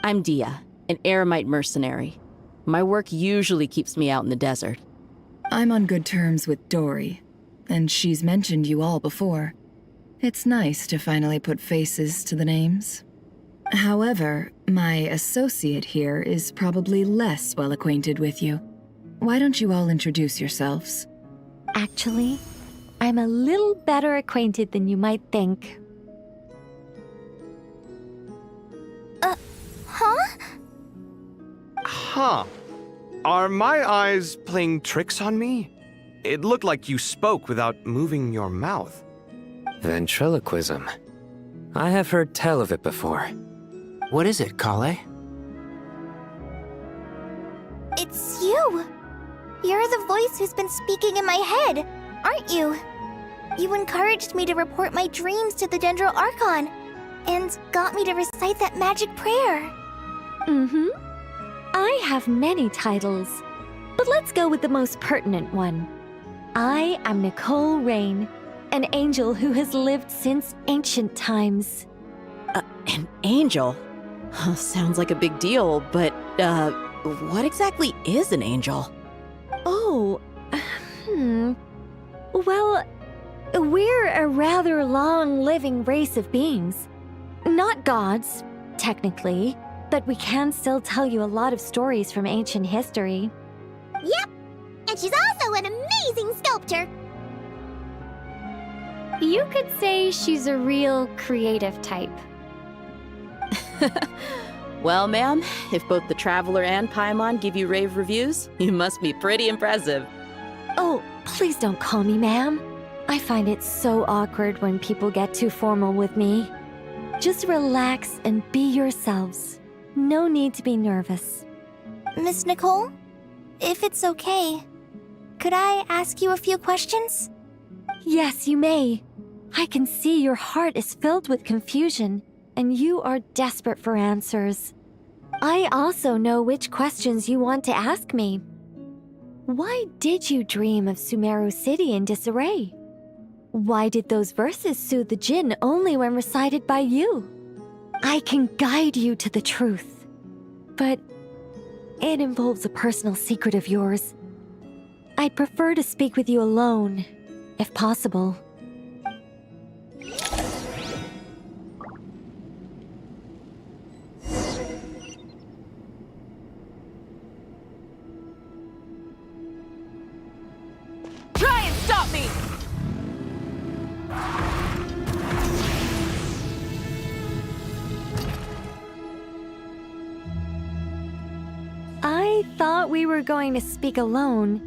I'm Dia, an Eremite mercenary. My work usually keeps me out in the desert. I'm on good terms with Dory, and she's mentioned you all before. It's nice to finally put faces to the names. However, my associate here is probably less well acquainted with you. Why don't you all introduce yourselves? Actually, I'm a little better acquainted than you might think. Huh. Are my eyes playing tricks on me? It looked like you spoke without moving your mouth. Ventriloquism. I have heard tell of it before. What is it, Kale? It's you! You're the voice who's been speaking in my head. aren't you? You encouraged me to report my dreams to the Dendro Archon, and got me to recite that magic prayer. Mm-hmm. I have many titles, but let's go with the most pertinent one. I am Nicole Rain, an angel who has lived since ancient times. An angel? Sounds like a big deal, but, what exactly is an angel? Oh, Well, we're a rather long-living race of beings. Not gods, technically, but we can still tell you a lot of stories from ancient history. Yep, and she's also an amazing sculptor. You could say she's a real creative type. Well, ma'am, if both the Traveler and Paimon give you rave reviews, you must be pretty impressive. Oh, please don't call me ma'am. I find it so awkward when people get too formal with me. Just relax and be yourselves. No need to be nervous. Miss Nicole, if it's okay, could I ask you a few questions? Yes, you may. I can see your heart is filled with confusion, and you are desperate for answers. I also know which questions you want to ask me. Why did you dream of Sumeru City in disarray? Why did those verses soothe the Jinn only when recited by you? I can guide you to the truth, but it involves a personal secret of yours. I'd prefer to speak with you alone, if possible. Try and stop me! I thought we were going to speak alone.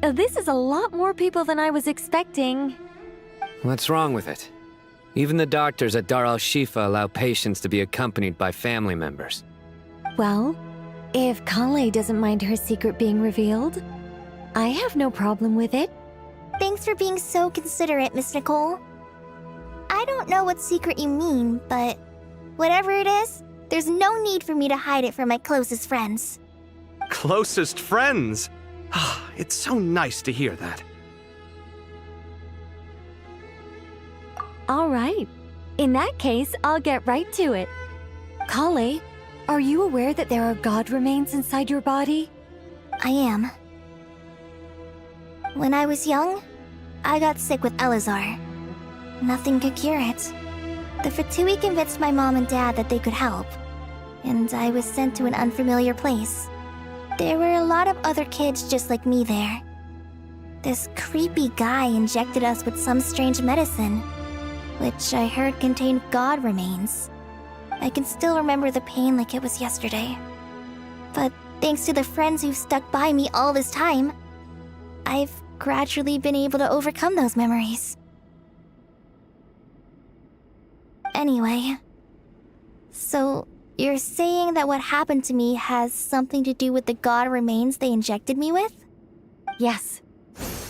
This is a lot more people than I was expecting. What's wrong with it? Even the doctors at Dar al-Shifa allow patients to be accompanied by family members. Well, if Krai doesn't mind her secret being revealed, I have no problem with it. Thanks for being so considerate, Miss Nicole. I don't know what secret you mean, but whatever it is, there's no need for me to hide it from my closest friends. Closest friends? It's so nice to hear that. All right. In that case, I'll get right to it. Krai, are you aware that there are god remains inside your body? I am. When I was young, I got sick with Elazar. Nothing could cure it. The Fatui convinced my mom and dad that they could help, and I was sent to an unfamiliar place. There were a lot of other kids just like me there. This creepy guy injected us with some strange medicine, which I heard contained god remains. I can still remember the pain like it was yesterday. But thanks to the friends who've stuck by me all this time, I've gradually been able to overcome those memories. Anyway, so you're saying that what happened to me has something to do with the god remains they injected me with? Yes.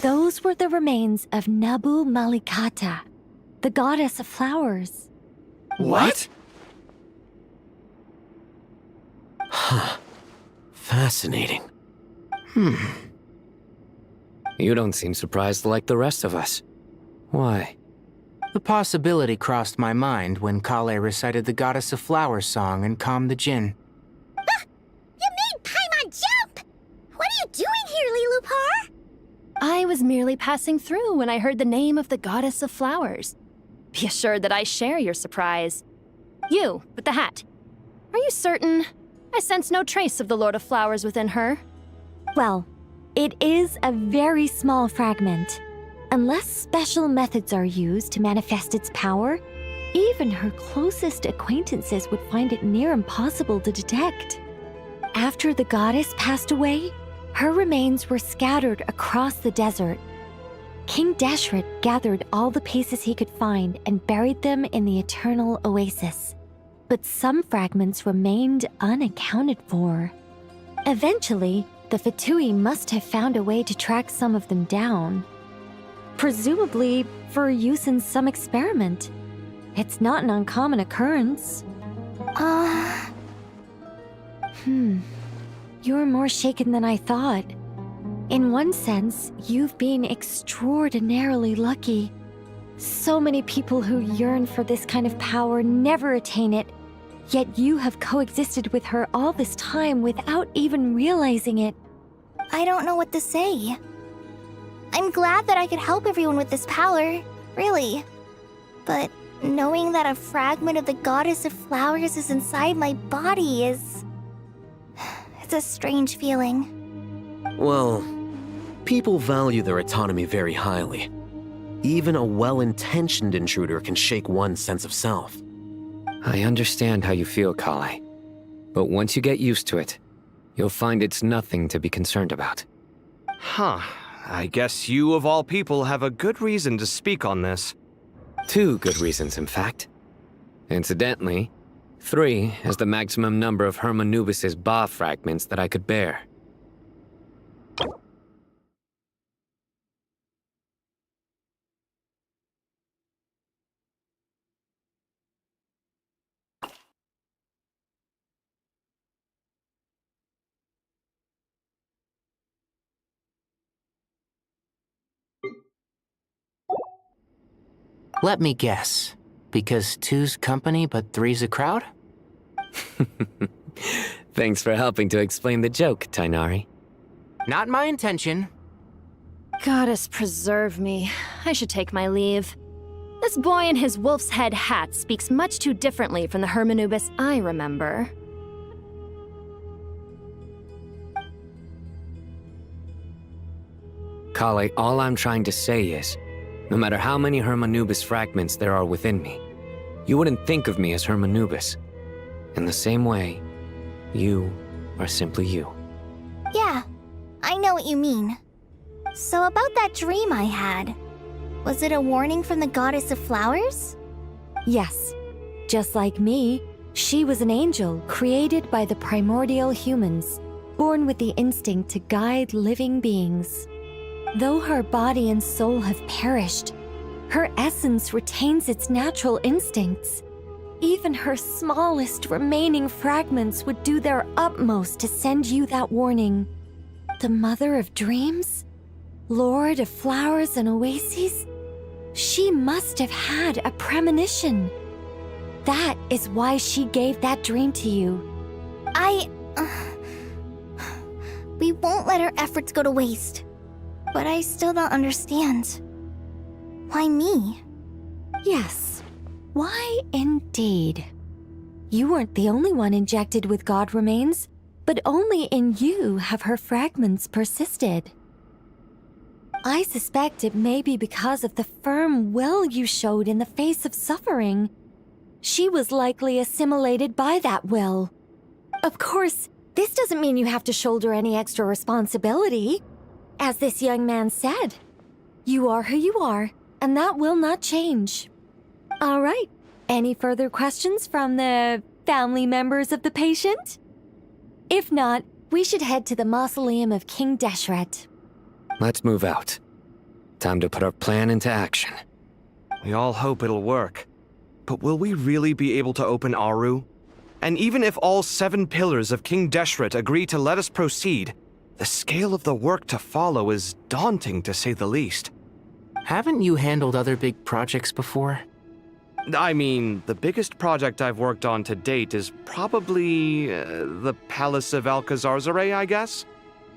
Those were the remains of Nabu Malikata, the goddess of flowers. What? Huh. Fascinating. You don't seem surprised like the rest of us. Why? The possibility crossed my mind when Krai recited the Goddess of Flowers song and calmed the Jinn. You made Paimon jump! What are you doing here, Lilupar? I was merely passing through when I heard the name of the Goddess of Flowers. Be assured that I share your surprise. You, with the hat. Are you certain? I sense no trace of the Lord of Flowers within her. Well, it is a very small fragment. Unless special methods are used to manifest its power, even her closest acquaintances would find it near impossible to detect. After the goddess passed away, her remains were scattered across the desert. King Deshret gathered all the pieces he could find and buried them in the eternal oasis. But some fragments remained unaccounted for. Eventually, the Fatui must have found a way to track some of them down. Presumably for use in some experiment. It's not an uncommon occurrence. You're more shaken than I thought. In one sense, you've been extraordinarily lucky. So many people who yearn for this kind of power never attain it, yet you have coexisted with her all this time without even realizing it. I don't know what to say. I'm glad that I could help everyone with this power, really. But knowing that a fragment of the Goddess of Flowers is inside my body is... it's a strange feeling. Well, people value their autonomy very highly. Even a well-intentioned intruder can shake one's sense of self. I understand how you feel, Krai. But once you get used to it, you'll find it's nothing to be concerned about. Huh. I guess you, of all people, have a good reason to speak on this. 2 good reasons, in fact. Incidentally, 3 is the maximum number of Hermanubis' Ba fragments that I could bear. Let me guess. Because 2's company, but 3's a crowd? Thanks for helping to explain the joke, Tighnari. Not my intention. Goddess preserve me. I should take my leave. This boy in his wolf's head hat speaks much too differently from the Hermanubis I remember. Kale, all I'm trying to say is, no matter how many Hermanubis fragments there are within me, you wouldn't think of me as Hermanubis. In the same way, you are simply you. Yeah, I know what you mean. So about that dream I had, was it a warning from the Goddess of Flowers? Yes. Just like me, she was an angel created by the primordial humans, born with the instinct to guide living beings. Though her body and soul have perished, her essence retains its natural instincts. Even her smallest remaining fragments would do their utmost to send you that warning. The Mother of Dreams? Lord of Flowers and Oases? She must have had a premonition. That is why she gave that dream to you. We won't let her efforts go to waste. But I still don't understand. Why me? Yes. Why indeed? You weren't the only one injected with God remains, but only in you have her fragments persisted. I suspect it may be because of the firm will you showed in the face of suffering. She was likely assimilated by that will. Of course, this doesn't mean you have to shoulder any extra responsibility. As this young man said, you are who you are, and that will not change. All right, any further questions from the family members of the patient? If not, we should head to the mausoleum of King Deshret. Let's move out. Time to put our plan into action. We all hope it'll work. But will we really be able to open Aru? And even if all 7 pillars of King Deshret agree to let us proceed, the scale of the work to follow is daunting, to say the least. Haven't you handled other big projects before? I mean, the biggest project I've worked on to date is probably the Palace of Alcazarzaray, I guess?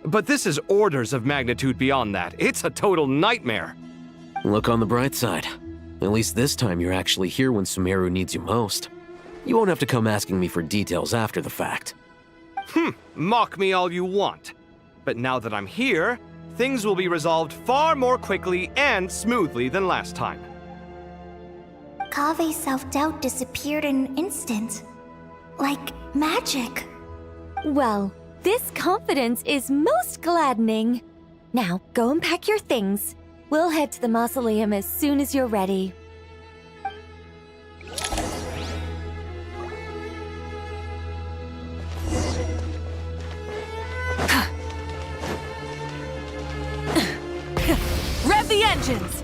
But this is orders of magnitude beyond that. It's a total nightmare. Look on the bright side. At least this time you're actually here when Sumeru needs you most. You won't have to come asking me for details after the fact. Mock me all you want. But now that I'm here, things will be resolved far more quickly and smoothly than last time. Kave's self-doubt disappeared in an instant. Like magic. Well, this confidence is most gladdening. Now, go and pack your things. We'll head to the mausoleum as soon as you're ready. Rev the engines!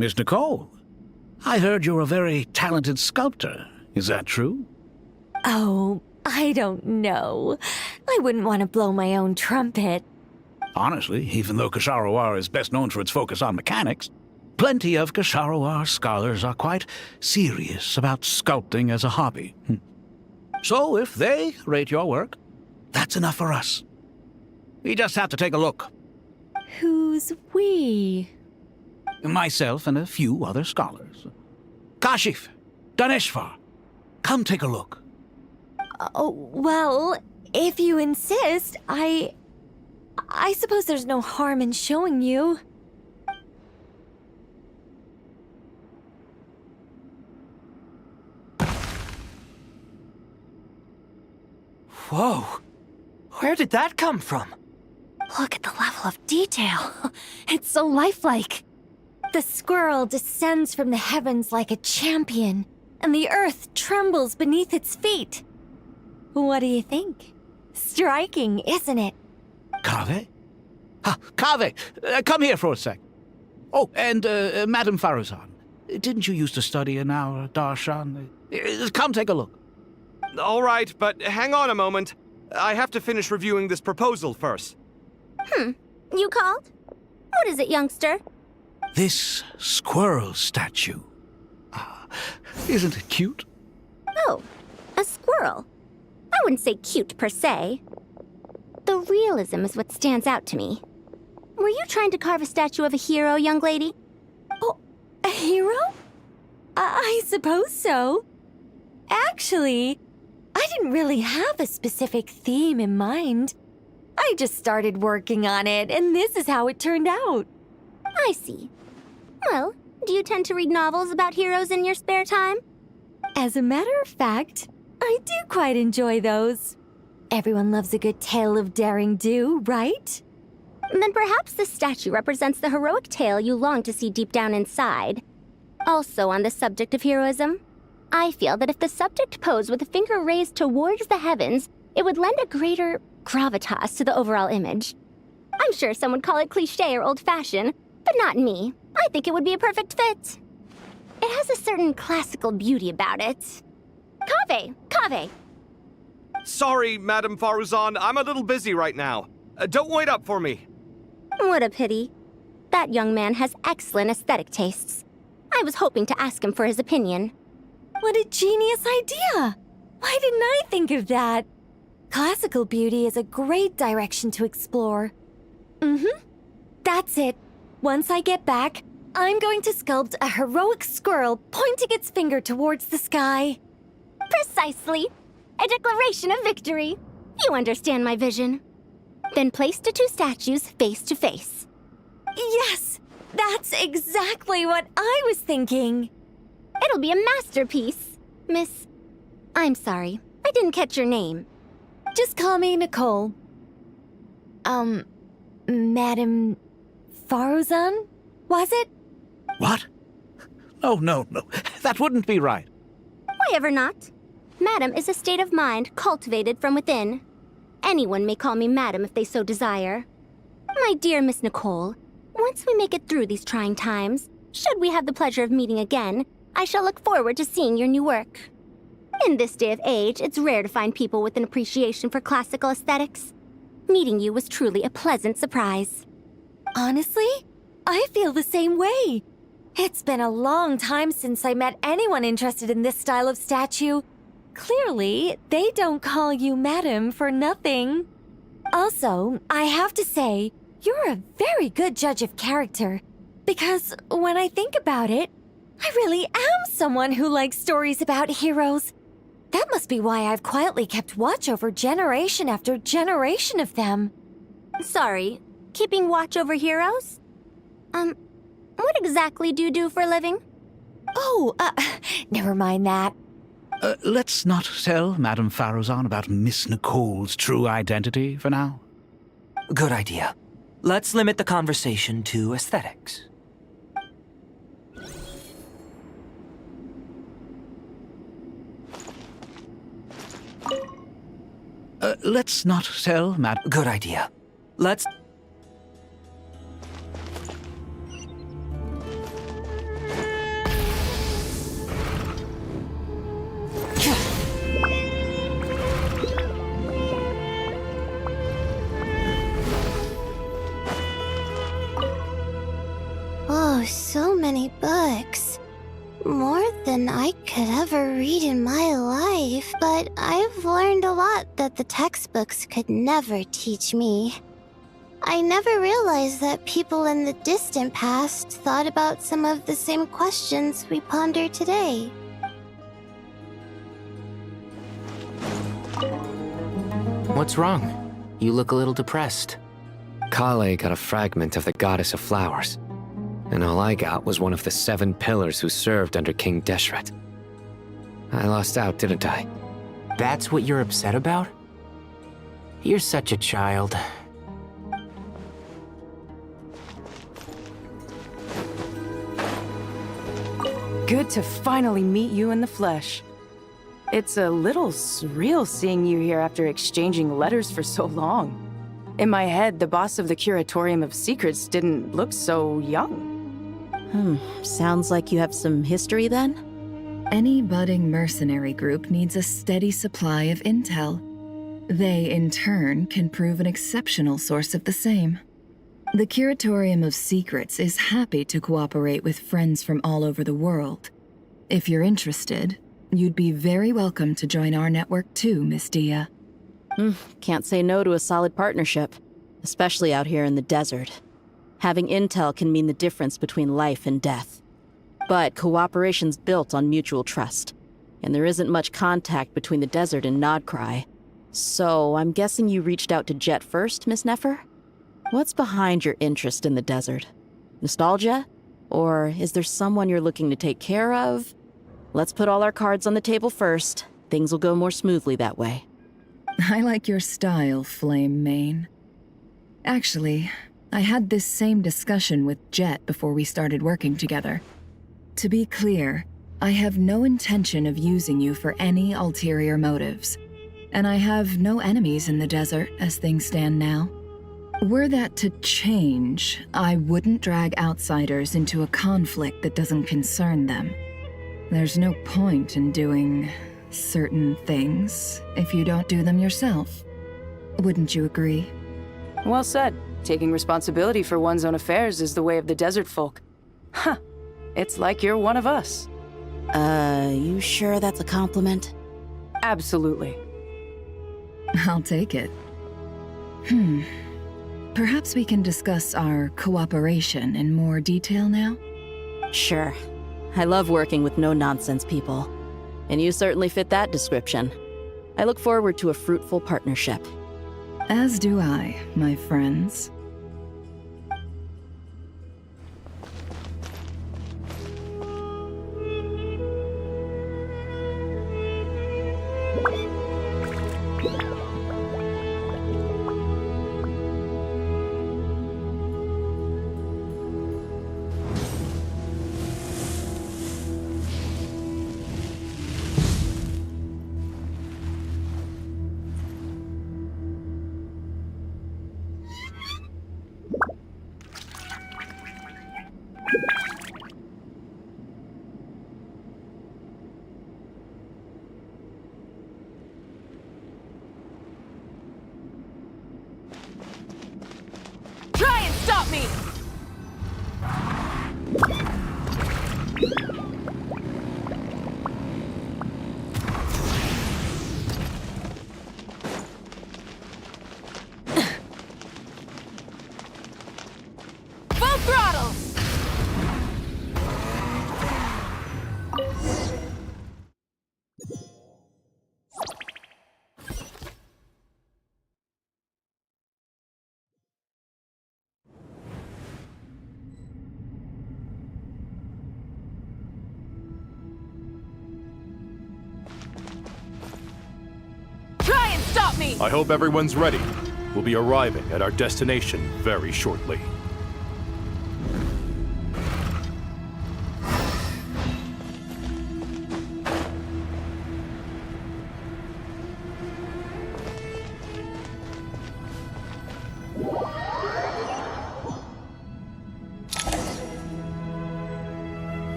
Miss Nicole, I heard you're a very talented sculptor. Is that true? Oh, I don't know. I wouldn't want to blow my own trumpet. Honestly, even though Kasharawar is best known for its focus on mechanics, plenty of Kasharawar scholars are quite serious about sculpting as a hobby. So if they rate your work, that's enough for us. We just have to take a look. Who's we? Myself and a few other scholars. Kashif, Daneshvar, come take a look. Oh, well, if you insist, I suppose there's no harm in showing you. Whoa! Where did that come from? Look at the level of detail. It's so lifelike. The squirrel descends from the heavens like a champion, and the earth trembles beneath its feet. What do you think? Striking, isn't it? Kaveh? Kaveh, come here for a sec. Oh, and Madame Faruzan, didn't you used to study in our darshan? Come take a look. All right, but hang on a moment. I have to finish reviewing this proposal first. You called? What is it, youngster? This squirrel statue. Isn't it cute? Oh, a squirrel. I wouldn't say cute per se. The realism is what stands out to me. Were you trying to carve a statue of a hero, young lady? Oh, a hero? I suppose so. Actually, I didn't really have a specific theme in mind. I just started working on it, and this is how it turned out. I see. Well, do you tend to read novels about heroes in your spare time? As a matter of fact, I do quite enjoy those. Everyone loves a good tale of daring do, right? Then perhaps this statue represents the heroic tale you long to see deep down inside. Also on the subject of heroism, I feel that if the subject posed with a finger raised towards the heavens, it would lend a greater gravitas to the overall image. I'm sure some would call it cliché or old-fashioned, but not me. I think it would be a perfect fit. It has a certain classical beauty about it. Kaveh! Sorry, Madame Faruzan, I'm a little busy right now. Don't wait up for me. What a pity. That young man has excellent aesthetic tastes. I was hoping to ask him for his opinion. What a genius idea! Why didn't I think of that? Classical beauty is a great direction to explore. That's it. Once I get back, I'm going to sculpt a heroic squirrel pointing its finger towards the sky. Precisely. A declaration of victory. You understand my vision. Then place the two statues face to face. Yes! That's exactly what I was thinking. It'll be a masterpiece. Miss... I'm sorry. I didn't catch your name. Just call me Nicole. Madame Faruzan? Was it? What? No. That wouldn't be right. Why ever not? Madam is a state of mind cultivated from within. Anyone may call me Madam if they so desire. My dear Miss Nicole, once we make it through these trying times, should we have the pleasure of meeting again, I shall look forward to seeing your new work. In this day of age, it's rare to find people with an appreciation for classical aesthetics. Meeting you was truly a pleasant surprise. Honestly, I feel the same way. It's been a long time since I met anyone interested in this style of statue. Clearly, they don't call you Madam for nothing. Also, I have to say, you're a very good judge of character. Because when I think about it, I really am someone who likes stories about heroes. That must be why I've quietly kept watch over generation after generation of them. Sorry, keeping watch over heroes? What exactly do you do for a living? Oh, never mind that. Let's not tell Madame Faruzan about Miss Nicole's true identity for now. Good idea. Let's limit the conversation to aesthetics. Let's not tell Good idea. Let's... many books. More than I could ever read in my life, but I've learned a lot that the textbooks could never teach me. I never realized that people in the distant past thought about some of the same questions we ponder today. What's wrong? You look a little depressed. Kale got a fragment of the Goddess of Flowers, and all I got was one of the 7 pillars who served under King Deshret. I lost out, didn't I? That's what you're upset about? You're such a child. Good to finally meet you in the flesh. It's a little surreal seeing you here after exchanging letters for so long. In my head, the boss of the Curatorium of Secrets didn't look so young. Sounds like you have some history then? Any budding mercenary group needs a steady supply of intel. They, in turn, can prove an exceptional source of the same. The Curatorium of Secrets is happy to cooperate with friends from all over the world. If you're interested, you'd be very welcome to join our network too, Miss Dia. Can't say no to a solid partnership, especially out here in the desert. Having intel can mean the difference between life and death. But cooperation's built on mutual trust, and there isn't much contact between the desert and Krai. So I'm guessing you reached out to Jet first, Miss Nefer? What's behind your interest in the desert? Nostalgia? Or is there someone you're looking to take care of? Let's put all our cards on the table first. Things will go more smoothly that way. I like your style, Flame Mane. Actually, I had this same discussion with Jet before we started working together. To be clear, I have no intention of using you for any ulterior motives, and I have no enemies in the desert as things stand now. Were that to change, I wouldn't drag outsiders into a conflict that doesn't concern them. There's no point in doing certain things if you don't do them yourself. Wouldn't you agree? Well said. Taking responsibility for one's own affairs is the way of the desert folk. Huh. It's like you're one of us. You sure that's a compliment? Absolutely. I'll take it. Perhaps we can discuss our cooperation in more detail now? Sure. I love working with no-nonsense people. And you certainly fit that description. I look forward to a fruitful partnership. As do I, my friends. Try and stop me! Full throttle! Try and stop me! I hope everyone's ready. We'll be arriving at our destination very shortly.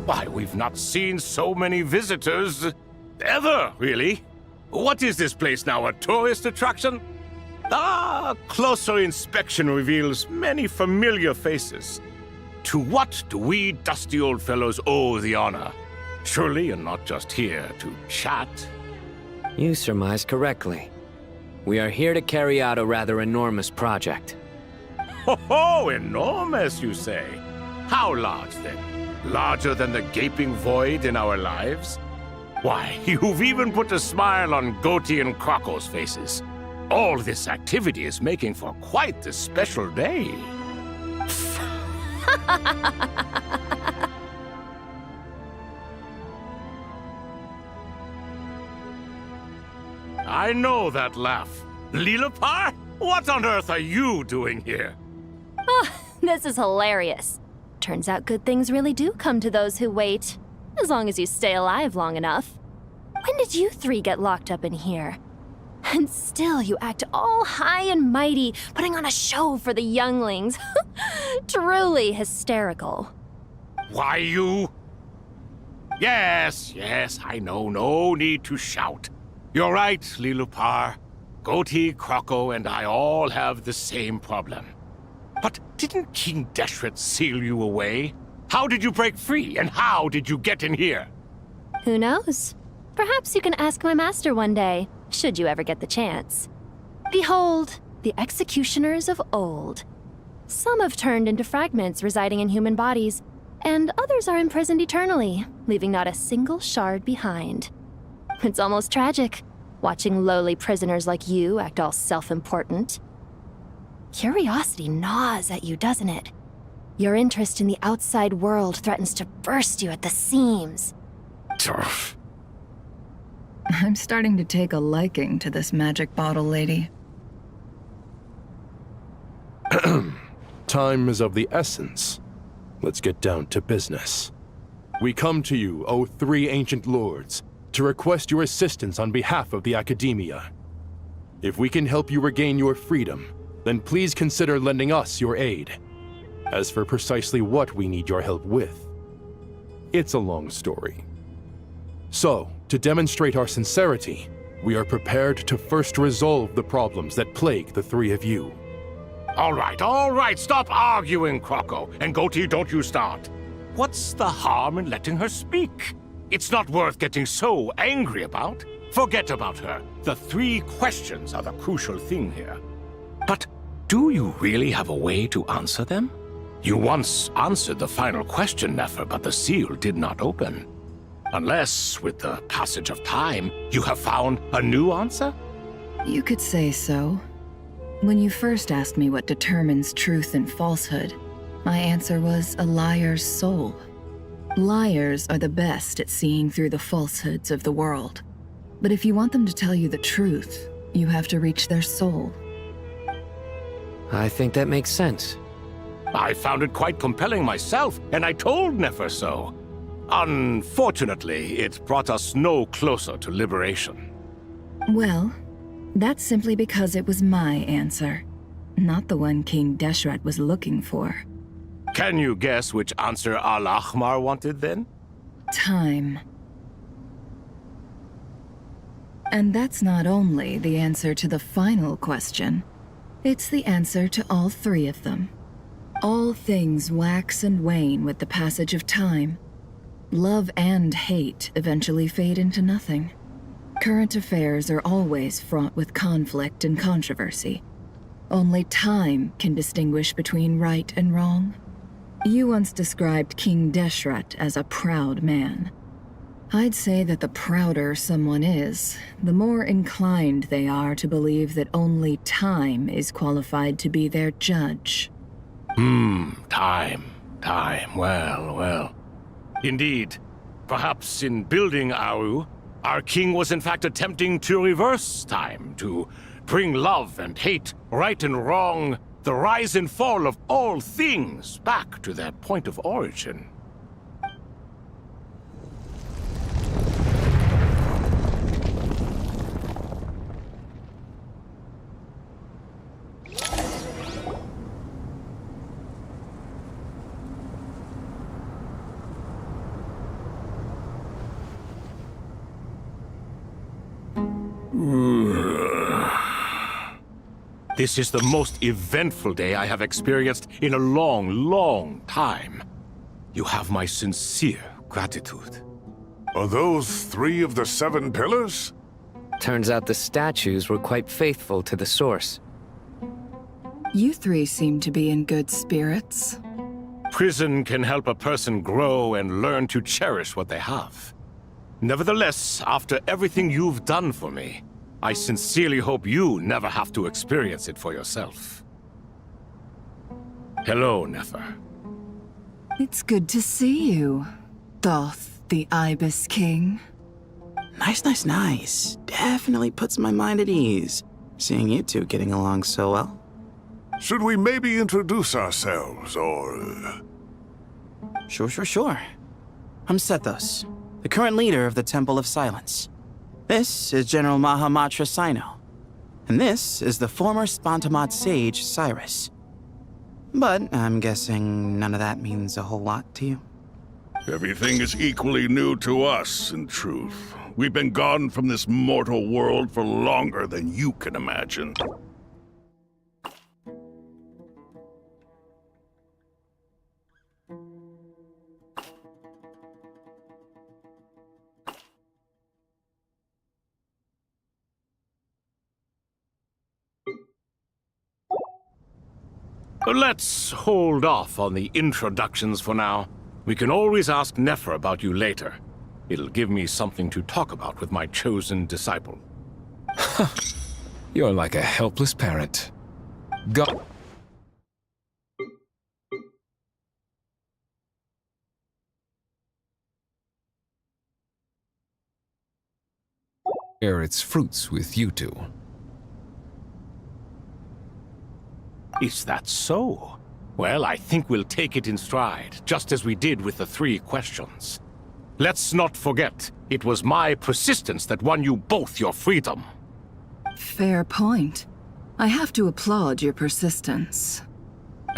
Why, we've not seen so many visitors ever, really. What is this place now, a tourist attraction? Closer inspection reveals many familiar faces. To what do we dusty old fellows owe the honor? Surely you're not just here to chat. You surmise correctly. We are here to carry out a rather enormous project. Ho, enormous, you say? How large, then? Larger than the gaping void in our lives? Why, you've even put a smile on Goatee and Crocco's faces. All this activity is making for quite the special day. I know that laugh. Lilipar? What on earth are you doing here? Oh, this is hilarious. Turns out good things really do come to those who wait. As long as you stay alive long enough. When did you three get locked up in here? And still you act all high and mighty, putting on a show for the younglings. Truly hysterical. Why, you... Yes, I know. No need to shout. You're right, Lilipar. Goatee, Crocco, and I all have the same problem. But didn't King Deshret seal you away? How did you break free, and how did you get in here? Who knows? Perhaps you can ask my master one day, should you ever get the chance. Behold, the executioners of old. Some have turned into fragments residing in human bodies, and others are imprisoned eternally, leaving not a single shard behind. It's almost tragic, watching lowly prisoners like you act all self-important. Curiosity gnaws at you, doesn't it? Your interest in the outside world threatens to burst you at the seams. Turf. I'm starting to take a liking to this magic bottle lady. Time is of the essence. Let's get down to business. We come to you, O three ancient lords, to request your assistance on behalf of the Academia. If we can help you regain your freedom, then please consider lending us your aid. As for precisely what we need your help with, it's a long story. So, to demonstrate our sincerity, we are prepared to first resolve the problems that plague the three of you. All right, stop arguing, Crocco. And Goatee, don't you start. What's the harm in letting her speak? It's not worth getting so angry about. Forget about her. The three questions are the crucial thing here. But do you really have a way to answer them? You once answered the final question, Nefer, but the seal did not open. Unless, with the passage of time, you have found a new answer? You could say so. When you first asked me what determines truth and falsehood, my answer was a liar's soul. Liars are the best at seeing through the falsehoods of the world. But if you want them to tell you the truth, you have to reach their soul. I think that makes sense. I found it quite compelling myself, and I told Nefer so. Unfortunately, it brought us no closer to liberation. Well, that's simply because it was my answer, not the one King Deshret was looking for. Can you guess which answer Al-Ahmar wanted then? Time. And that's not only the answer to the final question, it's the answer to all three of them. All things wax and wane with the passage of time. Love and hate eventually fade into nothing. Current affairs are always fraught with conflict and controversy. Only time can distinguish between right and wrong. You once described King Deshret as a proud man. I'd say that the prouder someone is, the more inclined they are to believe that only time is qualified to be their judge. Time. Well. Indeed. Perhaps in building Aru, our king was in fact attempting to reverse time, to bring love and hate, right and wrong, the rise and fall of all things back to their point of origin. This is the most eventful day I have experienced in a long, long time. You have my sincere gratitude. Are those 3 of the 7 pillars? Turns out the statues were quite faithful to the source. You 3 seem to be in good spirits. Prison can help a person grow and learn to cherish what they have. Nevertheless, after everything you've done for me, I sincerely hope you never have to experience it for yourself. Hello, Nefer. It's good to see you, Thoth the Ibis King. Nice. Definitely puts my mind at ease, seeing you two getting along so well. Should we maybe introduce ourselves, or... Sure. I'm Sethos, the current leader of the Temple of Silence. This is General Mahamatra Sino, and this is the former Spantamat sage, Cyrus. But I'm guessing none of that means a whole lot to you. Everything is equally new to us, in truth. We've been gone from this mortal world for longer than you can imagine. Let's hold off on the introductions for now. We can always ask Nefer about you later. It'll give me something to talk about with my chosen disciple. You're like a helpless parent. Go. Share its fruits with you two. Is that so? Well, I think we'll take it in stride, just as we did with the 3 questions. Let's not forget, it was my persistence that won you both your freedom. Fair point. I have to applaud your persistence.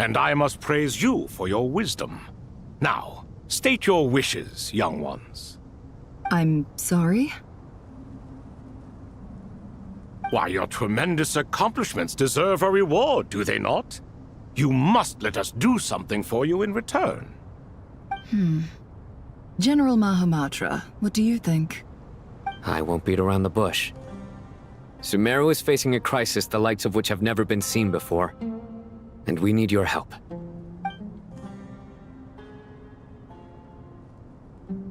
And I must praise you for your wisdom. Now, state your wishes, young ones. I'm sorry? Why, your tremendous accomplishments deserve a reward, do they not? You must let us do something for you in return. General Mahamatra, what do you think? I won't beat around the bush. Sumeru is facing a crisis the likes of which have never been seen before. And we need your help.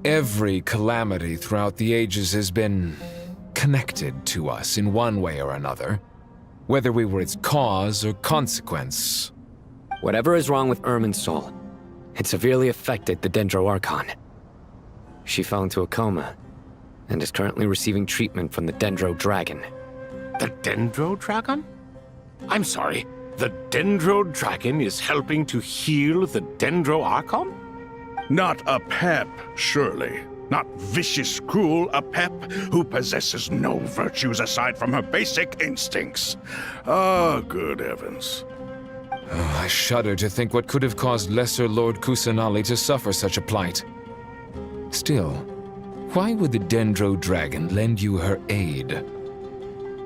Every calamity throughout the ages has been connected to us in one way or another, whether we were its cause or consequence. Whatever is wrong with Irminsul, it severely affected the Dendro Archon. She fell into a coma, and is currently receiving treatment from the Dendro Dragon. The Dendro Dragon? I'm sorry, the Dendro Dragon is helping to heal the Dendro Archon? Not a pep, surely. Not vicious, cruel Apep who possesses no virtues aside from her basic instincts. Ah, good heavens. Oh, I shudder to think what could have caused Lesser Lord Kusanali to suffer such a plight. Still, why would the Dendro Dragon lend you her aid?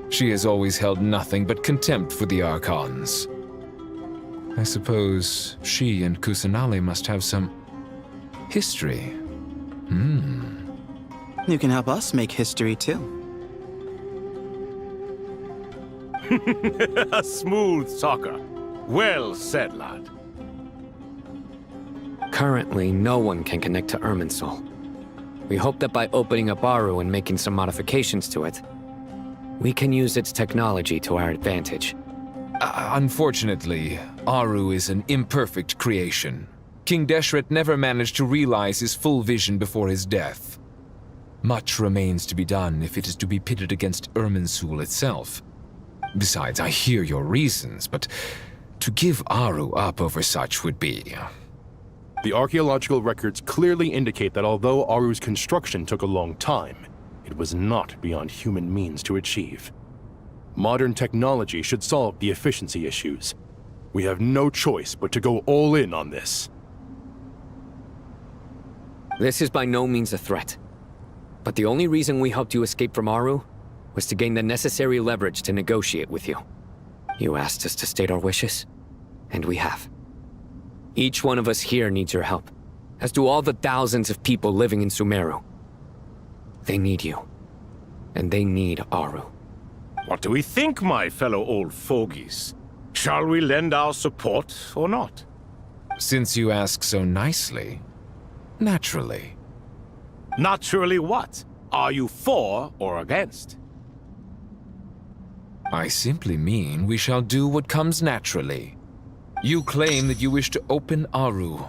She has always held nothing but contempt for the Archons. I suppose she and Kusanali must have some history. You can help us make history too. A smooth talker. Well said, lad. Currently, no one can connect to Irminsul. We hope that by opening up Aru and making some modifications to it, we can use its technology to our advantage. Unfortunately, Aru is an imperfect creation. King Deshret never managed to realize his full vision before his death. Much remains to be done if it is to be pitted against Irminsul itself. Besides, I hear your reasons, but to give Aru up over such would be... The archaeological records clearly indicate that although Aru's construction took a long time, it was not beyond human means to achieve. Modern technology should solve the efficiency issues. We have no choice but to go all in on this. This is by no means a threat. But the only reason we helped you escape from Aru was to gain the necessary leverage to negotiate with you. You asked us to state our wishes, and we have. Each one of us here needs your help, as do all the thousands of people living in Sumeru. They need you, and they need Aru. What do we think, my fellow old fogies? Shall we lend our support or not? Since you ask so nicely, naturally. Naturally what? Are you for or against? I simply mean we shall do what comes naturally. You claim that you wish to open Aru.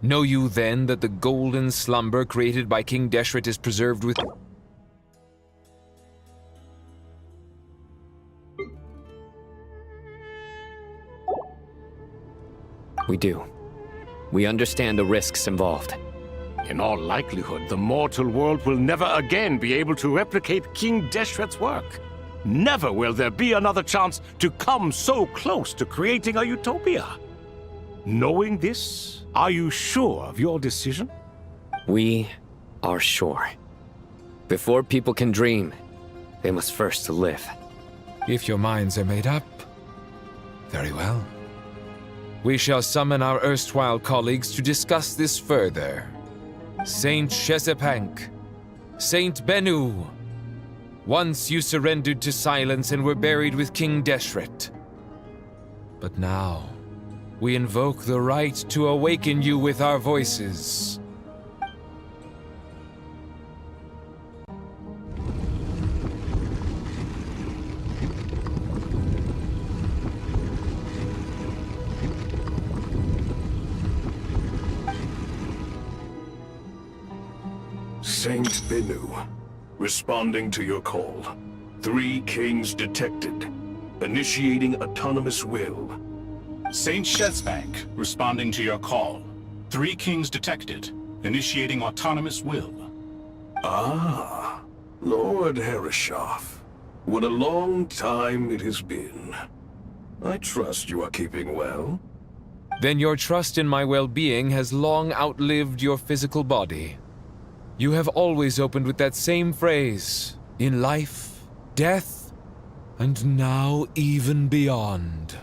Know you then that the golden slumber created by King Deshret is preserved with... We do. We understand the risks involved. In all likelihood, the mortal world will never again be able to replicate King Deshret's work. Never will there be another chance to come so close to creating a utopia. Knowing this, are you sure of your decision? We are sure. Before people can dream, they must first live. If your minds are made up, very well. We shall summon our erstwhile colleagues to discuss this further. Saint Shezepank, Saint Bennu. Once you surrendered to silence and were buried with King Deshret. But now, we invoke the right to awaken you with our voices. Saint Bennu, responding to your call. 3 kings detected. Initiating autonomous will. Saint Shezbank, responding to your call. 3 kings detected. Initiating autonomous will. Ah, Lord Herreshoff. What a long time it has been. I trust you are keeping well. Then your trust in my well-being has long outlived your physical body. You have always opened with that same phrase, in life, death, and now even beyond.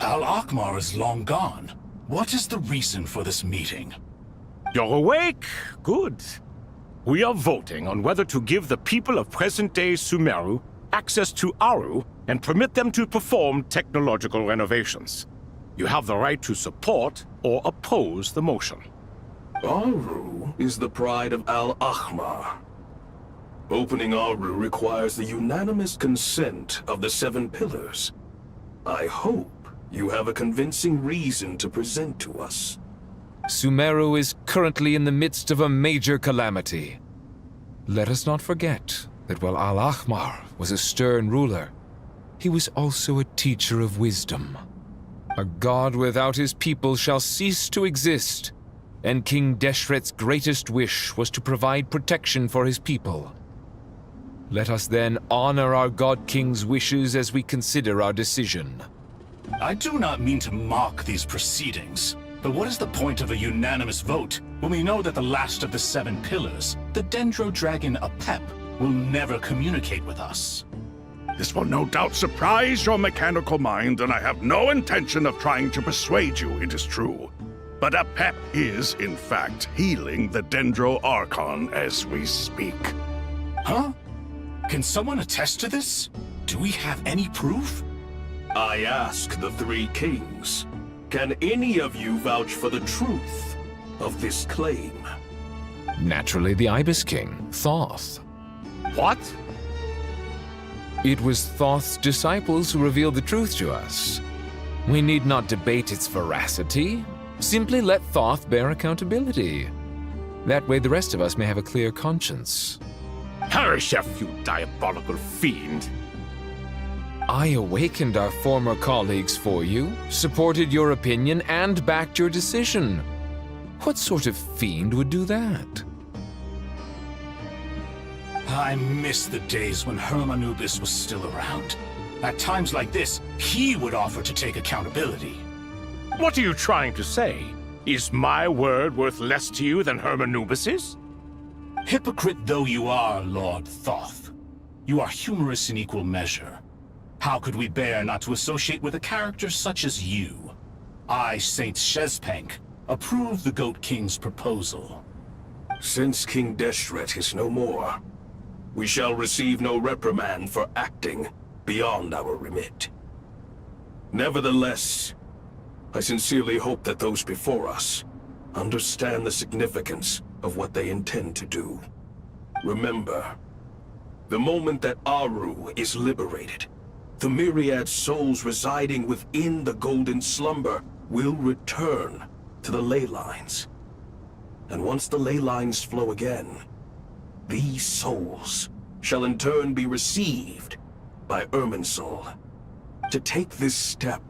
Al-Akmar is long gone. What is the reason for this meeting? You're awake? Good. We are voting on whether to give the people of present-day Sumeru access to Aru and permit them to perform technological renovations. You have the right to support or oppose the motion. Aru is the pride of Al-Ahmar. Opening Aru requires the unanimous consent of the 7 pillars. I hope you have a convincing reason to present to us. Sumeru is currently in the midst of a major calamity. Let us not forget that while Al-Ahmar was a stern ruler, he was also a teacher of wisdom. A god without his people shall cease to exist, and King Deshret's greatest wish was to provide protection for his people. Let us then honor our God King's wishes as we consider our decision. I do not mean to mock these proceedings, but what is the point of a unanimous vote when we know that the last of the 7 pillars, the Dendro Dragon Apep, will never communicate with us? This will no doubt surprise your mechanical mind, and I have no intention of trying to persuade you it is true. But Apep is, in fact, healing the Dendro Archon as we speak. Huh? Can someone attest to this? Do we have any proof? I ask the 3 kings. Can any of you vouch for the truth of this claim? Naturally, the Ibis King, Thoth. What? It was Thoth's disciples who revealed the truth to us. We need not debate its veracity. Simply let Thoth bear accountability. That way the rest of us may have a clear conscience. Herreshoff, you diabolical fiend! I awakened our former colleagues for you, supported your opinion, and backed your decision. What sort of fiend would do that? I miss the days when Hermanubis was still around. At times like this, he would offer to take accountability. What are you trying to say? Is my word worth less to you than Hermanubis's? Hypocrite though you are, Lord Thoth, you are humorous in equal measure. How could we bear not to associate with a character such as you? I, Saint Shezpank, approve the Goat King's proposal. Since King Deshret is no more, we shall receive no reprimand for acting beyond our remit. Nevertheless, I sincerely hope that those before us understand the significance of what they intend to do. Remember, the moment that Aru is liberated, the myriad souls residing within the Golden Slumber will return to the ley lines. And once the ley lines flow again, these souls shall in turn be received by Irminsul. To take this step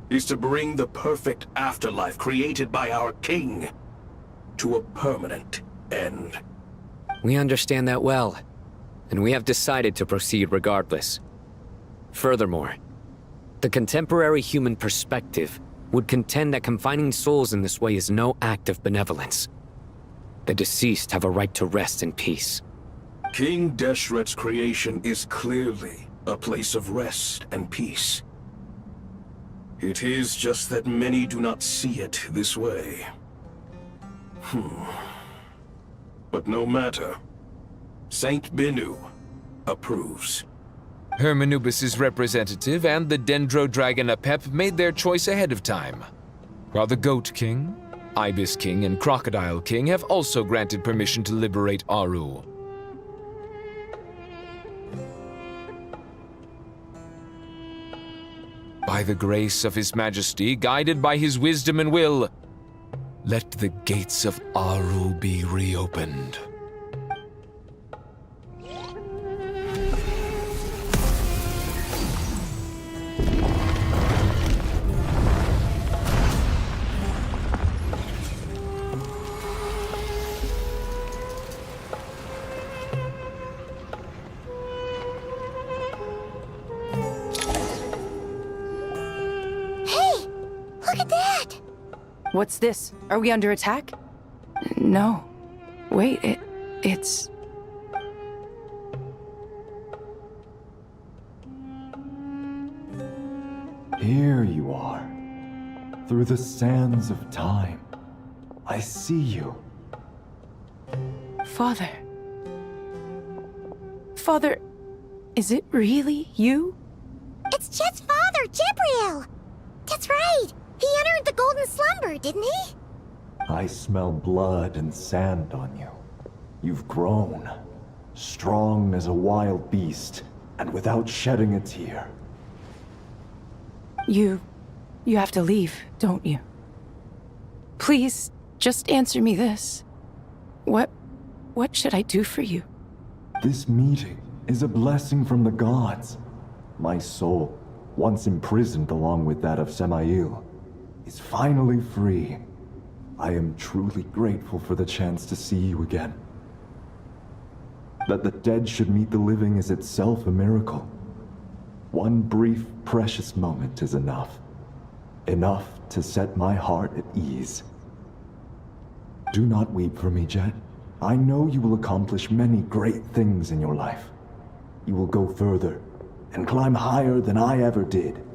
is to bring the perfect afterlife created by our king to a permanent end. We understand that well, and we have decided to proceed regardless. Furthermore, the contemporary human perspective would contend that confining souls in this way is no act of benevolence. The deceased have a right to rest in peace. King Deshret's creation is clearly a place of rest and peace. It is just that many do not see it this way. But no matter. Saint Binu approves. Hermanubis' representative and the Dendro Dragon Apep made their choice ahead of time, while the Goat King, Ibis King, and Crocodile King have also granted permission to liberate Aru. By the grace of His Majesty, guided by his wisdom and will, let the gates of Aru be reopened. What's this? Are we under attack? No. Wait, it's... Here you are. Through the sands of time. I see you. Father. Father, is it really you? It's Chet's father, Jibriel! That's right! He entered the Golden Slumber, didn't he? I smell blood and sand on you. You've grown. Strong as a wild beast, and without shedding a tear. You have to leave, don't you? Please, just answer me this. What should I do for you? This meeting is a blessing from the gods. My soul, once imprisoned along with that of Semail, is finally free. I am truly grateful for the chance to see you again. That the dead should meet the living is itself a miracle. One brief, precious moment is enough. Enough to set my heart at ease. Do not weep for me, Jet. I know you will accomplish many great things in your life. You will go further and climb higher than I ever did.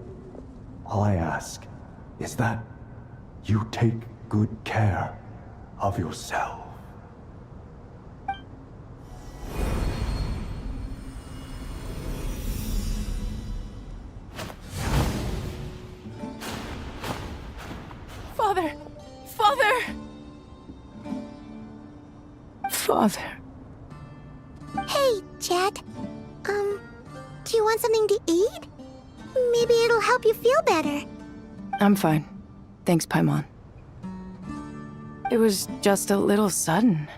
All I ask is that you take good care of yourself. Father! Father! Father. Hey, Jet. Do you want something to eat? Maybe it'll help you feel better. I'm fine. Thanks, Paimon. It was just a little sudden.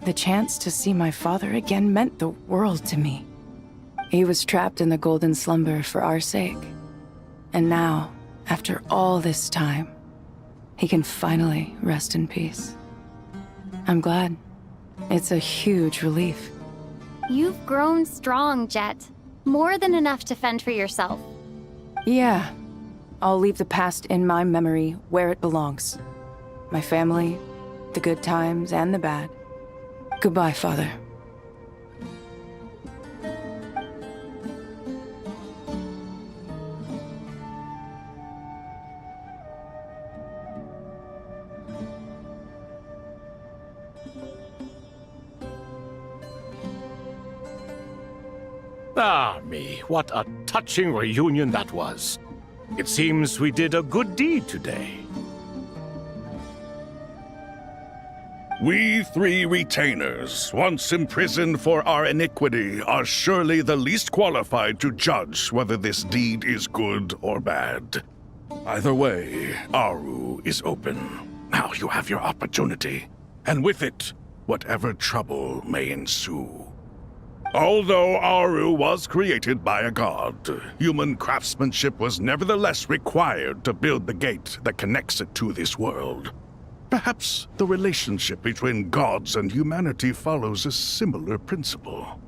The chance to see my father again meant the world to me. He was trapped in the Golden Slumber for our sake. And now, after all this time, he can finally rest in peace. I'm glad. It's a huge relief. You've grown strong, Jet. More than enough to fend for yourself. Yeah. I'll leave the past in my memory where it belongs. My family, the good times and the bad. Goodbye, Father. Ah, me, what a touching reunion that was. It seems we did a good deed today. We three retainers, once imprisoned for our iniquity, are surely the least qualified to judge whether this deed is good or bad. Either way, Aru is open. Now you have your opportunity, and with it, whatever trouble may ensue. Although Aru was created by a god, human craftsmanship was nevertheless required to build the gate that connects it to this world. Perhaps the relationship between gods and humanity follows a similar principle.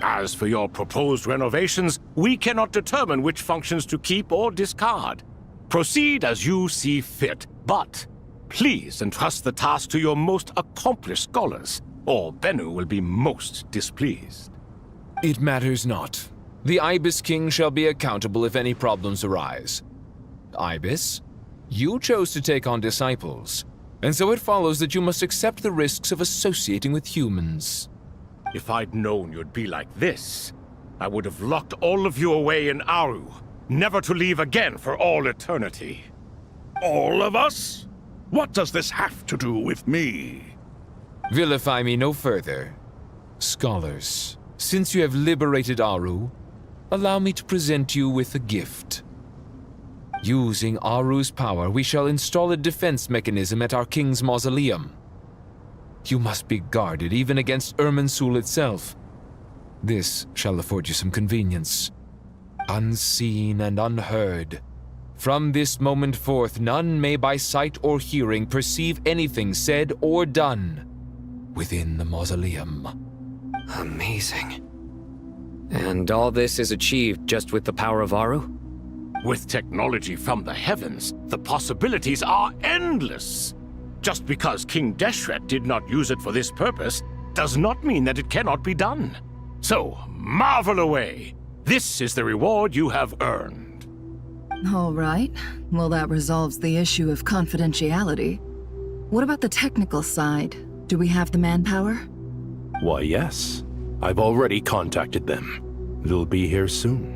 As for your proposed renovations, we cannot determine which functions to keep or discard. Proceed as you see fit, but please entrust the task to your most accomplished scholars, or Bennu will be most displeased. It matters not. The Ibis King shall be accountable if any problems arise. Ibis, you chose to take on disciples, and so it follows that you must accept the risks of associating with humans. If I'd known you'd be like this, I would have locked all of you away in Aru, never to leave again for all eternity. All of us? What does this have to do with me? Vilify me no further. Scholars, since you have liberated Aru, allow me to present you with a gift. Using Aru's power, we shall install a defense mechanism at our king's mausoleum. You must be guarded even against Irminsul itself. This shall afford you some convenience. Unseen and unheard. From this moment forth, none may by sight or hearing perceive anything said or done within the mausoleum. Amazing. And all this is achieved just with the power of Aru? With technology from the heavens, the possibilities are endless. Just because King Deshret did not use it for this purpose does not mean that it cannot be done. So, marvel away. This is the reward you have earned. All right. Well, that resolves the issue of confidentiality. What about the technical side? Do we have the manpower? Why, yes. I've already contacted them. They'll be here soon.